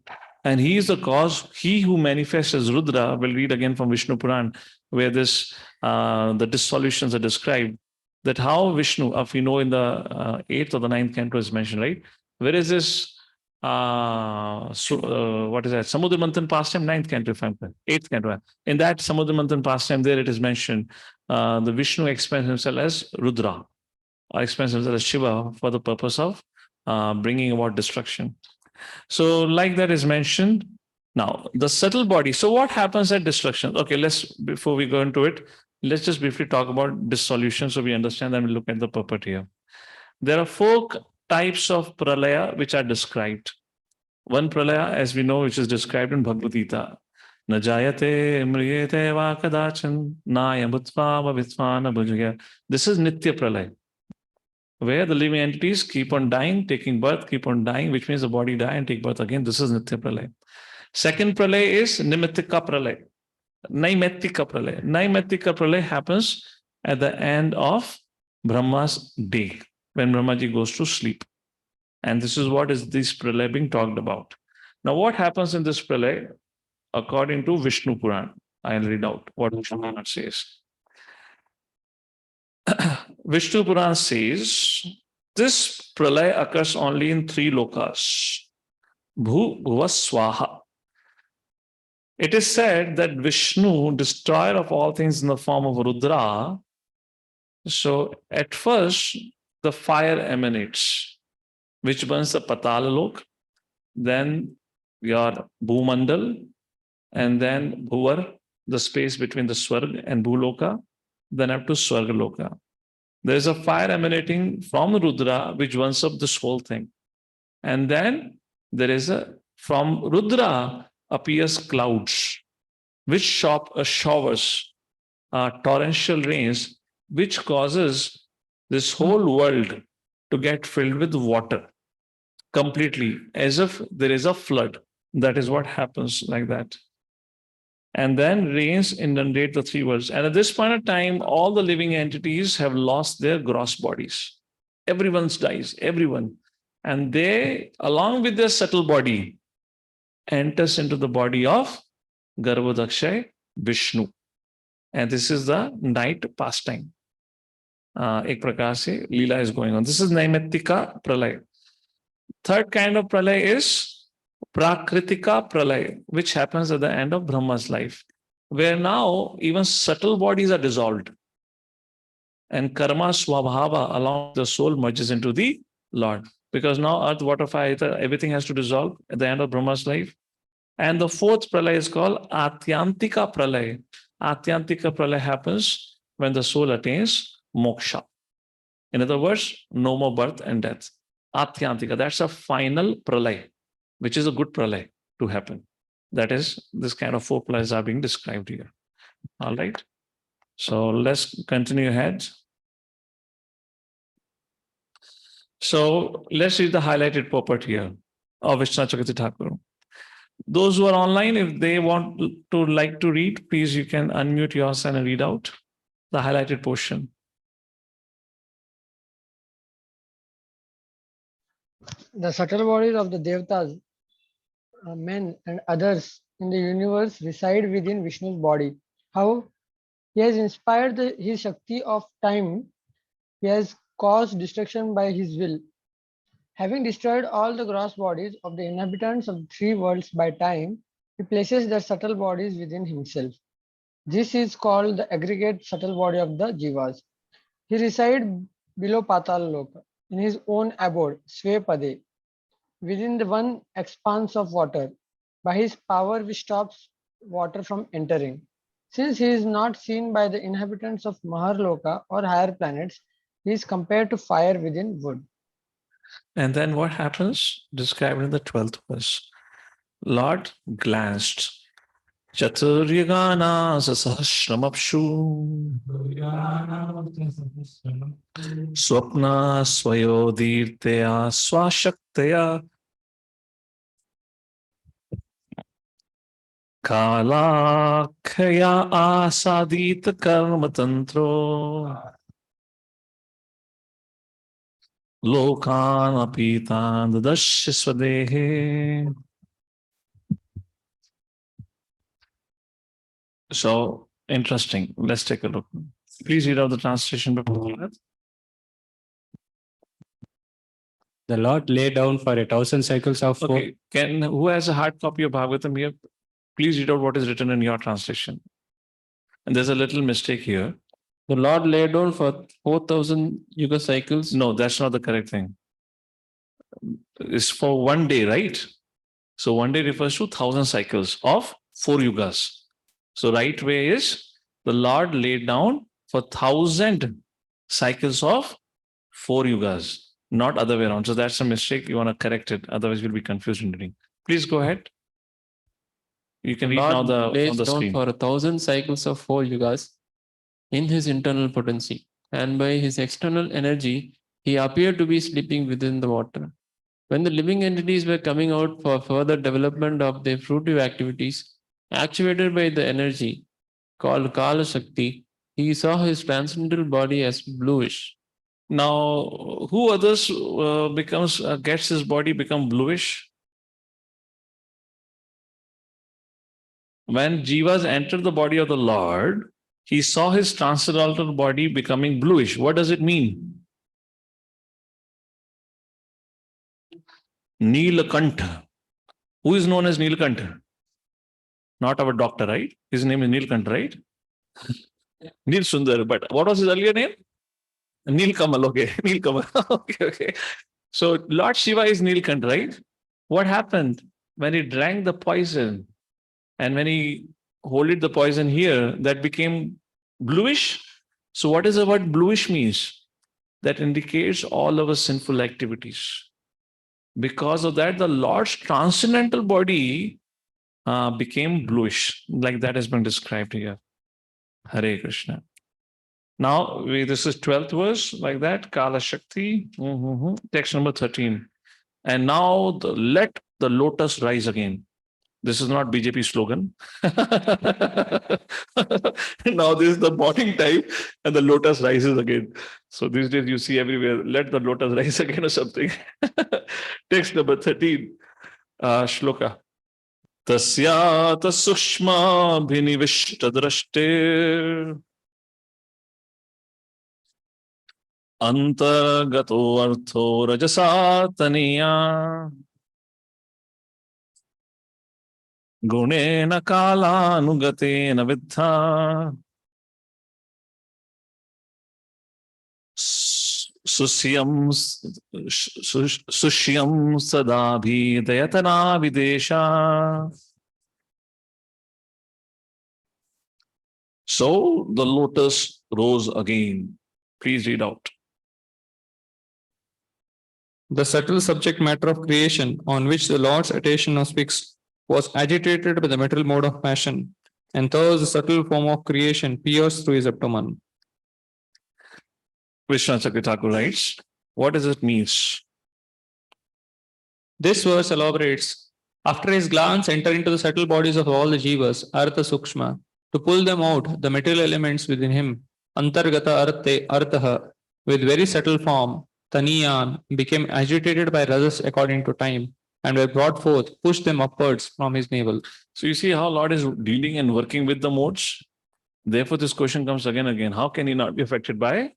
And he is the cause. He who manifests as Rudra, we'll read again from Vishnu Puran, where the dissolutions are described, that how Vishnu, if we know in the 8th or the 9th canto is mentioned, right? Where is this? What is that? Samudra Manthan pastime, 9th canto, if I'm correct. 8th canto. In that Samudra Manthan pastime, there it is mentioned, the Vishnu explains himself as Rudra. or explains himself as Shiva for the purpose of bringing about destruction. So, like that is mentioned. Now, the subtle body. So, what happens at destruction? Okay, before we go into it, let's just briefly talk about dissolution so we understand and we look at the purport here. There are four types of pralaya which are described. One pralaya, as we know, which is described in Bhagavad Gita. Najayate mriyete va kadachan nayamutva va vitvana bhujaya. This is Nitya pralaya, where the living entities keep on dying, taking birth, keep on dying, which means the body die and take birth again. This is Nitya pralaya. Second pralaya is Nimittika pralaya. Naimetika pralaya. Naimetika pralaya happens at the end of Brahma's day, when Brahmaji goes to sleep. And this is what is this pralaya being talked about. Now, what happens in this pralaya? According to Vishnu Puran, I'll read out what Vishnu Puran says. Vishnu Puran says, this pralaya occurs only in three lokas. Bhu, Bhuva, Swaha. It is said that Vishnu, destroyer of all things in the form of Rudra, so at first the fire emanates, which burns the Patala Lok, then your Bhumandal, and then Bhuvar, the space between the Swarg and Bhuloka, then up to Swargaloka. There is a fire emanating from Rudra which burns up this whole thing. And then there is from Rudra appears clouds, which showers torrential rains, which causes this whole world to get filled with water completely, as if there is a flood. That is what happens like that. And then rains inundate the three worlds. And at this point of time, all the living entities have lost their gross bodies. Everyone dies, everyone. And they, along with their subtle body, enters into the body of Garbhodakshay Vishnu. And this is the night pastime. Ek prakar se Leela is going on. This is Naimittika Pralaya. Third kind of Pralaya is Prakritika Pralaya, which happens at the end of Brahma's life, where now even subtle bodies are dissolved. And karma swabhava, along with the soul, merges into the Lord. Because now earth, water, fire, ether, everything has to dissolve at the end of Brahma's life. And the fourth pralaya is called Atyantika Pralaya. Atyantika Pralaya happens when the soul attains moksha. In other words, no more birth and death. Atyantika, that's a final pralaya, which is a good pralaya to happen. That is, this kind of four pralayas are being described here. All right. So let's continue ahead. So let's read the highlighted purport here of Vishnu Chakriti Thakur. Those who are online, if they want to like to read, please you can unmute yourself and read out the highlighted portion. The subtle bodies of the Devatas, men and others in the universe reside within Vishnu's body. How he has inspired his Shakti of time, he has caused destruction by his will. Having destroyed all the gross bodies of the inhabitants of the three worlds by time, he places their subtle bodies within himself. This is called the aggregate subtle body of the Jivas. He resides below Patala Loka, in his own abode, Svepade, within the one expanse of water. By his power, which stops water from entering. Since he is not seen by the inhabitants of Maharloka or higher planets, he is compared to fire within wood. And then what happens? Described in the 12th verse. Lord glanced. Chaturyagana sasahasramapshu swapna swayodirteya swashaktaya kalakhya asadit karma tantro lokan apitan dadasya swadehe. So interesting. Let's take a look. Please read out the translation before that. The Lord lay down for 1,000 cycles of foam. Okay. Who has a hard copy of Bhagavatam here? Please read out what is written in your translation. And there's a little mistake here. The Lord lay down for 4,000 yuga cycles. No, that's not the correct thing. It's for one day, right? So one day refers to 1,000 cycles of 4 yugas. So right way is the Lord laid down for 1,000 cycles of 4 yugas, not other way around. So that's a mistake. You want to correct it. Otherwise, you'll be confused in reading. Please go ahead. You can read now Lord lays on the down screen. for 1,000 cycles of 4 yugas in his internal potency, and by his external energy, he appeared to be sleeping within the water. When the living entities were coming out for further development of their fruitive activities, actuated by the energy called Kala Shakti, he saw his transcendental body as bluish. Now, who others gets his body become bluish? When Jivas entered the body of the Lord, he saw his transcendental body becoming bluish. What does it mean? Neelakantha. Who is known as Neelakantha? Not our doctor, right? His name is Neelakantha, right? Neel Sundar. But what was his earlier name? Neel Kamal. Okay, Neel Kamal. Okay. So Lord Shiva is Neelakantha, right? What happened when he drank the poison and when he holded the poison here, that became bluish? So what is the word bluish means? That indicates all our sinful activities. Because of that, the Lord's transcendental body became bluish, like that has been described here. Hare Krishna. Now, this is 12th verse, like that, Kala Shakti, text number 13. And now let the lotus rise again. This is not BJP slogan. Now this is the morning time and the lotus rises again. So these days you see everywhere, let the lotus rise again or something. Text number 13, shloka. Tasyat sushma bhinivishtadrashte antargato artho rajasataniya गुणेन कालानुगतेन विद्धा सुष्यं सदाभिदयतना Vidisha. So the lotus rose again. Please read out. The subtle subject matter of creation on which the Lord's attention was fixed was agitated by the material mode of passion, and thus the subtle form of creation pierced through his abdomen. Vishnu Chakravarti writes, what does it mean? This verse elaborates, after his glance entered into the subtle bodies of all the jivas, Artha Sukshma, to pull them out, the material elements within him, Antargata Arthaha, with very subtle form, Taniyan, became agitated by rajas according to time, and were brought forth, pushed them upwards from his navel. So you see how Lord is dealing and working with the modes. Therefore, this question comes again and again. How can he not be affected by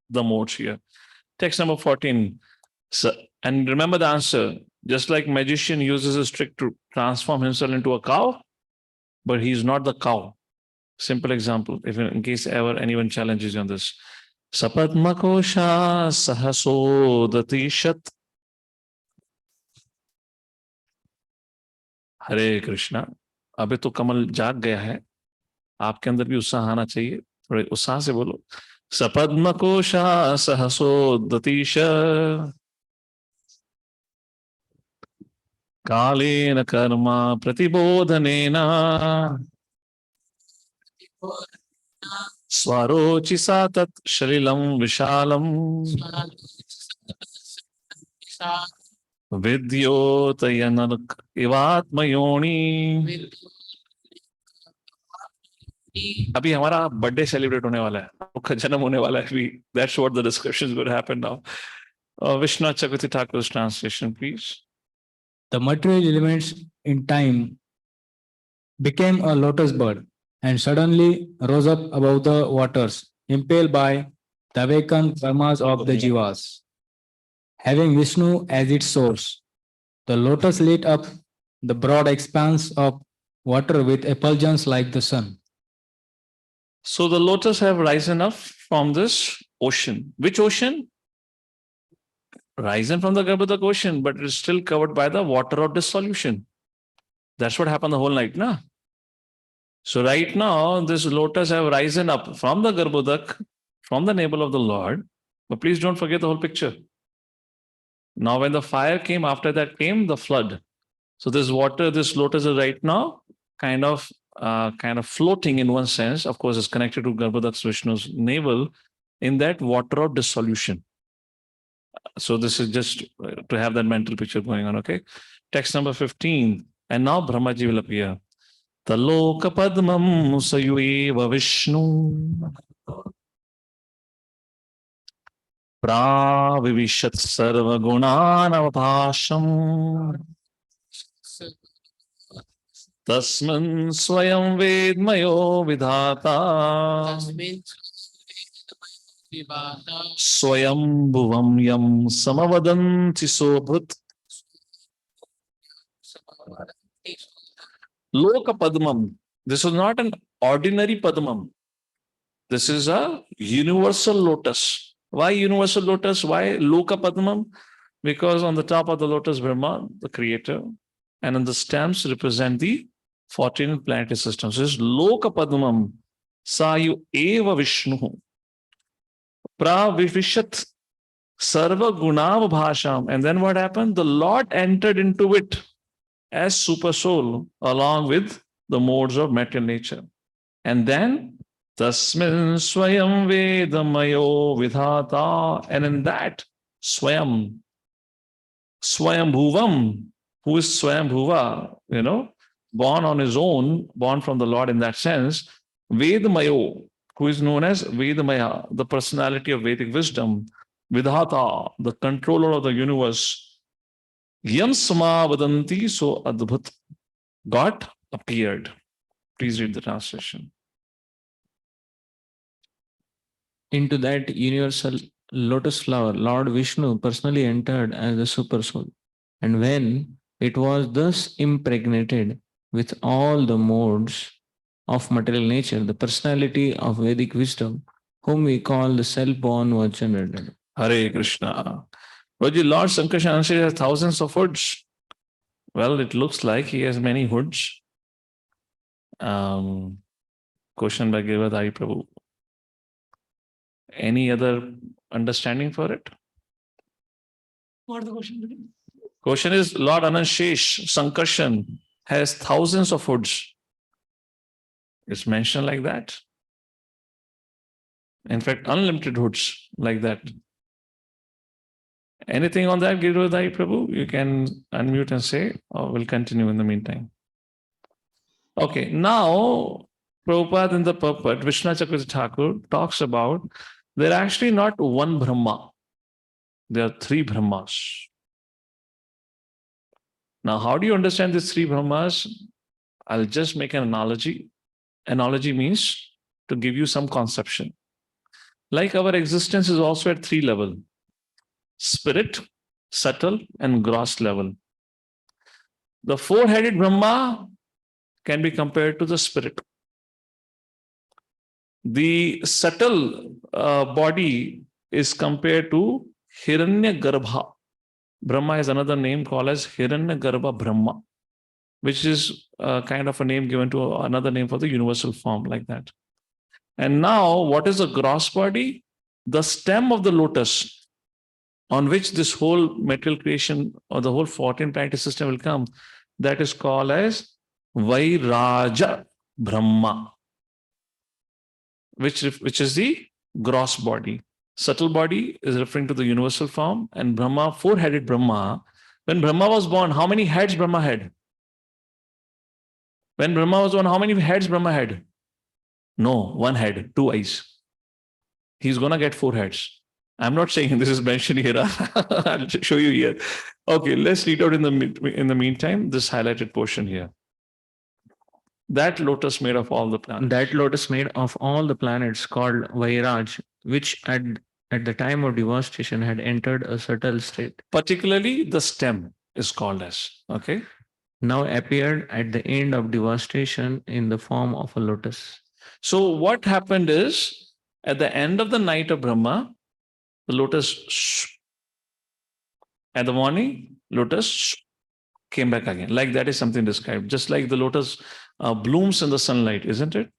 the modes here? Text number 14. So, and remember the answer. Just like magician uses a trick to transform himself into a cow, but he's not the cow. Simple example, if in case ever anyone challenges you on this. Sapadmakosha sahasodatishat. हरे कृष्णा. अभी तो कमल जाग गया है, आपके अंदर भी उत्साह आना चाहिए. थोड़े उत्साह से बोलो. सपद्मकोशा सहसोदतीश कालेन कर्मा प्रतिबोधनेन स्वरोचिसा तत् शलिलं विशालम् विद्योतयनर्क इवात्मयोनि. अभी हमारा बर्थडे सेलिब्रेट होने वाला है, आपका जन्म होने वाला है अभी. That's what the discussion is going to happen now. Vishnu Chakravarti Thakur's translation, please. The material elements in time became a lotus bird and suddenly rose up above the waters, impelled by the awakened karmas of the jivas. Having Vishnu as its source, the lotus lit up the broad expanse of water with effulgence like the sun. So the lotus have risen up from this ocean. Which ocean? Risen from the Garbhodak ocean, but it is still covered by the water of dissolution. That's what happened the whole night, na? So right now, this lotus have risen up from the Garbhodak, from the navel of the Lord. But please don't forget the whole picture. Now, when the fire came, after that came the flood. So this water, this lotus is right now kind of floating in one sense. Of course, it's connected to Garbhodak Vishnu's navel in that water of dissolution. So this is just to have that mental picture going on. Okay. Text number 15. And now Brahmaji will appear. Taloka Padmam Sayueva Vishnu Pravivishat Sarva Gunanavapasham Tasman Swayam Vedmayo Vidhata Swayam Bhuvam Yam Samavadanti Sobhut Loka Padmam. This is not an ordinary Padmam. This is a universal lotus. Why universal lotus? Why Loka Padmam? Because on the top of the lotus, Brahma, the creator, and on the stems represent the 14 planetary systems. So this is Loka Padmam. Sayu Eva Vishnu. Pravivishat Sarva Gunav Bhasham. And then what happened? The Lord entered into it as super soul along with the modes of material nature. And then Tasmin Swayam Vedamayo Vidhata. And in that Swayam Bhuvam, who is Swayam Bhuva, born on his own, born from the Lord in that sense, Vedamayo, who is known as Vedamaya, the personality of Vedic wisdom, Vidhata, the controller of the universe, Yam Samavadanti, so Adbhut, God appeared. Please read the translation. Into that universal lotus flower, Lord Vishnu personally entered as the super soul. And when it was thus impregnated with all the modes of material nature, the personality of Vedic wisdom, whom we call the self-born, was generated. Hare Krishna. But Lord Sankarshan has thousands of hoods. Well, it looks like he has many hoods. Question by Givadhari Prabhu. Any other understanding for it? What is the question? Question is Lord Ananshesh Sankarshan has thousands of hoods. It's mentioned like that. In fact, unlimited hoods like that. Anything on that, Giridhari Prabhu? You can unmute and say, or we'll continue in the meantime. Okay, now Prabhupada in the purport, Vishnu Chakravarti Thakur talks about there are actually not one Brahma. There are three Brahmas. Now, how do you understand these three Brahmas? I'll just make an analogy. Analogy means to give you some conception. Like our existence is also at three levels: spirit, subtle, and gross level. The four-headed Brahma can be compared to the spirit. The subtle body is compared to Hiranya Garbha. Brahma is another name called as Hiranya Garbha Brahma, which is kind of a name given to another name for the universal form, like that. And now, what is the gross body? The stem of the lotus on which this whole material creation or the whole 14 planetary system will come, that is called as Vairaja Brahma, which is the gross body. Subtle body is referring to the universal form, and Brahma, four-headed Brahma. When Brahma was born, how many heads Brahma had? When Brahma was born, how many heads Brahma had? No, one head, two eyes. He's going to get four heads. I'm not saying this is mentioned here. I'll show you here. Okay, let's read out in the meantime this highlighted portion here. That lotus made of all the planets. That lotus made of all the planets called Vairaj, which at the time of devastation had entered a subtle state. Particularly the stem is called as, okay? Now appeared at the end of devastation in the form of a lotus. So what happened is, at the end of the night of Brahma, the lotus at the morning, lotus came back again. Like that is something described. Just like the lotus blooms in the sunlight, isn't it?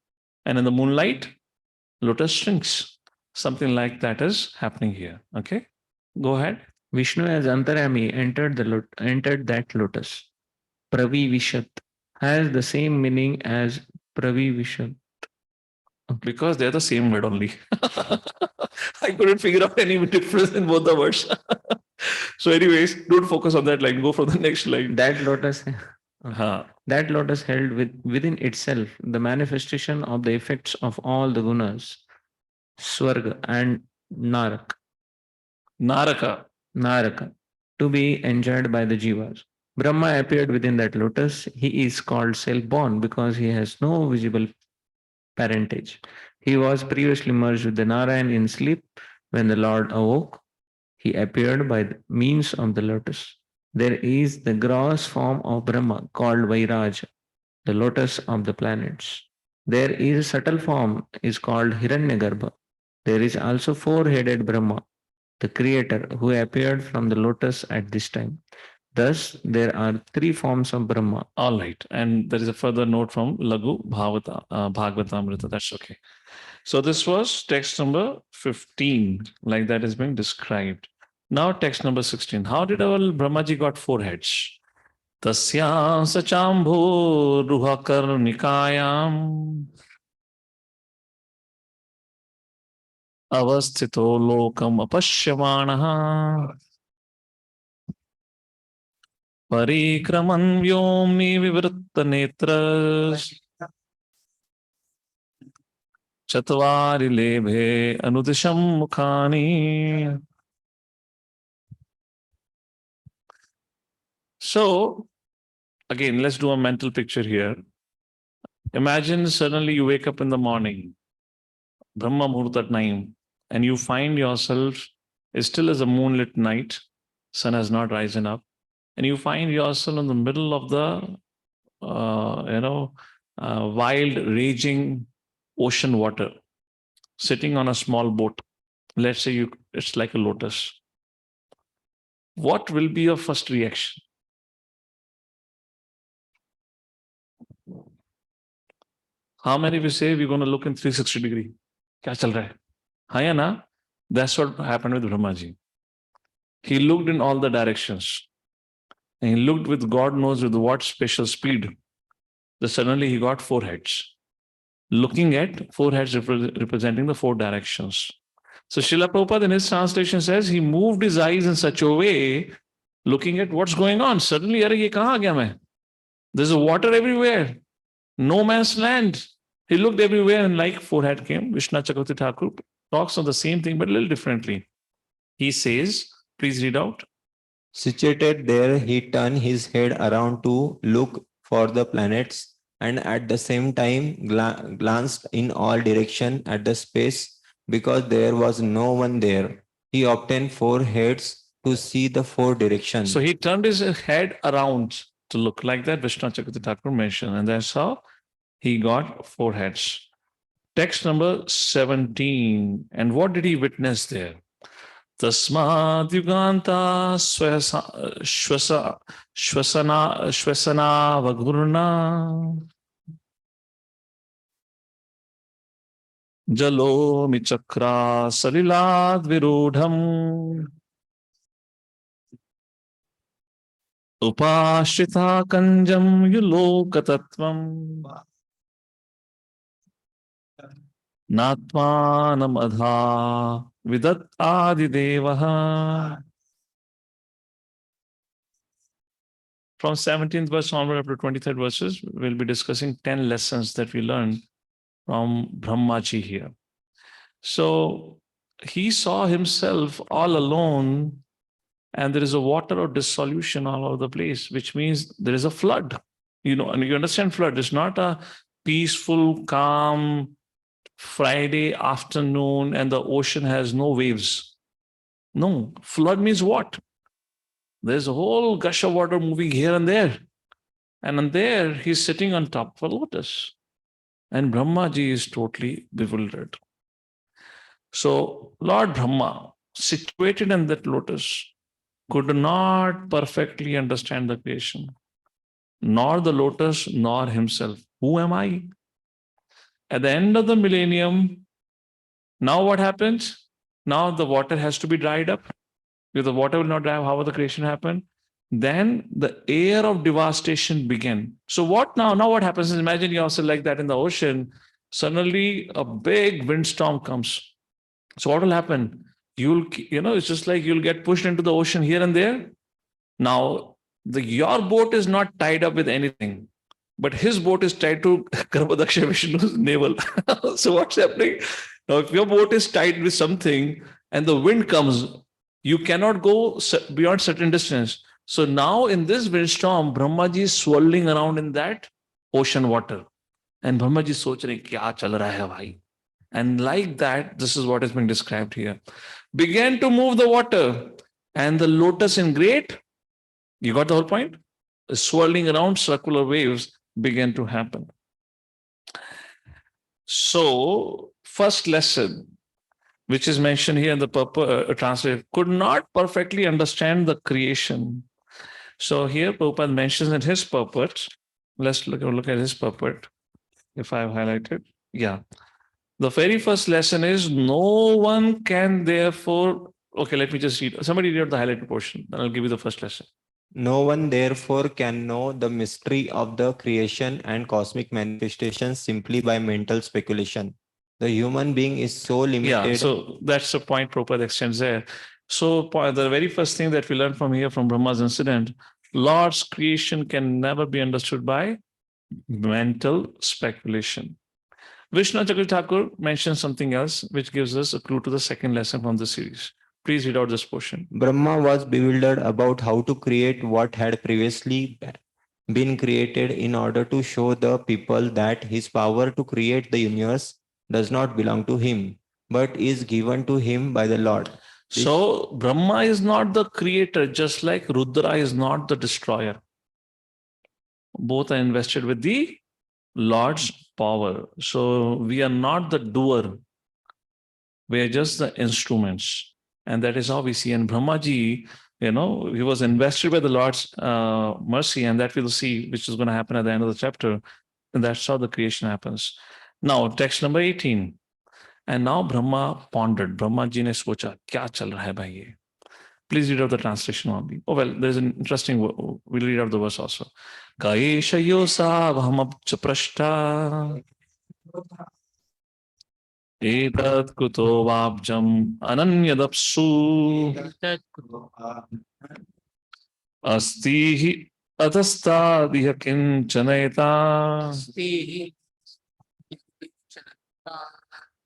And in the moonlight, lotus shrinks. Something like that is happening here. Okay, go ahead. Vishnu as Antarami entered that lotus. Pravivishat has the same meaning as Pravivishat. Because they're the same word only. I couldn't figure out any difference in both the words. So, anyways, don't focus on that line. Go for the next line. That lotus, that lotus held within itself the manifestation of the effects of all the gunas, Swarga and Narak. Naraka, to be enjoyed by the jivas. Brahma appeared within that lotus. He is called self-born because he has no visible parentage. He was previously merged with the Narayan in sleep. When the Lord awoke, he appeared by the means of the lotus. There is the gross form of Brahma called Vairaj, the lotus of the planets. There is a subtle form is called Hiranyagarbha. There is also four-headed Brahma, the creator who appeared from the lotus at this time. Thus, there are three forms of Brahma. All right. And there is a further note from Lagu Bhagavatamrita. That's okay. So this was text number 15, like that is being described. Now text number 16. How did our Brahmaji got four heads? Tasya sachambho ruhakar nikayam avasthito lokam apashyamanaha Parikraman vyomni vivritta netras Chatvari lebhe anudisham mukhani. So, again, let's do a mental picture here. Imagine suddenly you wake up in the morning, Brahma Muhurta time, and you find yourself still as a moonlit night, sun has not risen up, and you find yourself in the middle of the, wild, raging ocean water, sitting on a small boat. Let's say it's like a lotus. What will be your first reaction? How many will say we're going to look in 360 degree? Kya chal raha hai? Hai na? That's what happened with Brahmaji. He looked in all the directions. And he looked with God knows with what special speed. Then suddenly he got four heads. Looking at four heads representing the four directions. So Srila Prabhupada in his translation says he moved his eyes in such a way, looking at what's going on. Suddenly, ye kahan aa gaya main? There's water everywhere. No man's land. He looked everywhere and like forehead came. Vishnu Chakravarti Thakur talks on the same thing but a little differently. He says, please read out. Situated there, he turned his head around to look for the planets and at the same time glanced in all directions at the space because there was no one there. He obtained four heads to see the four directions. So he turned his head around to look like that Vishnu Chakravarti Thakur mentioned, and that's how he got four heads. Text number 17. And what did he witness there? Tasmad yuganta shwasana vagurna jalo michakra salilad virudham upashrita kanjam yulokatatvam natmanam adha vidat adidevaha. From 17th verse onward up to 23rd verses, we'll be discussing 10 lessons that we learned from Brahmaji here. So he saw himself all alone, and there is a water of dissolution all over the place, which means there is a flood. And you understand flood is not a peaceful, calm Friday afternoon and the ocean has no waves. No, flood means what? There's a whole gush of water moving here and there. And there he's sitting on top of a lotus. And Brahmaji is totally bewildered. So Lord Brahma, situated in that lotus, could not perfectly understand the creation, nor the lotus, nor himself. Who am I? At the end of the millennium, now what happens? Now the water has to be dried up. If the water will not dry up, how will the creation happen? Then the air of devastation began. So what now? Now what happens is, imagine yourself like that in the ocean. Suddenly a big windstorm comes. So what will happen? It's just like you'll get pushed into the ocean here and there. Now, your boat is not tied up with anything, but his boat is tied to Garbhadaksha Vishnu's navel. So what's happening? Now, if your boat is tied with something and the wind comes, you cannot go beyond certain distance. So now in this windstorm, Brahmaji is swirling around in that ocean water. And Brahmaji is soching, kya chal raha hai bhai? And like that, this is what is being described here. Began to move the water, and the lotus in great, you got the whole point? Swirling around circular waves began to happen. So, first lesson, which is mentioned here in the translation, could not perfectly understand the creation. So here Prabhupada mentions in his purport, let's look at his purport, if I've highlighted. Yeah. The very first lesson is no one can therefore, okay, let me just read. Somebody read out the highlighted portion, then I'll give you the first lesson. No one therefore can know the mystery of the creation and cosmic manifestations simply by mental speculation. The human being is so limited. Yeah, so that's the point Prabhupada extends there. So the very first thing that we learn from here, from Brahma's incident, Lord's creation can never be understood by mental speculation. Vishnu Chakra Thakur mentions something else, which gives us a clue to the second lesson from the series. Please read out this portion. Brahma was bewildered about how to create what had previously been created in order to show the people that his power to create the universe does not belong to him, but is given to him by the Lord. So Brahma is not the creator, just like Rudra is not the destroyer. Both are invested with the Lord's power. So we are not the doer. We are just the instruments. And that is how we see. And Brahmaji, he was invested by the Lord's mercy, and that we'll see, which is going to happen at the end of the chapter. And that's how the creation happens. Now, text number 18. And now Brahma pondered. Brahmaji ne socha, kya chal raha hai bhai ye? Please read out the translation only. Oh, well, there's an interesting, we'll read out the verse also. Kaesha yosa bhamabcha prashta. Etat kuto vabjam ananyadapsu. Astihi adastadiha kinchaneta.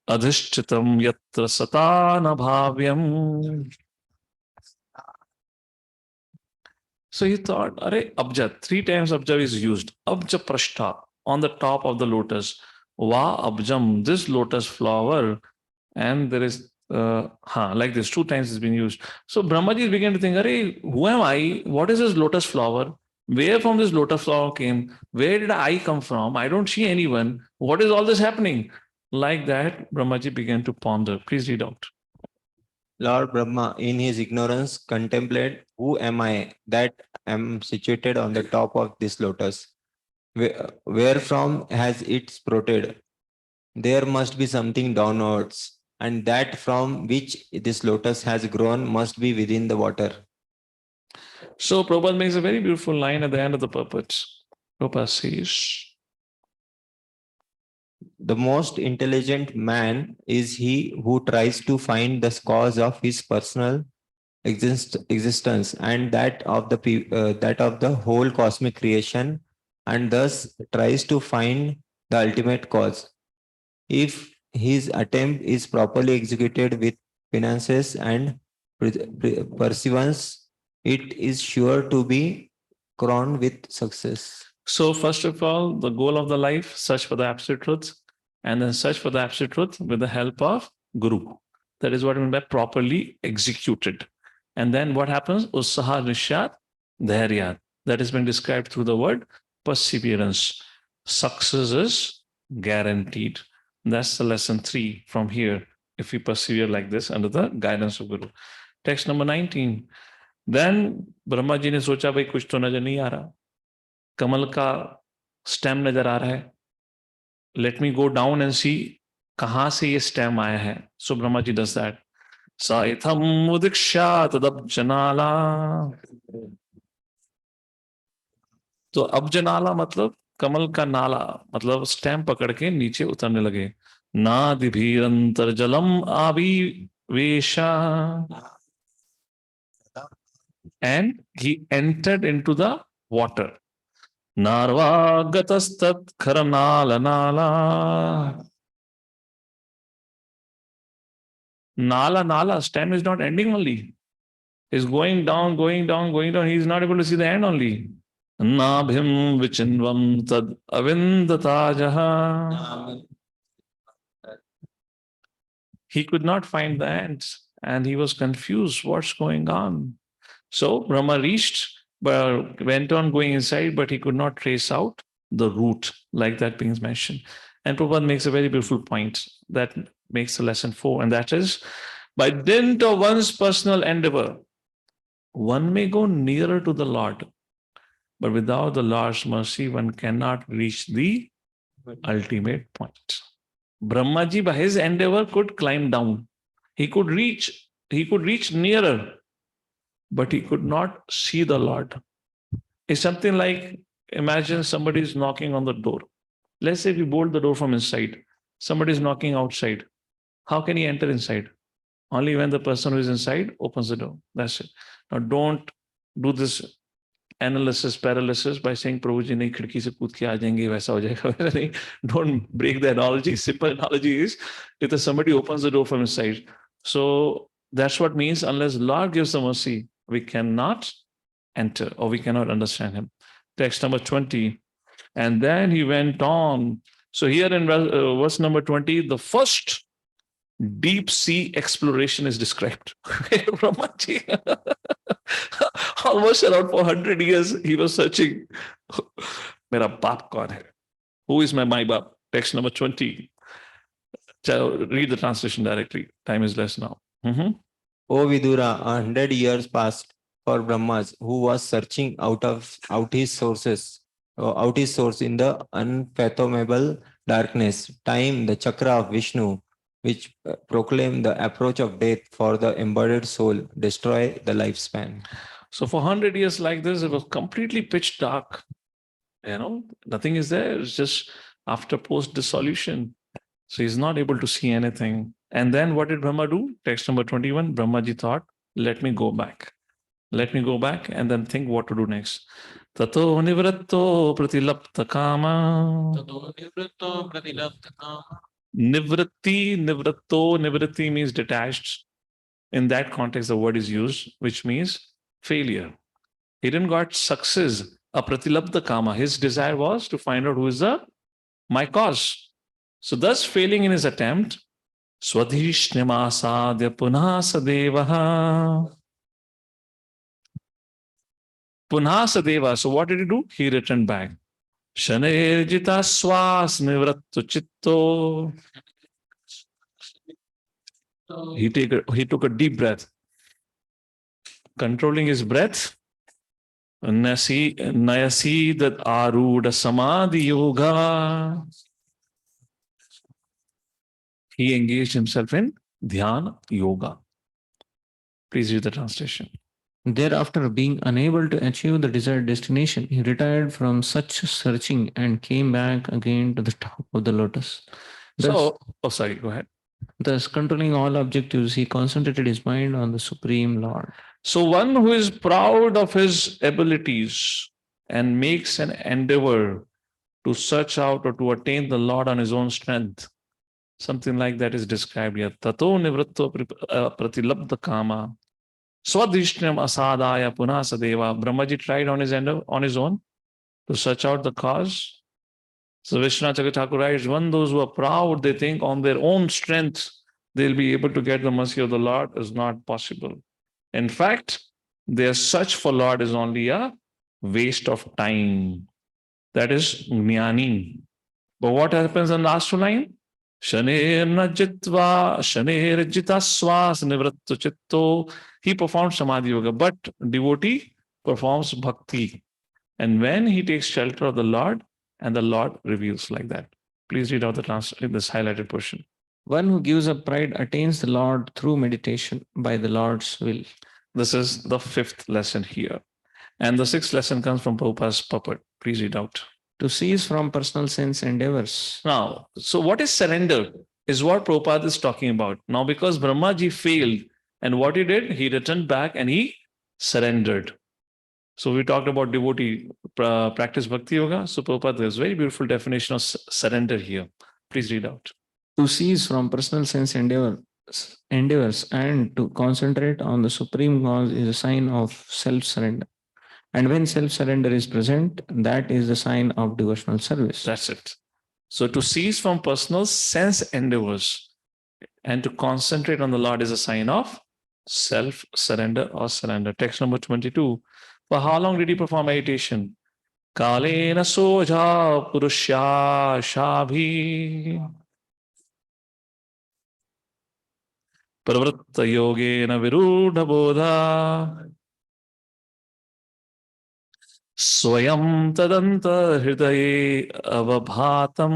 Adhishchitam yatra satana bhavyam. So he thought, Arey, Abja, 3 times Abja is used. Abja Prashta, on the top of the lotus. Va Abjam, this lotus flower. And there is, like this, 2 times it's been used. So Brahmaji began to think, Arey, who am I? What is this lotus flower? Where from this lotus flower came? Where did I come from? I don't see anyone. What is all this happening? Like that, Brahmaji began to ponder. Please read out. Lord Brahma, in his ignorance, contemplated, who am I that am situated on the top of this lotus? Wherefrom has it sprouted? There must be something downwards, and that from which this lotus has grown must be within the water. So Prabhupada makes a very beautiful line at the end of the purport. Prabhupada says, the most intelligent man is he who tries to find the cause of his personal existence and that of the whole cosmic creation, and thus tries to find the ultimate cause. If his attempt is properly executed with finances and perseverance, it is sure to be crowned with success. So first of all, the goal of the life, search for the absolute truth, and then search for the absolute truth with the help of Guru. That is what I mean by properly executed. And then what happens? Ussaha nishyat dhairya. That has been described through the word perseverance. Success is guaranteed. That's the lesson 3 from here, if we persevere like this under the guidance of Guru. Text number 19. Then Brahma ji ने सोचा भाई कुछ तो नजर नहीं आ रहा, कमल का stem नजर आ रहा है, let me go down and see कहां से ये स्टेम आया है. सो ब्रह्मा जी does that. साइथम उदिक्षा तदब्जनाला. तो अब्जनाला मतलब कमल का नाला, मतलब स्टेम पकड़ के नीचे उतरने लगे. नादिभीरंतर जलम आविवेशा. And he entered into the water. Narva gatastat kharanala nala. Nala, stem is not ending only. He's going down, going down, going down. He's not able to see the end only. Nabhim vichinvam tad avindatajaha. He could not find the end and he was confused. What's going on? So Brahma reached, but went on going inside, but he could not trace out the root, like that being mentioned. And Prabhupada makes a very beautiful point that makes the lesson 4, and that is, by dint of one's personal endeavor, one may go nearer to the Lord, but without the Lord's mercy, one cannot reach the ultimate point. Brahmaji, by his endeavor, could climb down. He could reach nearer, but he could not see the Lord. It's something like, imagine somebody is knocking on the door. Let's say we bolt the door from inside. Somebody is knocking outside. How can he enter inside? Only when the person who is inside opens the door. That's it. Now don't do this analysis, paralysis by saying, Prabhuji, nahi khidki se kood ke aa jayenge, waisa ho jayega. Don't break the analogy. Simple analogy is, if somebody opens the door from inside. So that's what means, unless Lord gives the mercy, we cannot enter or we cannot understand him. Text number 20. And then he went on. So here in verse number 20, the first deep sea exploration is described. Almost around 400 years, he was searching. Mera baap kaun hai? Who is my baap? Text number 20. Read the translation directly. Time is less now. O Vidura, 100 years passed for Brahmas, who was searching out his source in the unfathomable darkness. Time, the chakra of Vishnu, which proclaim the approach of death for the embodied soul, destroy the lifespan. So for 100 years like this, it was completely pitch dark. Nothing is there. It's just after post-dissolution. So he's not able to see anything. And then what did Brahma do? Text number 21, Brahmaji thought, let me go back. Let me go back and then think what to do next. Tato nivratto pratilapta kama. Nivratti means detached. In that context, the word is used, which means failure. He didn't got success. A pratilapta kama. His desire was to find out who is my cause. So thus failing in his attempt, Swadhishnimasadya Punasadevaha. Punasadeva. So what did he do? He returned back. Shanerjita swas nivrattu chitto. He took a deep breath. Controlling his breath. Nayasi that aruda samadhi yoga. He engaged himself in Dhyana Yoga. Please read the translation. Thereafter, being unable to achieve the desired destination, he retired from such searching and came back again to the top of the lotus. Go ahead. Thus, controlling all objectives, he concentrated his mind on the Supreme Lord. So one who is proud of his abilities and makes an endeavor to search out or to attain the Lord on his own strength, something like that is described here. Tato nivratto pratilabdha kama. Swadhishnam asadaya punasadeva. Brahmaji tried on his own to search out the cause. So Vishwanath Chakravarti Thakur writes, when those who are proud, they think on their own strength, they'll be able to get the mercy of the Lord, is not possible. In fact, their search for Lord is only a waste of time. That is jnani. But what happens in the last two line? Shaner jitva, shaner jitaswas nivrattu chitto. He performs samadhi yoga, but devotee performs bhakti. And when he takes shelter of the Lord, and the Lord reveals like that. Please read out this highlighted portion. One who gives up pride attains the Lord through meditation by the Lord's will. This is the fifth lesson here. And the sixth lesson comes from Prabhupada's puppet. Please read out. To cease from personal sense endeavors. Now, so what is surrender is what Prabhupada is talking about. Now, because Brahmaji failed, and what he did, he returned back and he surrendered. So we talked about devotee practice bhakti yoga. So Prabhupada, there's a very beautiful definition of surrender here. Please read out. To cease from personal sense endeavors and to concentrate on the supreme cause is a sign of self-surrender. And when self-surrender is present, that is the sign of devotional service. That's it. So to cease from personal sense endeavors and to concentrate on the Lord is a sign of self-surrender or surrender. Text number 22. For how long did he perform meditation? Kalena soja purushya shabhi pravritta yogena virudha bodha swayam tadanta hridaye avabhatam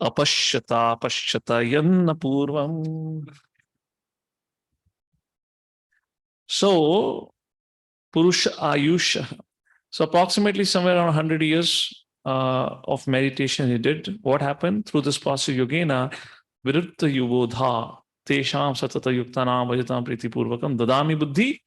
apashyata yanna purvam. So, Purusha Ayusha. So, approximately somewhere around 100 years of meditation he did. What happened? Through this process, Yogena, Virutta Yubodha, Tesham Satata Yuktanam Vajatam Priti Purvakam, Dadami Buddhi.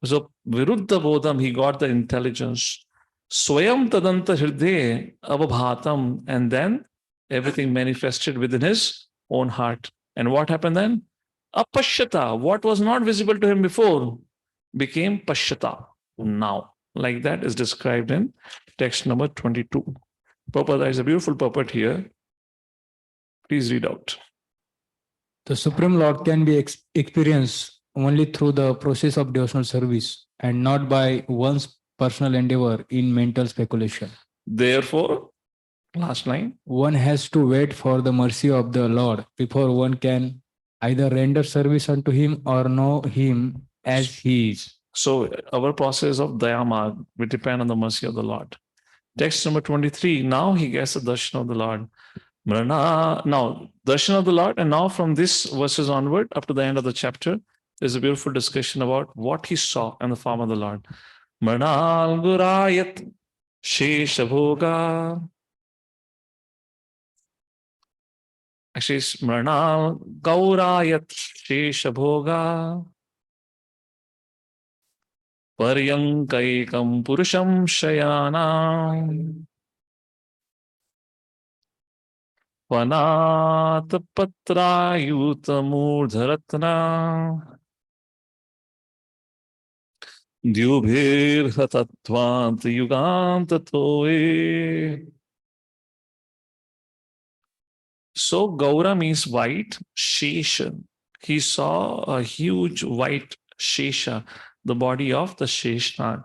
So, Viruddha Bodham, he got the intelligence. Swayam Tadanta Hriday Avabhatam, and then everything manifested within his own heart. And what happened then? Apashyata, what was not visible to him before, became pashyata now. Like that is described in text number 22. Prabhupada is a beautiful puppet here. Please read out. The Supreme Lord can be experienced only through the process of devotional service and not by one's personal endeavor in mental speculation. Therefore, last line. One has to wait for the mercy of the Lord before one can either render service unto him or know him as he is. So our process of dayama will depend on the mercy of the Lord. Text number 23. Now he gets the darshan of the Lord. Now, darshan of the Lord, and now from this verses onward up to the end of the chapter, there's a beautiful discussion about what he saw in the form of the Lord. Mranal Gurayat Sheshabhoga. Actually, it's Mranal Gaurayat Sheshabhoga. Paryankaikam Purusham Shayana. Panat Patrayuta Murdharatna. Dyubhir Hatattvant Yugantatoe. So Gaura means white, Shesha. He saw a huge white Shesha, the body of the Sheshnag.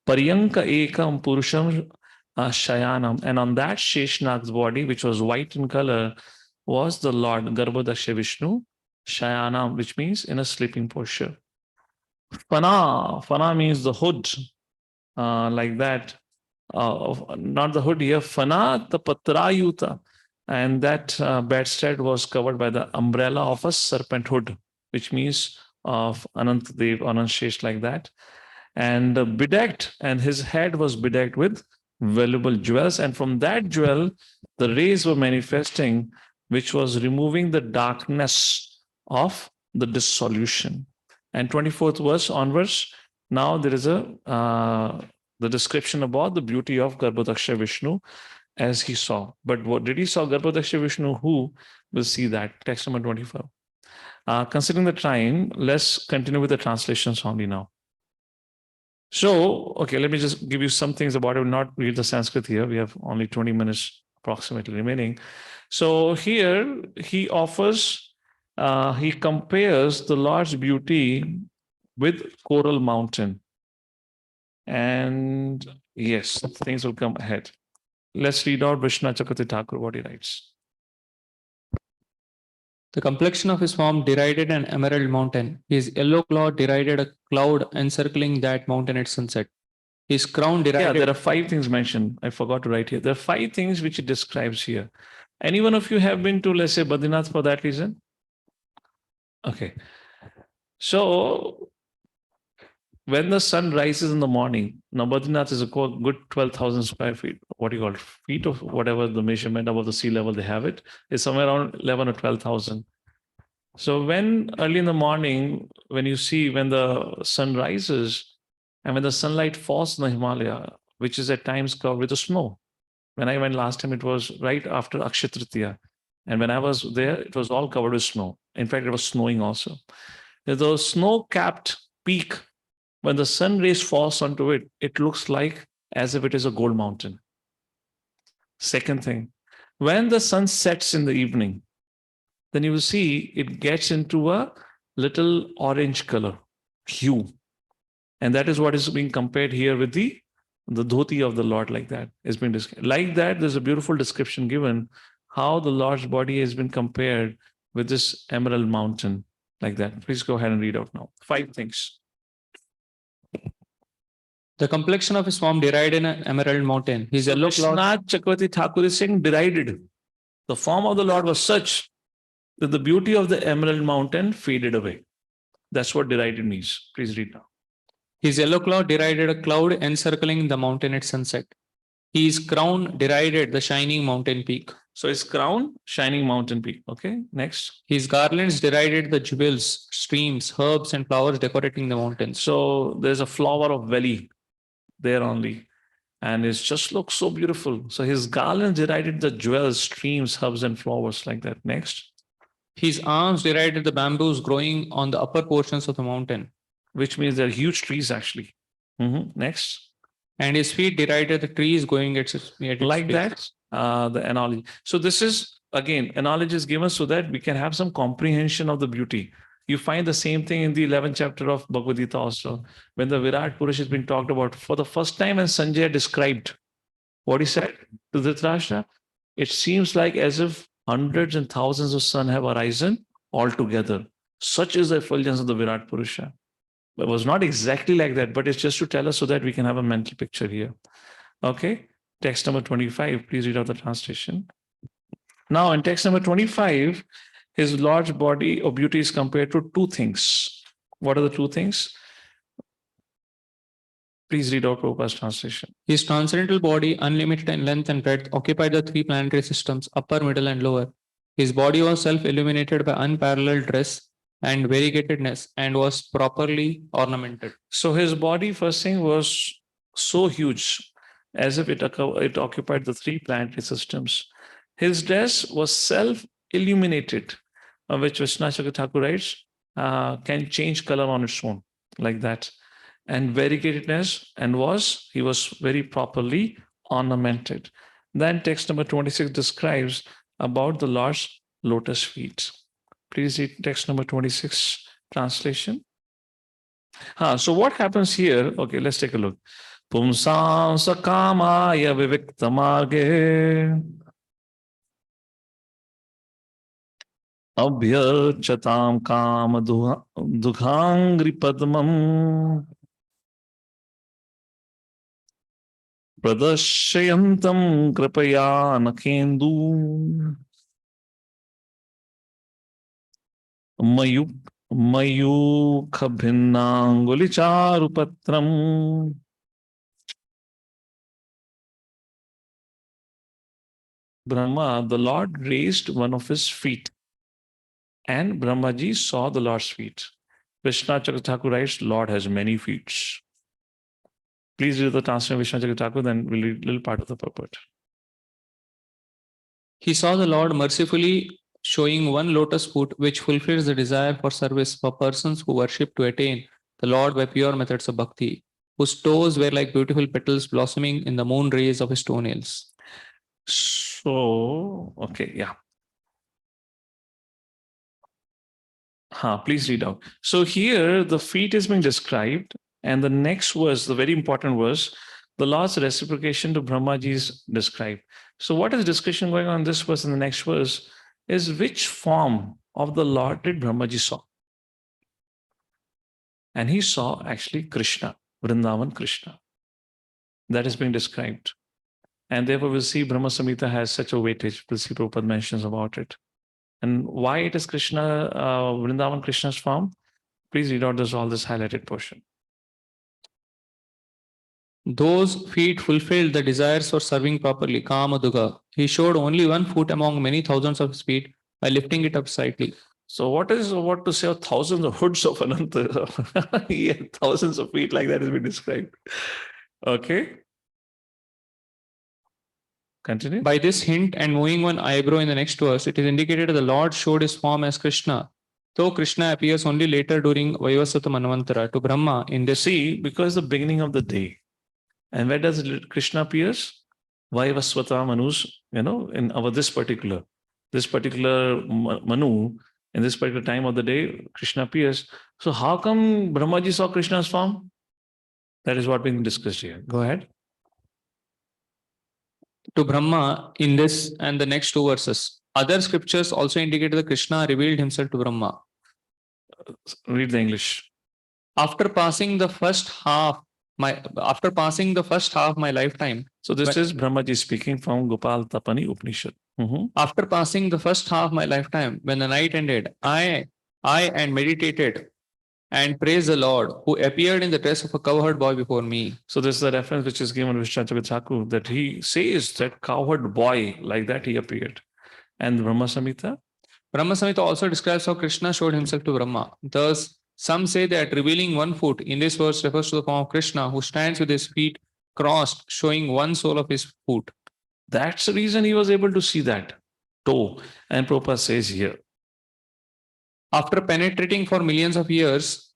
Paryanka Ekam Purusham Shayanam. And on that Sheshnag's body, which was white in color, was the Lord Garbhodaksha Vishnu, Shayanam, which means in a sleeping posture. Fana means the hood, like that. Not the hood here, Fana the Patrayuta. And that bedstead was covered by the umbrella of a serpent hood, which means of Anantadev, Anantshesh, like that. And bedecked, and his head was bedecked with valuable jewels. And from that jewel, the rays were manifesting, which was removing the darkness of the dissolution. And 24th verse onwards, now there is the description about the beauty of Garbhodaksha Vishnu as he saw. But what did he saw? Garbhodaksha Vishnu, who will see that? Text number 24. Considering the time, let's continue with the translations only now. So, okay, let me just give you some things about it. I will not read the Sanskrit here. We have only 20 minutes approximately remaining. So here he offers, he compares the Lord's beauty with Coral Mountain. And Yes, things will come ahead. Let's read out Vishnu Chakravarti Thakur, what he writes. The complexion of his form derided an emerald mountain. His yellow cloth derided a cloud encircling that mountain at sunset. His crown derided. Yeah, there are 5 things mentioned. I forgot to write here. There are 5 things which it describes here. Any one of you have been to, let's say, Badrinath for that reason? Okay. So, when the sun rises in the morning, now Badrinath is a good 12,000 square feet. What do you call it? Feet of whatever the measurement above the sea level they have it is somewhere around 11 or 12,000. So when early in the morning, when you see when the sun rises and when the sunlight falls in the Himalaya, which is at times covered with the snow. When I went last time, it was right after Akshaya Tritiya. And when I was there, it was all covered with snow. In fact, it was snowing also. The snow-capped peak, when the sun rays falls onto it, it looks like as if it is a gold mountain. Second thing, when the sun sets in the evening, then you will see it gets into a little orange color hue. And that is what is being compared here with the dhoti of the Lord, like that is being described. Like that, there's a beautiful description given how the Lord's body has been compared with this emerald mountain, like that. Please go ahead and read out now. 5 things. The complexion of his form derided an emerald mountain. His yellow cloth. Vishwanath Chakravarti Thakur is saying derided. The form of the Lord was such that the beauty of the emerald mountain faded away. That's what derided means. Please read now. His yellow cloth derided a cloud encircling the mountain at sunset. His crown derided the shining mountain peak. So his crown, shining mountain peak. Okay, next. His garlands derided the jewels, streams, herbs, and flowers decorating the mountains. So there's a flower of valley there only. And it just looks so beautiful. So his garlands derided the jewels, streams, herbs, and flowers, like that. Next. His arms derided the bamboos growing on the upper portions of the mountain. Which means they're huge trees, actually. Next. And his feet derided the trees going at its like base. that, the analogy. So this is, again, analogy is given so that we can have some comprehension of the beauty. You find the same thing in the 11th chapter of Bhagavad Gita also. When the Virat Purush has been talked about for the first time, and Sanjay described what he said to Dhritarashtra, it seems like as if hundreds and thousands of sun have arisen all together. Such is the effulgence of the Virat Purusha. It was not exactly like that, but it's just to tell us so that we can have a mental picture here. Okay, text number 25, please read out the translation. Now in text number 25, his large body of beauty is compared to 2 things. What are the 2 things? Please read out Prabhupada's translation. His transcendental body, unlimited in length and breadth, occupied the 3 planetary systems, upper, middle, and lower. His body was self-illuminated by unparalleled dress and variegatedness and was properly ornamented. So his body, first thing, was so huge as if it occupied the 3 planetary systems. His dress was self-illuminated, which Vishwanath Chakravarti Thakur writes, can change color on its own, like that. And variegatedness, and he was very properly ornamented. Then text number 26 describes about the Lord's lotus feet. Please read text number 26 translation. So what happens here? Okay, let's take a look. Pumsam sakamaya viviktamarge abhyachatam kama dughangri padmam pradashyantam kripaya nakendu Mayukhabhinnangulicharupatram. Brahma, the Lord raised one of his feet, and Brahmaji saw the Lord's feet. Vishwanath Chakravarti Thakur writes, Lord has many feet. Please read the translation of Vishwanath Chakravarti Thakur, then we'll read a little part of the purport. He saw the Lord mercifully showing one lotus foot which fulfills the desire for service for persons who worship to attain the Lord by pure methods of bhakti, whose toes were like beautiful petals blossoming in the moon rays of his toenails. So, okay, yeah. Please read out. So here the feet is being described, and the next verse, the very important verse, The Lord's reciprocation to Brahmaji is described. So what is discussion going on in this verse and the next verse is which form of the Lord did Brahmaji saw? And he saw actually Krishna, Vrindavan Krishna. That is being described. And therefore we'll see Brahma Samhita has such a weightage. We'll see Prabhupada mentions about it. And why it is Krishna, Vrindavan Krishna's form? Please read out all this highlighted portion. Those feet fulfilled the desires for serving properly, Kama Duga. He showed only one foot among many thousands of his feet by lifting it up slightly. So what to say of thousands of hoods of Ananta? He had thousands of feet like that has been described. Okay. Continue. By this hint and moving one eyebrow in the next verse, it is indicated that the Lord showed his form as Krishna, though Krishna appears only later during Vaivasvata Manvantara to Brahma in this. See, because the beginning of the day. And where does Krishna appears? Vaivasvata Manus, in our this particular Manu, in this particular time of the day, Krishna appears. So how come Brahmaji saw Krishna's form? That is what being discussed here. Go ahead. To Brahma in this and the next two verses. Other scriptures also indicate that Krishna revealed himself to Brahma. Read the English. After passing the first half my lifetime. So this is Brahmaji speaking from Gopal Tapani Upanishad. After passing the first half of my lifetime, when the night ended, I and meditated and praised the Lord, who appeared in the dress of a cowherd boy before me. So this is a reference which is given with Thakur, that he says that cowherd boy, like that he appeared. And Brahma Samhita? Brahma Samhita also describes how Krishna showed himself to Brahma. Thus, some say that revealing one foot in this verse refers to the form of Krishna, who stands with his feet crossed, showing one sole of his foot. That's the reason he was able to see that toe. And Prabhupada says here. After penetrating for millions of years,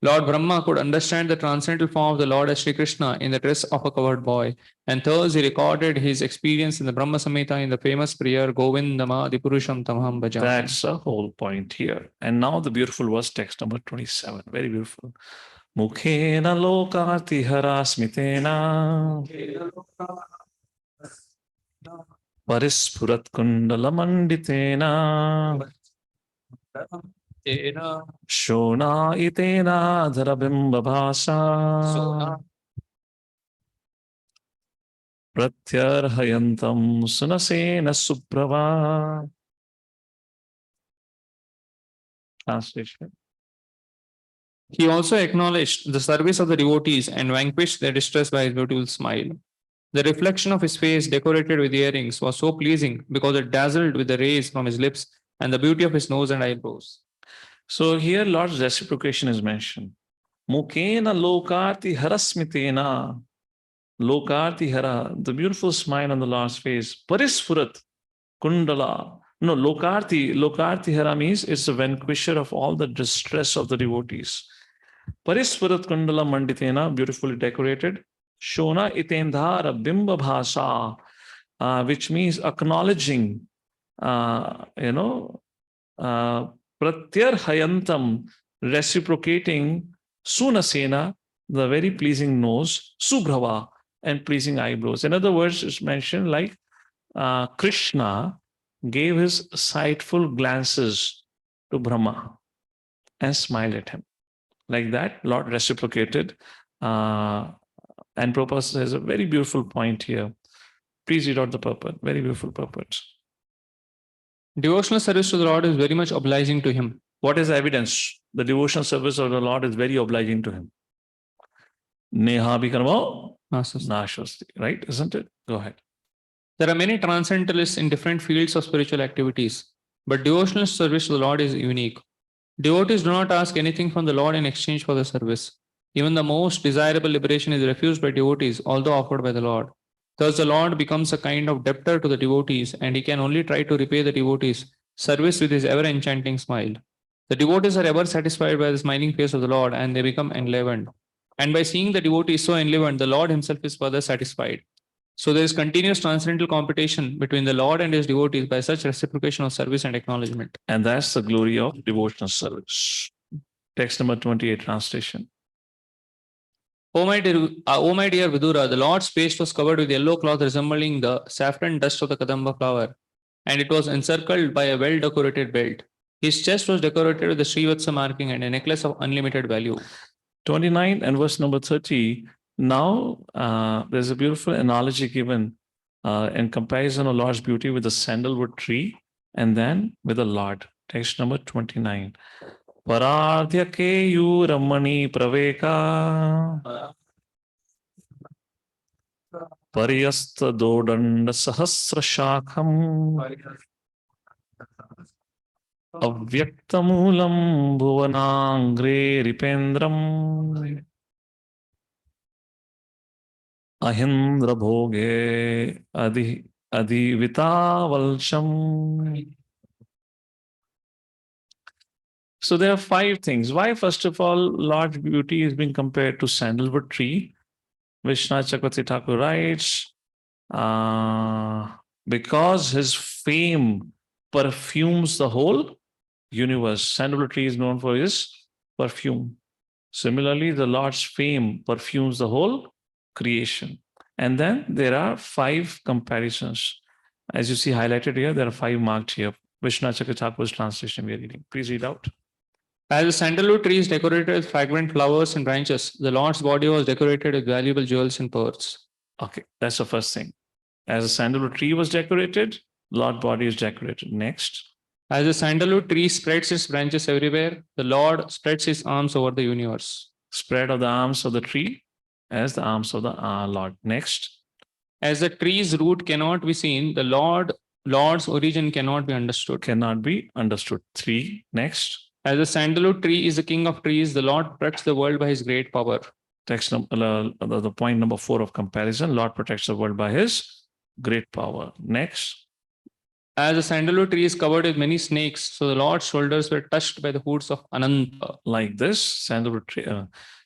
Lord Brahma could understand the transcendental form of the Lord as Sri Krishna in the dress of a covered boy, and thus he recorded his experience in the Brahma Samhita in the famous prayer Govindama Adipurusham Tamaham Bhajami. That's the whole point here. And now the beautiful verse, text number 27. Very beautiful. Mukhena lokati harasmitena parispurat kundala manditena Shona itena dharabimba bhasa pratyarhayantam sunasena suprava. Translation. He also acknowledged the service of the devotees and vanquished their distress by his beautiful smile. The reflection of his face, decorated with earrings, was so pleasing because it dazzled with the rays from his lips and the beauty of his nose and eyebrows. So here Lord's reciprocation is mentioned. Mukena lokarti harasmitena. Lokarti hara, the beautiful smile on the Lord's face. Parisfurat kundala. No, lokarti hara means it's the vanquisher of all the distress of the devotees. Parisfurat kundala manditena, beautifully decorated. Shona itendhara bimba bhasa, which means acknowledging, pratyarhayantam, reciprocating, sunasena, the very pleasing nose, subhrava, and pleasing eyebrows. In other words, it's mentioned like Krishna gave his sightful glances to Brahma and smiled at him. Like that, Lord reciprocated. And Prabhupada says a very beautiful point here. Please read out the purport. Very beautiful purport. Devotional service to the Lord is very much obliging to him. What is the evidence? The devotional service of the Lord is very obliging to him. Neha bhikarmo nashvasti. Right? Isn't it? Go ahead. There are many transcendentalists in different fields of spiritual activities, but devotional service to the Lord is unique. Devotees do not ask anything from the Lord in exchange for the service. Even the most desirable liberation is refused by devotees, although offered by the Lord. Thus, the Lord becomes a kind of debtor to the devotees, and he can only try to repay the devotees' service with his ever-enchanting smile. The devotees are ever satisfied by the smiling face of the Lord, and they become enlivened. And by seeing the devotees so enlivened, the Lord himself is further satisfied. So there is continuous transcendental competition between the Lord and his devotees by such reciprocation of service and acknowledgement. And that's the glory of devotional service. Text number 28, translation. O my dear Vidura, the Lord's face was covered with yellow cloth resembling the saffron dust of the Kadamba flower, and it was encircled by a well-decorated belt. His chest was decorated with the Srivatsa marking and a necklace of unlimited value. 29 and verse number 30. Now, there's a beautiful analogy given in comparison of Lord's beauty with the sandalwood tree and then with the Lord. Text number 29. Paradhya Keyu Ramani Praveka Paryasta Dodanda Sahasra Shakham Avyaktamulam Bhuvanangre Ripendram Ahindra Bhoge Adivita Valsham. So there are 5 things. Why, first of all, Lord's beauty is being compared to sandalwood tree? Vishnu Chakravarti Thakur writes, because his fame perfumes the whole universe. Sandalwood tree is known for his perfume. Similarly, the Lord's fame perfumes the whole creation. And then there are 5 comparisons. As you see highlighted here, there are 5 marked here. Vishnu Chakravarti Thakur's translation we are reading. Please read out. As the sandalwood tree is decorated with fragrant flowers and branches, the Lord's body was decorated with valuable jewels and pearls. Okay, that's the first thing. As the sandalwood tree was decorated, Lord's body is decorated. Next. As the sandalwood tree spreads its branches everywhere, the Lord spreads his arms over the universe. Spread of the arms of the tree as the arms of the Lord. Next. As the tree's root cannot be seen, the Lord's origin cannot be understood. Cannot be understood. 3. Next. As the sandalwood tree is the king of trees, the Lord protects the world by his great power. Text the point number 4 of comparison. Lord protects the world by his great power. Next. As the sandalwood tree is covered with many snakes, so the Lord's shoulders were touched by the hoods of Ananta. Like this, sandalwood tree.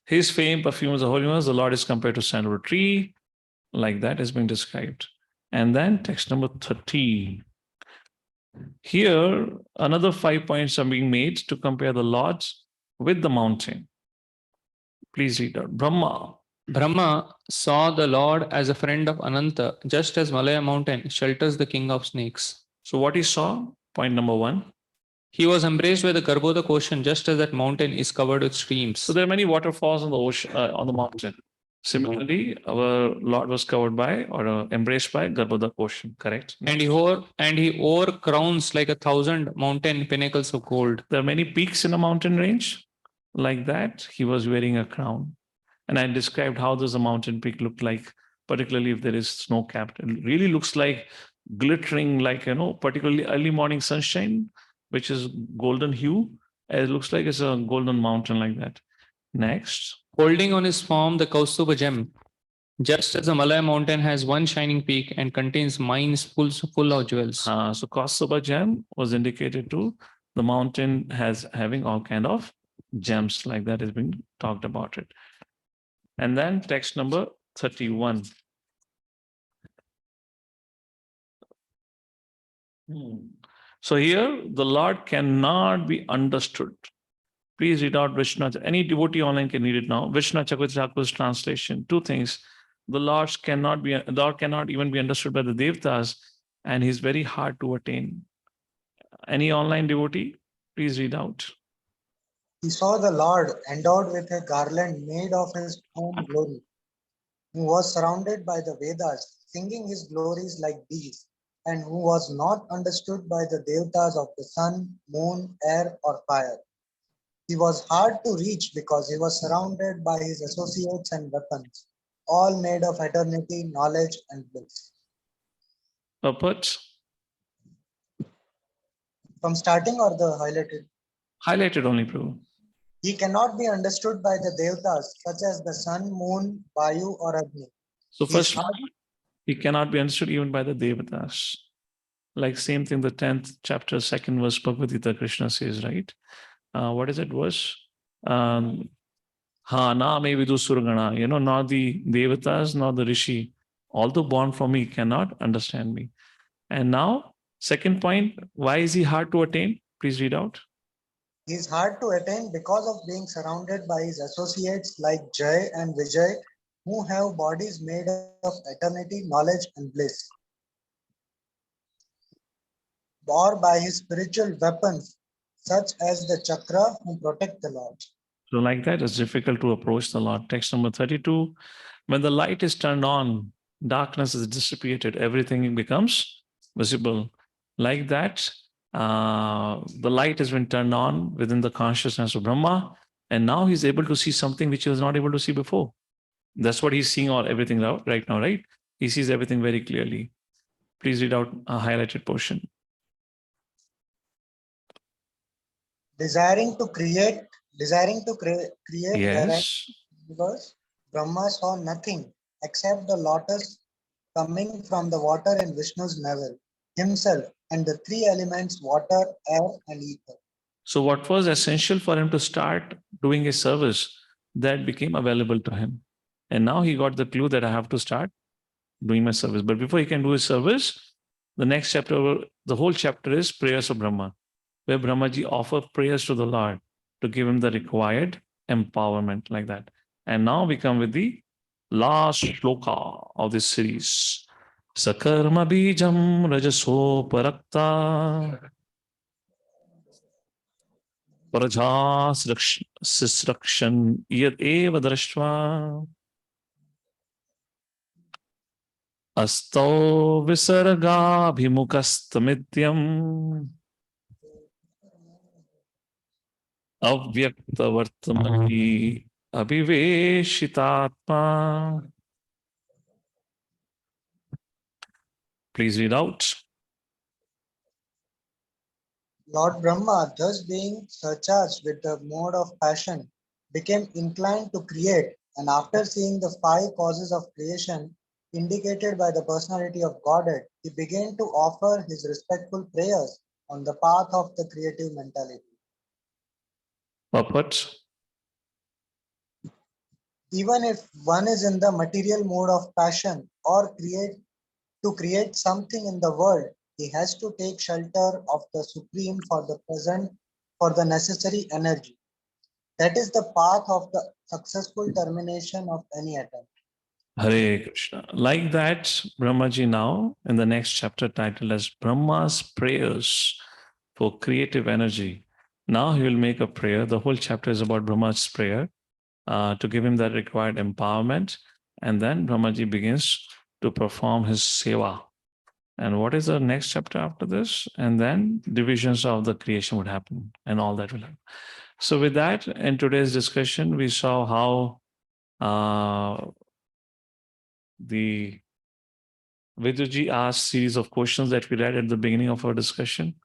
His fame perfumes the whole universe. The Lord is compared to sandalwood tree. Like that is being described. And then text number 13. Here, another 5 points are being made to compare the Lord with the mountain. Please read out. Brahma saw the Lord as a friend of Ananta, just as Malaya mountain shelters the king of snakes. So what he saw, point number 1. He was embraced by the Garbhodak ocean, just as that mountain is covered with streams. So there are many waterfalls on the ocean, on the mountain. Similarly, our Lord was covered by or embraced by Garbhodak ocean, correct? And he wore crowns like 1,000 mountain pinnacles of gold. There are many peaks in a mountain range. Like that, he was wearing a crown. And I described how does a mountain peak look like, particularly if there is snow capped. It really looks like glittering, like, particularly early morning sunshine, which is golden hue. It looks like it's a golden mountain like that. Next. Holding on his palm the Kaustuba gem, just as the Malaya mountain has one shining peak and contains mines full of jewels. So Kaustuba gem was indicated to the mountain having all kind of gems like that is being talked about it. And then text number 31. So here the Lord cannot be understood. Please read out Vishnu. Any devotee online can read it now. Vishnu Chakravarti Thakur's translation. 2 things. The Lord cannot even be understood by the Devatas, and he's very hard to attain. Any online devotee, please read out. He saw the Lord endowed with a garland made of his own glory, who was surrounded by the Vedas, singing his glories like bees, and who was not understood by the Devatas of the sun, moon, air, or fire. He was hard to reach because he was surrounded by his associates and weapons, all made of eternity, knowledge, and bliss. Purport? From starting or the highlighted? Highlighted only, Prabhu. He cannot be understood by the Devatas, such as the sun, moon, Vayu, or Agni. So first, he cannot be understood even by the Devatas. Like same thing, the 10th chapter, 2nd verse, Bhagavad Gita, Krishna says, right? What is it verse? Na me vidu surgana, not the Devatas, nor the Rishi, although born from me, cannot understand me. And now, second point, why is he hard to attain? Please read out. He is hard to attain because of being surrounded by his associates like Jay and Vijay, who have bodies made of eternity, knowledge, and bliss, or by his spiritual weapons, such as the chakra, who protect the Lord. So like that, it's difficult to approach the Lord. Text number 32. When the light is turned on, darkness is dissipated, everything becomes visible. Like that, the light has been turned on within the consciousness of Brahma, and now he's able to see something which he was not able to see before. That's what he's seeing all everything right now, right? He sees everything very clearly. Please read out a highlighted portion. Desiring to create Yes. because Brahma saw nothing except the lotus coming from the water in Vishnu's navel, himself, and the three elements water, air, and ether. So what was essential for him to start doing his service, that became available to him. And now he got the clue that I have to start doing my service. But before he can do his service, the next chapter, the whole chapter is prayers of Brahma, where Brahmaji offer prayers to the Lord to give him the required empowerment like that. And now we come with the last shloka of this series. Sakarma bijam rajaso parakta Prajasrakshan yad eva drashtva asto visarga bhimukastamityam avyakta vartamani abhiveshitatma. Please read out. Lord Brahma, thus being surcharged with the mode of passion, became inclined to create, and after seeing the 5 causes of creation indicated by the personality of Godhead, he began to offer his respectful prayers on the path of the creative mentality. Purport. Even if one is in the material mode of passion or create something in the world, he has to take shelter of the Supreme for the present, for the necessary energy. That is the path of the successful termination of any attempt. Hare Krishna. Like that, Brahmaji now in the next chapter titled as Brahma's Prayers for Creative Energy. Now he will make a prayer. The whole chapter is about Brahma's prayer to give him that required empowerment. And then Brahmaji begins to perform his seva. And what is the next chapter after this? And then divisions of the creation would happen and all that will happen. So with that, in today's discussion, we saw how the Viduji asked series of questions that we read at the beginning of our discussion.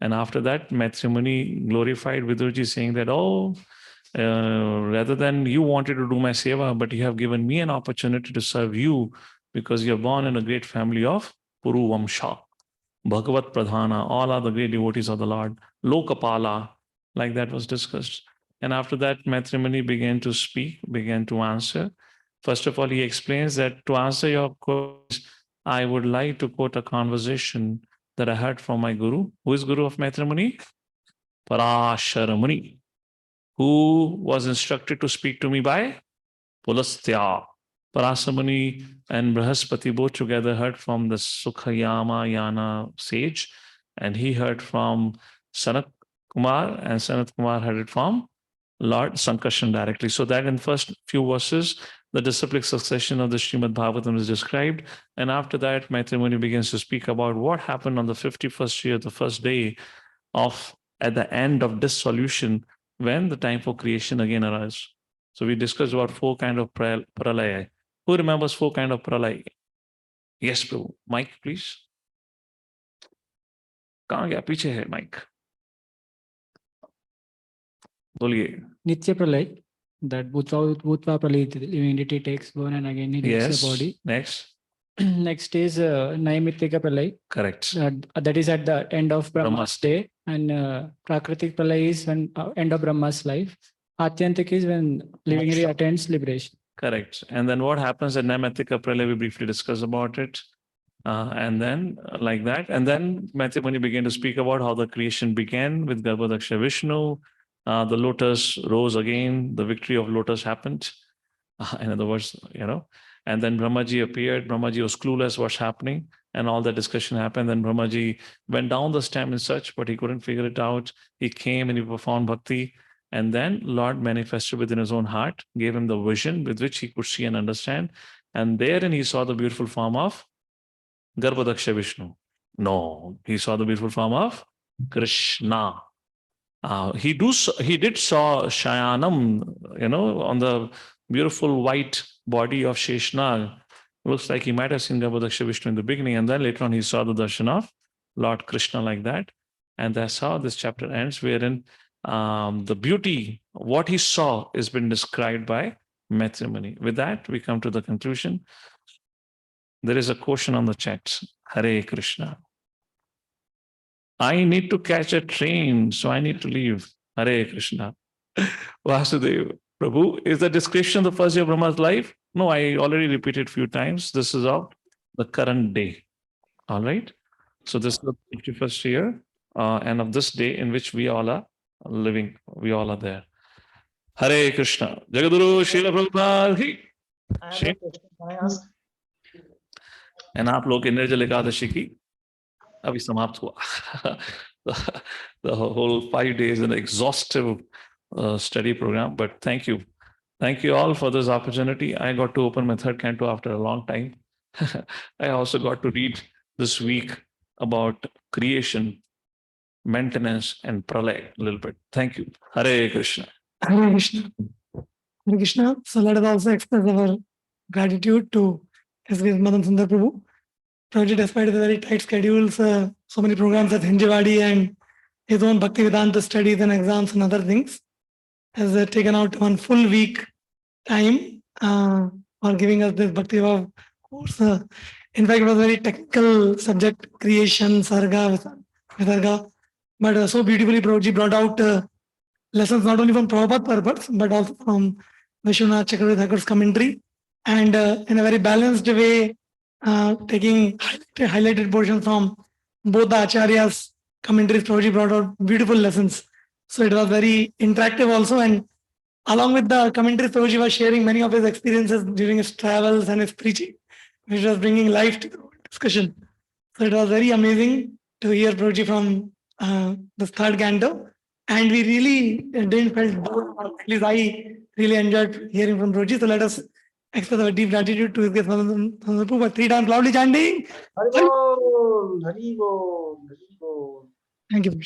And after that, Matrimony glorified Viduji, saying that, rather than you wanted to do my seva, but you have given me an opportunity to serve you because you're born in a great family of Puru Vamsha, Bhagavat Pradhana, all are the great devotees of the Lord, Lokapala, like that was discussed. And after that, Matrimony began to speak, began to answer. First of all, he explains that to answer your questions, I would like to quote a conversation that I heard from my guru. Who is guru of Matrimony? Parashara Muni, who was instructed to speak to me by Pulastya. Parasamuni and Brahaspati both together heard from the Sukhayama Yana sage, and he heard from Sanat Kumar, and Sanat Kumar heard it from Lord Sankarshan directly. So that in first few verses, the disciplic succession of the Srimad Bhagavatam is described. And after that, Matrimony begins to speak about what happened on the 51st year, the first day of, at the end of dissolution, when the time for creation again arrives. So we discussed about 4 kinds of pralaya. Who remembers 4 kinds of pralaya? Yes, Prabhu. Mike, please. कहाँ गया? पीछे है Mike. बोलिए. Nitya Pralay, that Bhutva Pralay, living entity takes born and again he leaves the body. Next. Next is Naimittika Pralay. Correct. That is at the end of Brahma's day, and Prakritik Pralay is when end of Brahma's life. Atyantik is when living entity attains liberation. Correct. And then what happens at Naimittika Pralay, we briefly discussed about it. And then like that. And then Matrimony began to speak about how the creation began with Garbhodaksha Vishnu. the lotus rose again. The victory of lotus happened. In other words, and then Brahmaji appeared. Brahmaji was clueless what's happening, and all that discussion happened. Then Brahmaji went down the stem in search, but he couldn't figure it out. He came and he performed bhakti. And then Lord manifested within his own heart, gave him the vision with which he could see and understand. And therein he saw the beautiful form of Garbhadaksha Vishnu. No, he saw the beautiful form of Krishna. He did saw Shayanam, on the beautiful white body of Sheshnag. Looks like he might have seen Garbhadaksha Vishnu in the beginning, and then later on he saw the darshan of Lord Krishna like that. And that's how this chapter ends, wherein the beauty, what he saw, has been described by Maitri Muni. With that, we come to the conclusion. There is a question on the chat. Hare Krishna. I need to catch a train, so I need to leave. Hare Krishna. Vasudev, Prabhu, is the description of the first day of Brahma's life? No, I already repeated a few times. This is of the current day. All right. So this is the 51st year, and of this day in which we all are living. We all are there. Hare Krishna. Jagadguru Srila Prabhupada ki. I have a question. Can I ask? And आप लोग निर्जल एकादशी की अभी समाप्त हुआ. The whole 5 days an exhaustive study program, but thank you all for this opportunity. I got to open my third canto after a long time. I also got to read this week about creation, maintenance, and pralay a little bit. Thank you. Hare Krishna. Hare Krishna. Hare Krishna. So let us also express our gratitude to S.V.S. Madan Sundar Prabhu. Prabhuji, despite the very tight schedules, so many programs at Hinjawadi and his own Bhakti Vedanta studies and exams and other things, has taken out 1 full week time for giving us this Bhakti Vaibhav course. In fact, it was a very technical subject, creation, sarga, visarga. But so beautifully Prabhuji brought out lessons not only from Prabhupada purpose, but also from Vishwanath Chakravarti Thakur's commentary. And in a very balanced way, taking highlighted portions from both the Acharyas' commentaries, Prabhuji brought out beautiful lessons. So it was very interactive also. And along with the commentaries, Prabhuji was sharing many of his experiences during his travels and his preaching, which was bringing life to the discussion. So it was very amazing to hear Prabhuji from the third canto. And we really didn't feel bored, or at least I really enjoyed hearing from Prabhuji. So let us express our deep gratitude to his guest, Prabhu, 3 times loudly chanting. Hari Bol, Hari Bol, Hari Bol. Thank you.